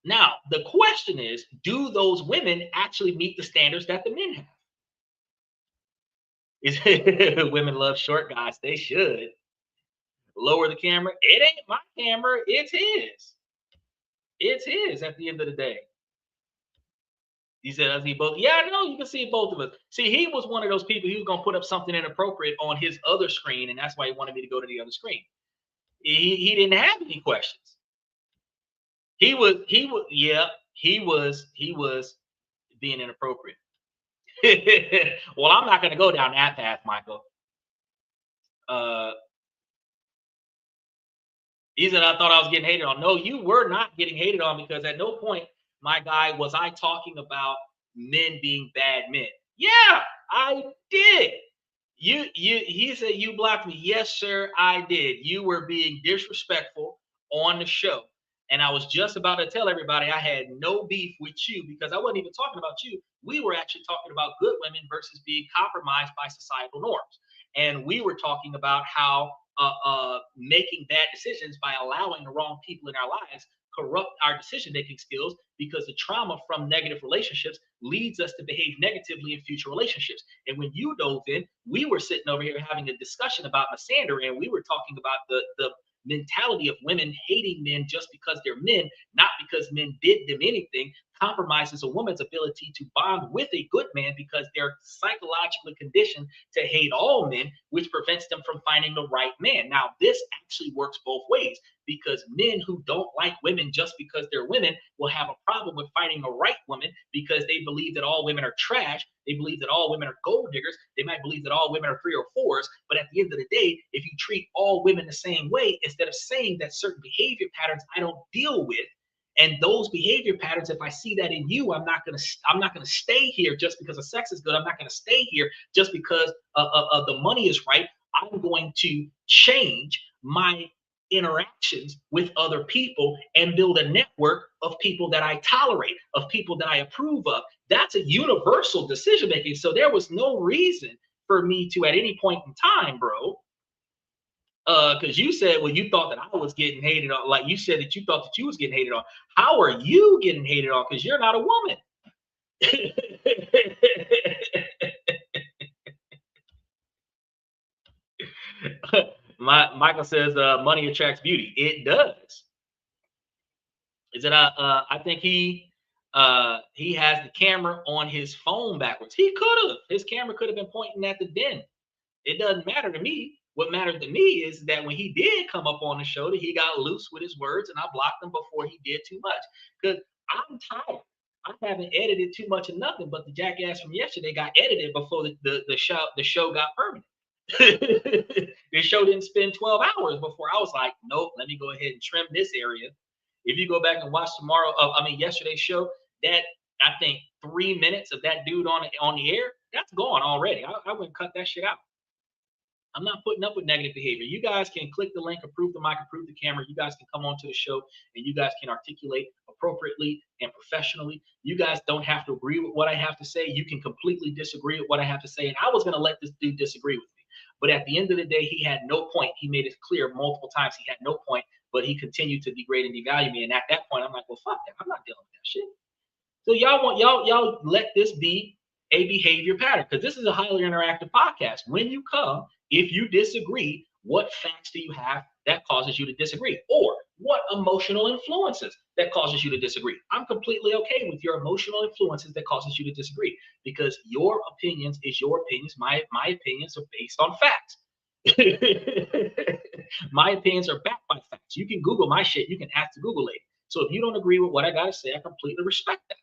[SPEAKER 2] Now, the question is, do those women actually meet the standards that the men have? Is women love short guys? They should. Lower the camera. It ain't my camera, it's his. It's his at the end of the day. He said, I see both. Yeah, I know you can see both of us. See, he was one of those people, he was gonna put up something inappropriate on his other screen, and that's why he wanted me to go to the other screen. He didn't have any questions. Yeah, he was being inappropriate. Well, I'm not gonna go down that path, Michael. Uh He said, I thought I was getting hated on. No, you were not getting hated on, because at no point, my guy, was I talking about men being bad men. Yeah, I did. He said, you blocked me. Yes, sir, I did. You were being disrespectful on the show. And I was just about to tell everybody I had no beef with you, because I wasn't even talking about you. We were actually talking about good women versus being compromised by societal norms. And we were talking about how making bad decisions by allowing the wrong people in our lives corrupt our decision making skills, because the trauma from negative relationships leads us to behave negatively in future relationships. And when you dove in, we were sitting over here having a discussion about Massander, and we were talking about the mentality of women hating men just because they're men, not because men did them anything, compromises a woman's ability to bond with a good man, because they're psychologically conditioned to hate all men, which prevents them from finding the right man. Now, this actually works both ways, because men who don't like women just because they're women will have a problem with finding the right woman, because they believe that all women are trash. They believe that all women are gold diggers. They might believe that all women are 3 or 4s. But at the end of the day, if you treat all women the same way, instead of saying that certain behavior patterns I don't deal with, and those behavior patterns, if I see that in you, I'm not gonna stay here just because the sex is good. I'm not gonna stay here just because the money is right. I'm going to change my interactions with other people and build a network of people that I tolerate, of people that I approve of. That's a universal decision making. So there was no reason for me to, at any point in time, bro, because you said, well, you thought that I was getting hated on. Like, you said that you thought that you was getting hated on. How are you getting hated on? Because you're not a woman. Michael says, money attracts beauty. It does. Is it? I think he has the camera on his phone backwards. He could have. His camera could have been pointing at the den. It doesn't matter to me. What matters to me is that when he did come up on the show, that he got loose with his words, and I blocked him before he did too much. Because I'm tired. I haven't edited too much of nothing, but the jackass from yesterday got edited before the show got permanent. The show didn't spend 12 hours before I was like, nope, let me go ahead and trim this area. If you go back and watch yesterday's show, that, I think 3 minutes of that dude on the air, that's gone already. I wouldn't cut that shit out. I'm not putting up with negative behavior. You guys can click the link, approve the mic, approve the camera. You guys can come onto the show, and you guys can articulate appropriately and professionally. You guys don't have to agree with what I have to say. You can completely disagree with what I have to say. And I was going to let this dude disagree with me. But at the end of the day, he had no point. He made it clear multiple times he had no point, but he continued to degrade and devalue me. And at that point, I'm like, well, fuck that. I'm not dealing with that shit. So y'all let this be a behavior pattern, because this is a highly interactive podcast. When you come, if you disagree, what facts do you have that causes you to disagree? Or what emotional influences that causes you to disagree? I'm completely okay with your emotional influences that causes you to disagree, because your opinions is your opinions. My opinions are based on facts. My opinions are backed by facts. You can Google my shit. You can ask the Google lady. So if you don't agree with what I got to say, I completely respect that.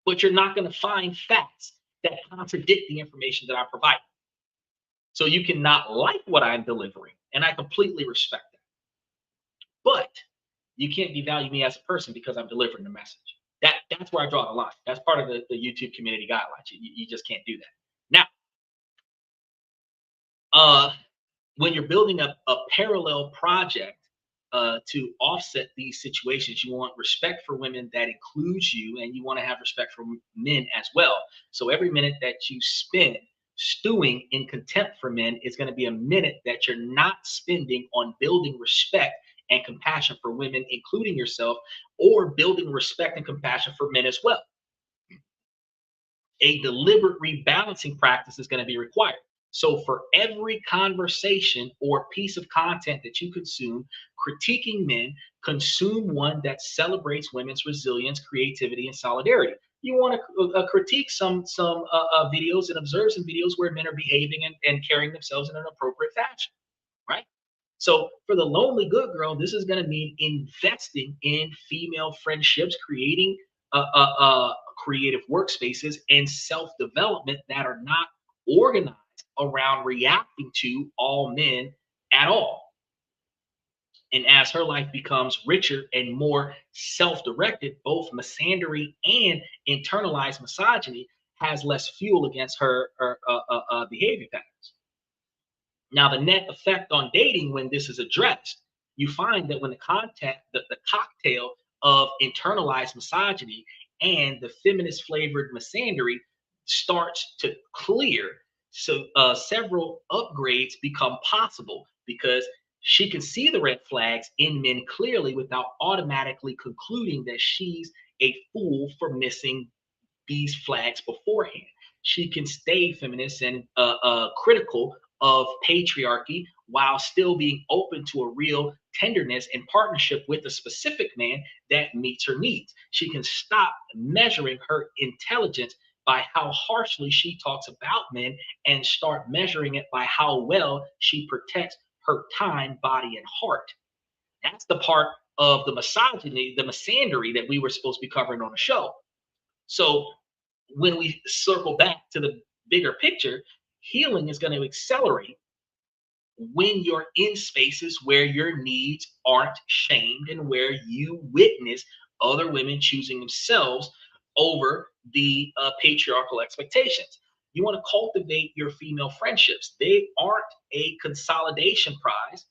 [SPEAKER 2] But you're not going to find facts that contradict the information that I provide. So you cannot like what I'm delivering, and I completely respect that. But you can't devalue me as a person because I'm delivering the message. That's where I draw the line. That's part of the YouTube community guidelines. You just can't do that. Now, when you're building a parallel project to offset these situations, you want respect for women that includes you, and you want to have respect for men as well. So every minute that you spend stewing in contempt for men is going to be a minute that you're not spending on building respect and compassion for women, including yourself, or building respect and compassion for men as well. A deliberate rebalancing practice is going to be required. So for every conversation or piece of content that you consume critiquing men, consume one that celebrates women's resilience, creativity, and solidarity. You want to critique some videos and observe some videos where men are behaving and carrying themselves in an appropriate fashion, right? So for the lonely good girl, this is going to mean investing in female friendships, creating creative workspaces, and self-development that are not organized around reacting to all men at all. And as her life becomes richer and more self-directed, both misandry and internalized misogyny has less fuel against her behavior patterns. Now, the net effect on dating when this is addressed, you find that when the cocktail of internalized misogyny and the feminist flavored misandry starts to clear, so several upgrades become possible because she can see the red flags in men clearly without automatically concluding that she's a fool for missing these flags beforehand. She can stay feminist and critical of patriarchy while still being open to a real tenderness and partnership with a specific man that meets her needs. She can stop measuring her intelligence by how harshly she talks about men and start measuring it by how well she protects her time, body, and heart. That's the part of the misogyny, the misandry that we were supposed to be covering on the show. So when we circle back to the bigger picture, healing is going to accelerate when you're in spaces where your needs aren't shamed and where you witness other women choosing themselves over the patriarchal expectations. You want to cultivate your female friendships. They aren't a consolidation prize.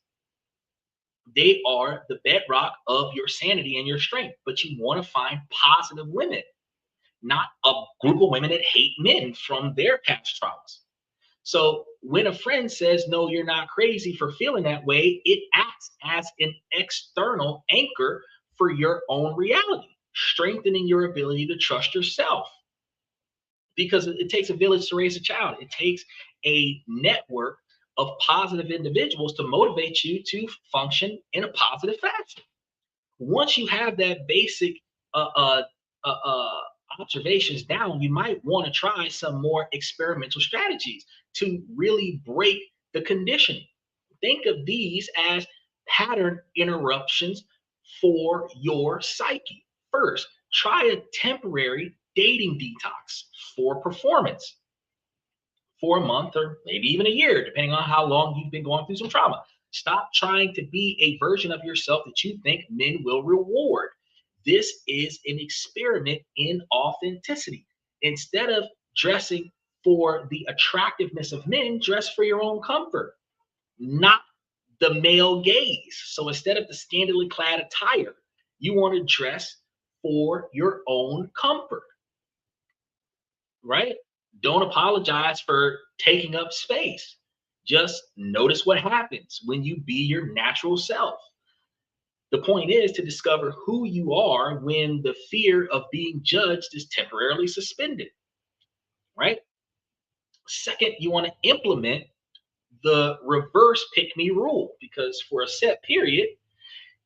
[SPEAKER 2] They are the bedrock of your sanity and your strength. But you want to find positive women, not a group of women that hate men from their past traumas. So when a friend says, no, you're not crazy for feeling that way, it acts as an external anchor for your own reality, strengthening your ability to trust yourself. Because it takes a village to raise a child. It takes a network of positive individuals to motivate you to function in a positive fashion. Once you have that basic observations down, you might want to try some more experimental strategies to really break the conditioning. Think of these as pattern interruptions for your psyche. First, try a temporary dating detox for performance for a month or maybe even a year, depending on how long you've been going through some trauma. Stop trying to be a version of yourself that you think men will reward. This is an experiment in authenticity. Instead of dressing for the attractiveness of men, dress for your own comfort, not the male gaze. So instead of the scantily clad attire, you want to dress for your own comfort, right? Don't apologize for taking up space. Just notice what happens when you be your natural self. The point is to discover who you are when the fear of being judged is temporarily suspended, right? Second, you want to implement the reverse pick me rule, because for a set period,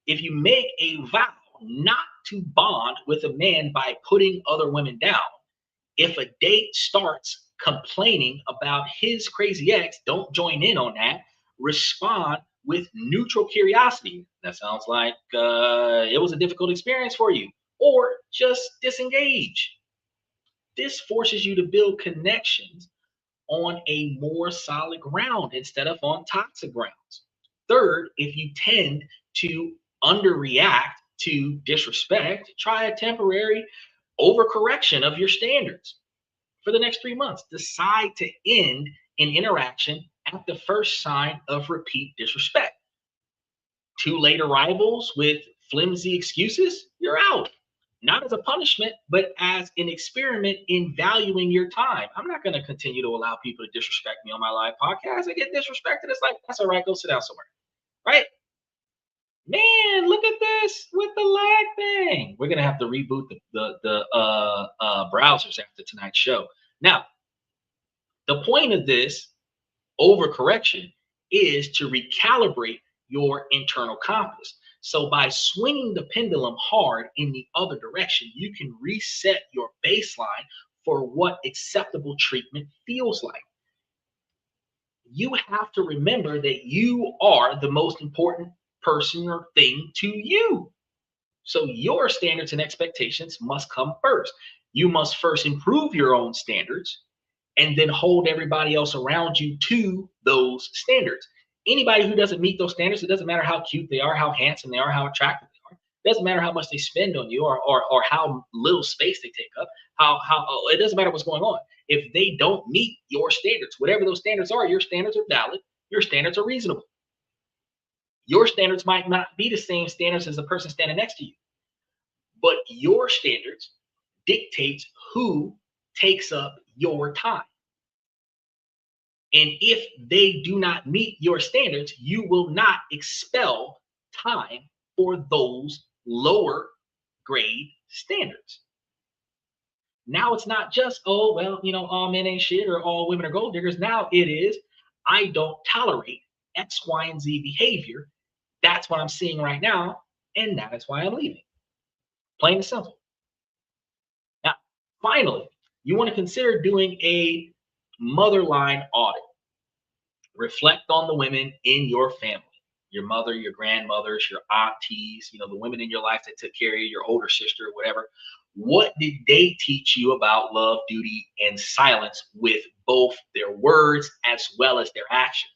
[SPEAKER 2] if you make a vow not to bond with a man by putting other women down, if a date starts complaining about his crazy ex, don't join in on that. Respond with neutral curiosity. That sounds like it was a difficult experience for you, or just disengage. This forces you to build connections on a more solid ground instead of on toxic grounds. Third, if you tend to underreact to disrespect, try a temporary overcorrection of your standards. For the next 3 months, decide to end an interaction at the first sign of repeat disrespect. Too late arrivals with flimsy excuses, you're out. not as a punishment, but as an experiment in valuing your time. I'm not going to continue to allow people to disrespect me on my live podcast. I get disrespected. It's like, that's all right. Go sit down somewhere. Right? Man, look at this with the lag thing. We're going to have to reboot the browsers after tonight's show. Now, the point of this overcorrection is to recalibrate your internal compass. So by swinging the pendulum hard in the other direction, you can reset your baseline for what acceptable treatment feels like. You have to remember that you are the most important person or thing to you. So your standards and expectations must come first. You must first improve your own standards and then hold everybody else around you to those standards. Anybody who doesn't meet those standards, it doesn't matter how cute they are, how handsome they are, how attractive they are. It doesn't matter how much they spend on you or how little space they take up. It doesn't matter what's going on. If they don't meet your standards, whatever those standards are, your standards are valid. Your standards are reasonable. Your standards might not be the same standards as the person standing next to you, but your standards dictates who takes up your time. And if they do not meet your standards, you will not expel time for those lower grade standards. Now it's not just, oh, well, all men ain't shit or all women are gold diggers. Now it is, I don't tolerate X, Y, and Z behavior. That's what I'm seeing right now. And that is why I'm leaving. Plain and simple. Now, finally, you want to consider doing a motherline audit. Reflect on the women in your family, your mother, your grandmothers, your aunties, the women in your life that took care of you, your older sister, whatever. What did they teach you about love, duty, and silence with both their words as well as their actions?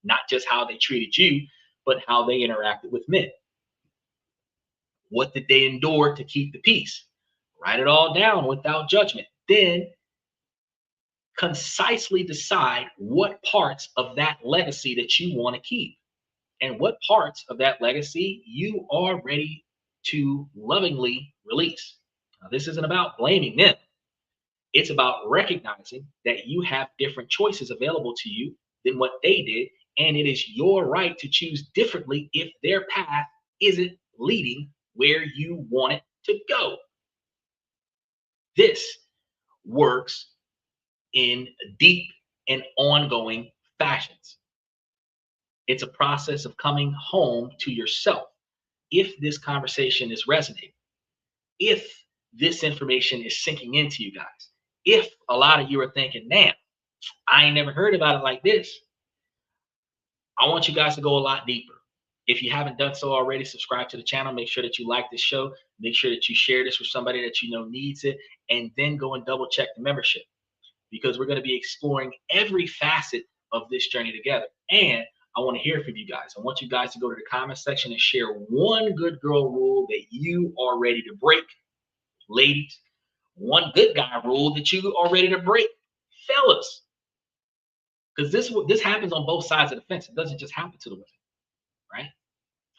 [SPEAKER 2] Not just how they treated you, but how they interacted with men. What did they endure to keep the peace? Write it all down without judgment. Then concisely decide what parts of that legacy that you want to keep and what parts of that legacy you are ready to lovingly release. Now, this isn't about blaming them. It's about recognizing that you have different choices available to you than what they did, and it is your right to choose differently if their path isn't leading where you want it to go. This works in deep and ongoing fashions. It's a process of coming home to yourself. If this conversation is resonating, if this information is sinking into you guys, if a lot of you are thinking, man, I ain't never heard about it like this, I want you guys to go a lot deeper. If you haven't done so already, subscribe to the channel. Make sure that you like this show. Make sure that you share this with somebody that you know needs it, and then go and double check the membership, because we're going to be exploring every facet of this journey together. And I want to hear from you guys. I want you guys to go to the comment section and share one good girl rule that you are ready to break. Ladies, one good guy rule that you are ready to break. Fellas, because this happens on both sides of the fence. It doesn't just happen to the women, right?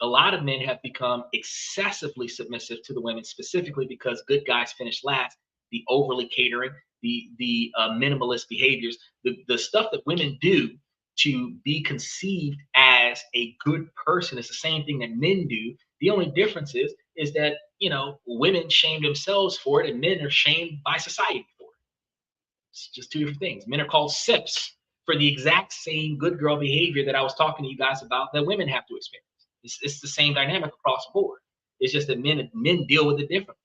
[SPEAKER 2] A lot of men have become excessively submissive to the women, specifically because good guys finish last. The overly catering, the minimalist behaviors, the stuff that women do to be conceived as a good person is the same thing that men do. The only difference is that women shame themselves for it and men are shamed by society for it. It's just two different things. Men are called simps for the exact same good girl behavior that I was talking to you guys about that women have to experience. It's the same dynamic across the board. It's just that men deal with it differently.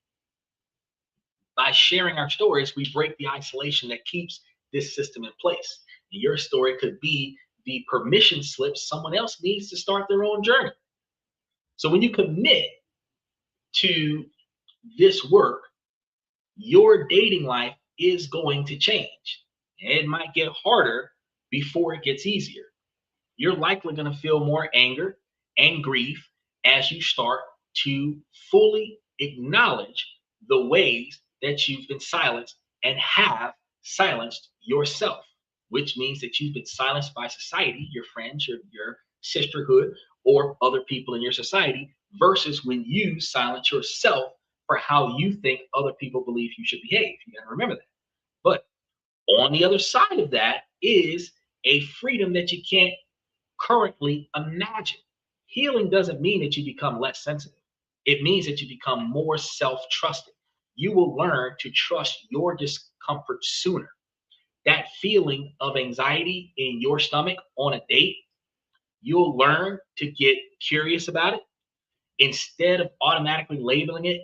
[SPEAKER 2] By sharing our stories, we break the isolation that keeps this system in place. And your story could be the permission slip someone else needs to start their own journey. So when you commit to this work, your dating life is going to change. It might get harder before it gets easier. You're likely going to feel more anger and grief as you start to fully acknowledge the ways that you've been silenced and have silenced yourself, which means that you've been silenced by society, your friends, your sisterhood, or other people in your society, versus when you silence yourself for how you think other people believe you should behave. You got to remember that. But on the other side of that is a freedom that you can't currently imagine. Healing doesn't mean that you become less sensitive. It means that you become more self-trusting. You will learn to trust your discomfort sooner. That feeling of anxiety in your stomach on a date, you'll learn to get curious about it. Instead of automatically labeling it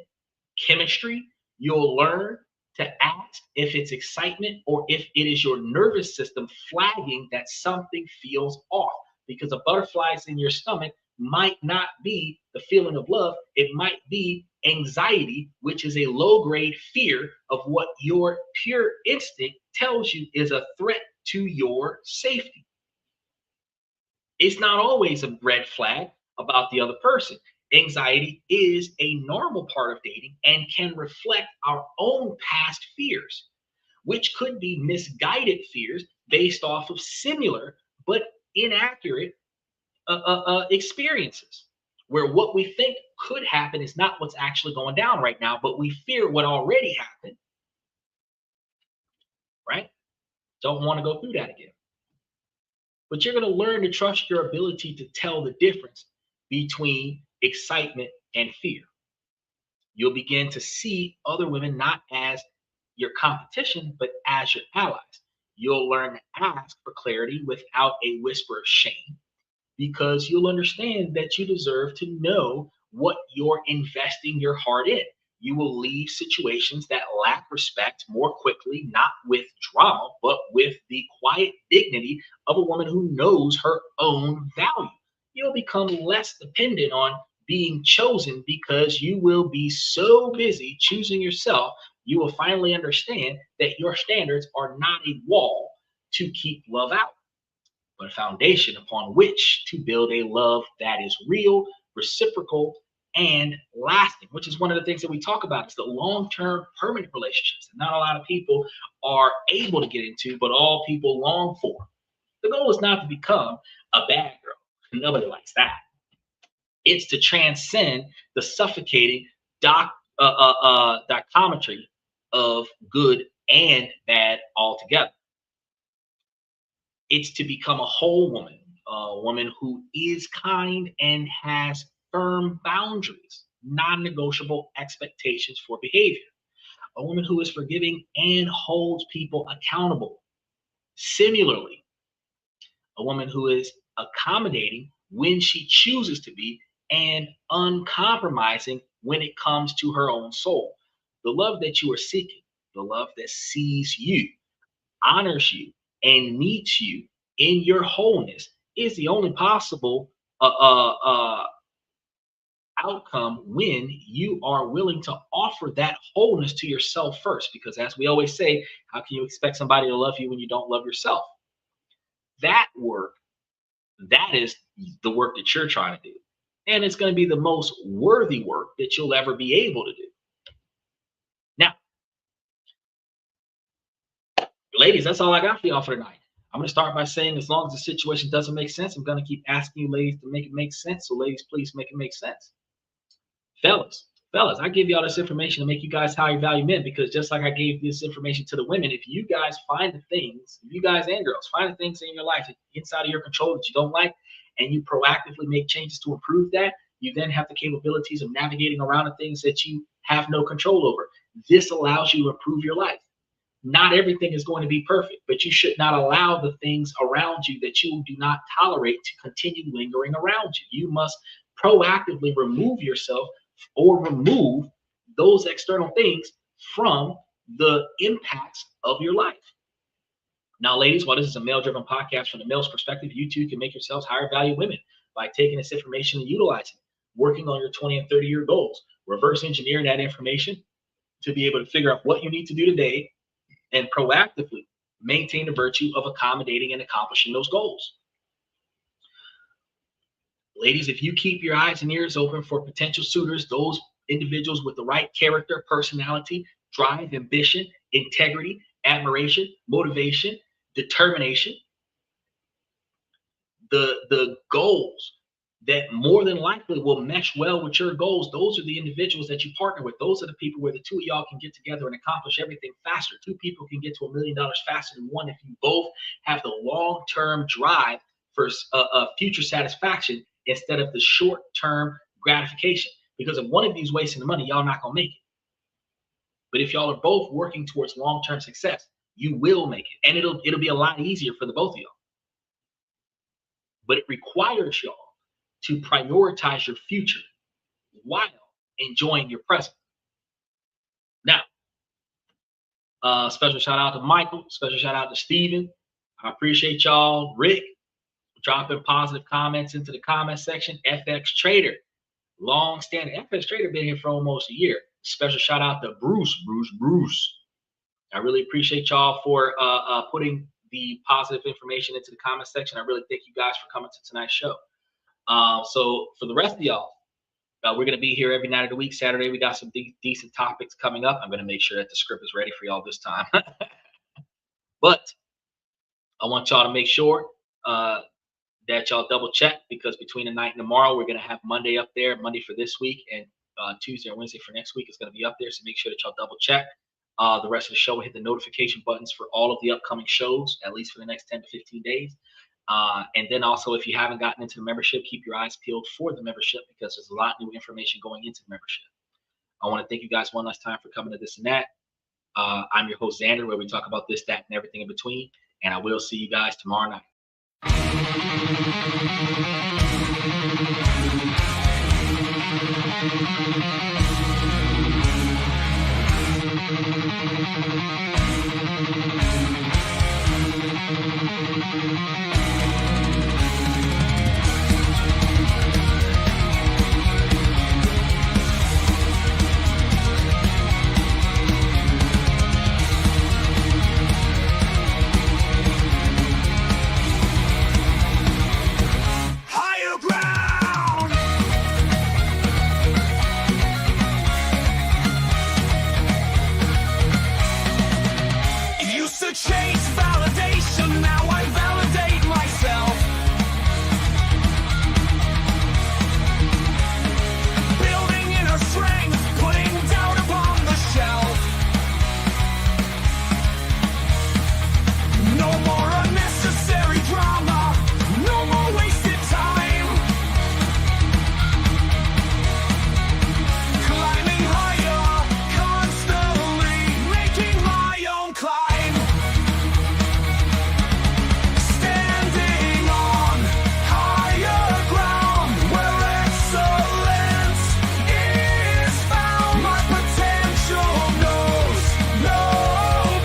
[SPEAKER 2] chemistry, you'll learn to ask if it's excitement or if it is your nervous system flagging that something feels off. Because the butterflies in your stomach might not be the feeling of love, it might be anxiety, which is a low-grade fear of what your pure instinct tells you is a threat to your safety. It's not always a red flag about the other person. Anxiety is a normal part of dating and can reflect our own past fears, which could be misguided fears based off of similar but inaccurate experiences, where what we think could happen is not what's actually going down right now, but we fear what already happened, right? Don't want to go through that again. But you're going to learn to trust your ability to tell the difference between excitement and fear. You'll begin to see other women not as your competition, but as your allies. You'll learn to ask for clarity without a whisper of shame, because you'll understand that you deserve to know what you're investing your heart in. You will leave situations that lack respect more quickly, not with drama, but with the quiet dignity of a woman who knows her own value. You'll become less dependent on being chosen because you will be so busy choosing yourself. You will finally understand that your standards are not a wall to keep love out, but a foundation upon which to build a love that is real, reciprocal, and lasting, which is one of the things that we talk about. It's the long-term permanent relationships that not a lot of people are able to get into, but all people long for. The goal is not to become a bad girl. Nobody likes that. It's to transcend the suffocating dichotomy of good and bad altogether. It's to become a whole woman, a woman who is kind and has firm boundaries, non-negotiable expectations for behavior, a woman who is forgiving and holds people accountable. Similarly, a woman who is accommodating when she chooses to be and uncompromising when it comes to her own soul. The love that you are seeking, the love that sees you, honors you, and meets you in your wholeness is the only possible outcome when you are willing to offer that wholeness to yourself first. Because as we always say, how can you expect somebody to love you when you don't love yourself? That work, that is the work that you're trying to do. And it's going to be the most worthy work that you'll ever be able to do. Now, ladies, that's all I got for y'all for tonight. I'm going to start by saying, as long as the situation doesn't make sense, I'm going to keep asking you ladies to make it make sense. So ladies, please make it make sense. Fellas, I give y'all this information to make you guys higher value men, because just like I gave this information to the women, if you guys find the things, you guys and girls, find the things in your life inside of your control that you don't like, and you proactively make changes to improve that, you then have the capabilities of navigating around the things that you have no control over. This allows you to improve your life. Not everything is going to be perfect, but you should not allow the things around you that you do not tolerate to continue lingering around you. You must proactively remove yourself or remove those external things from the impacts of your life. Now, ladies, while this is a male-driven podcast from the male's perspective, you too can make yourselves higher value women by taking this information and utilizing it, working on your 20 and 30-year goals, reverse engineering that information to be able to figure out what you need to do today and proactively maintain the virtue of accommodating and accomplishing those goals. Ladies, if you keep your eyes and ears open for potential suitors, those individuals with the right character, personality, drive, ambition, integrity, admiration, motivation, determination, the goals that more than likely will mesh well with your goals, those are the individuals that you partner with. Those are the people where the two of y'all can get together and accomplish everything faster. Two people can get to $1 million faster than one if you both have the long-term drive for future satisfaction instead of the short-term gratification. Because if one of you's wasting the money, y'all not gonna make it. But if y'all are both working towards long-term success, you will make it, and it'll be a lot easier for the both of y'all. But it requires y'all to prioritize your future while enjoying your present. Now, special shout out to Michael, special shout out to Steven. I appreciate y'all. Rick, dropping positive comments into the comment section. FX Trader, long standing. FX Trader been here for almost a year. Special shout out to Bruce. I really appreciate y'all for putting the positive information into the comment section. I really thank you guys for coming to tonight's show. So for the rest of y'all, we're going to be here every night of the week. Saturday, we got some decent topics coming up. I'm going to make sure that the script is ready for y'all this time. But I want y'all to make sure that y'all double check, because between tonight and tomorrow, we're going to have Monday up there, Monday for this week, and Tuesday or Wednesday for next week is going to be up there. So make sure that y'all double check. The rest of the show will hit the notification buttons for all of the upcoming shows, at least for the next 10 to 15 days. And then also, if you haven't gotten into the membership, keep your eyes peeled for the membership, because there's a lot of new information going into the membership. I want to thank you guys one last time for coming to This and That. I'm your host, Xander, where we talk about this, that, and everything in between. And I will see you guys tomorrow night.
[SPEAKER 1] Higher ground. Used to chase validation, now I validate myself. Building inner strength, putting doubt upon the shelf. No more unnecessary drama, no more wasted time. Climbing higher, constantly making my own climb. Standing on higher ground where excellence is found. My potential knows no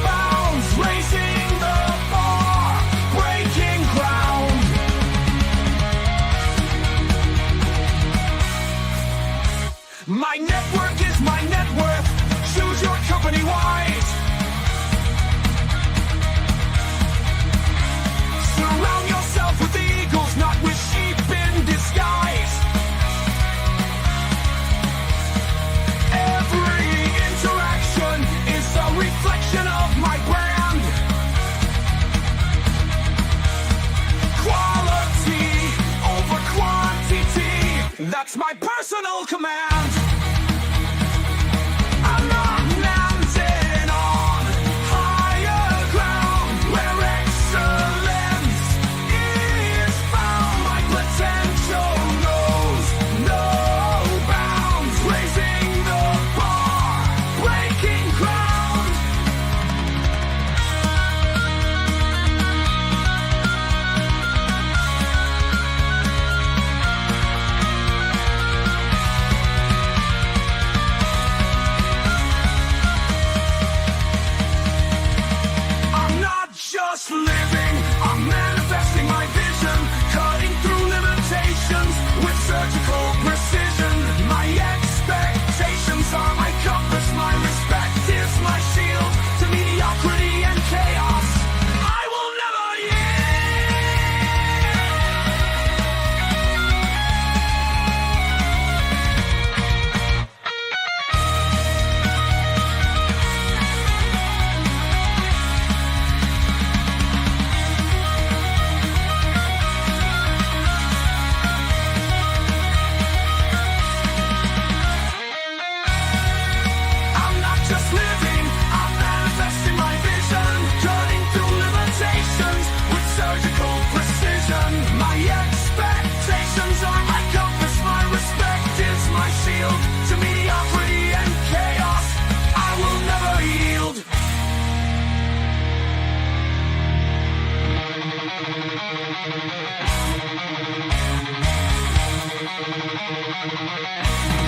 [SPEAKER 1] bounds, raising the bar, breaking ground. My network is my net worth. Choose your company wise. Surround yourself with eagles, not with sheep in disguise. Every interaction is a reflection of my brand. Quality over quantity, that's my personal command. I'm not landing on higher ground where excellence is found. My potential knows no bounds, raising the bar, breaking ground. Bye.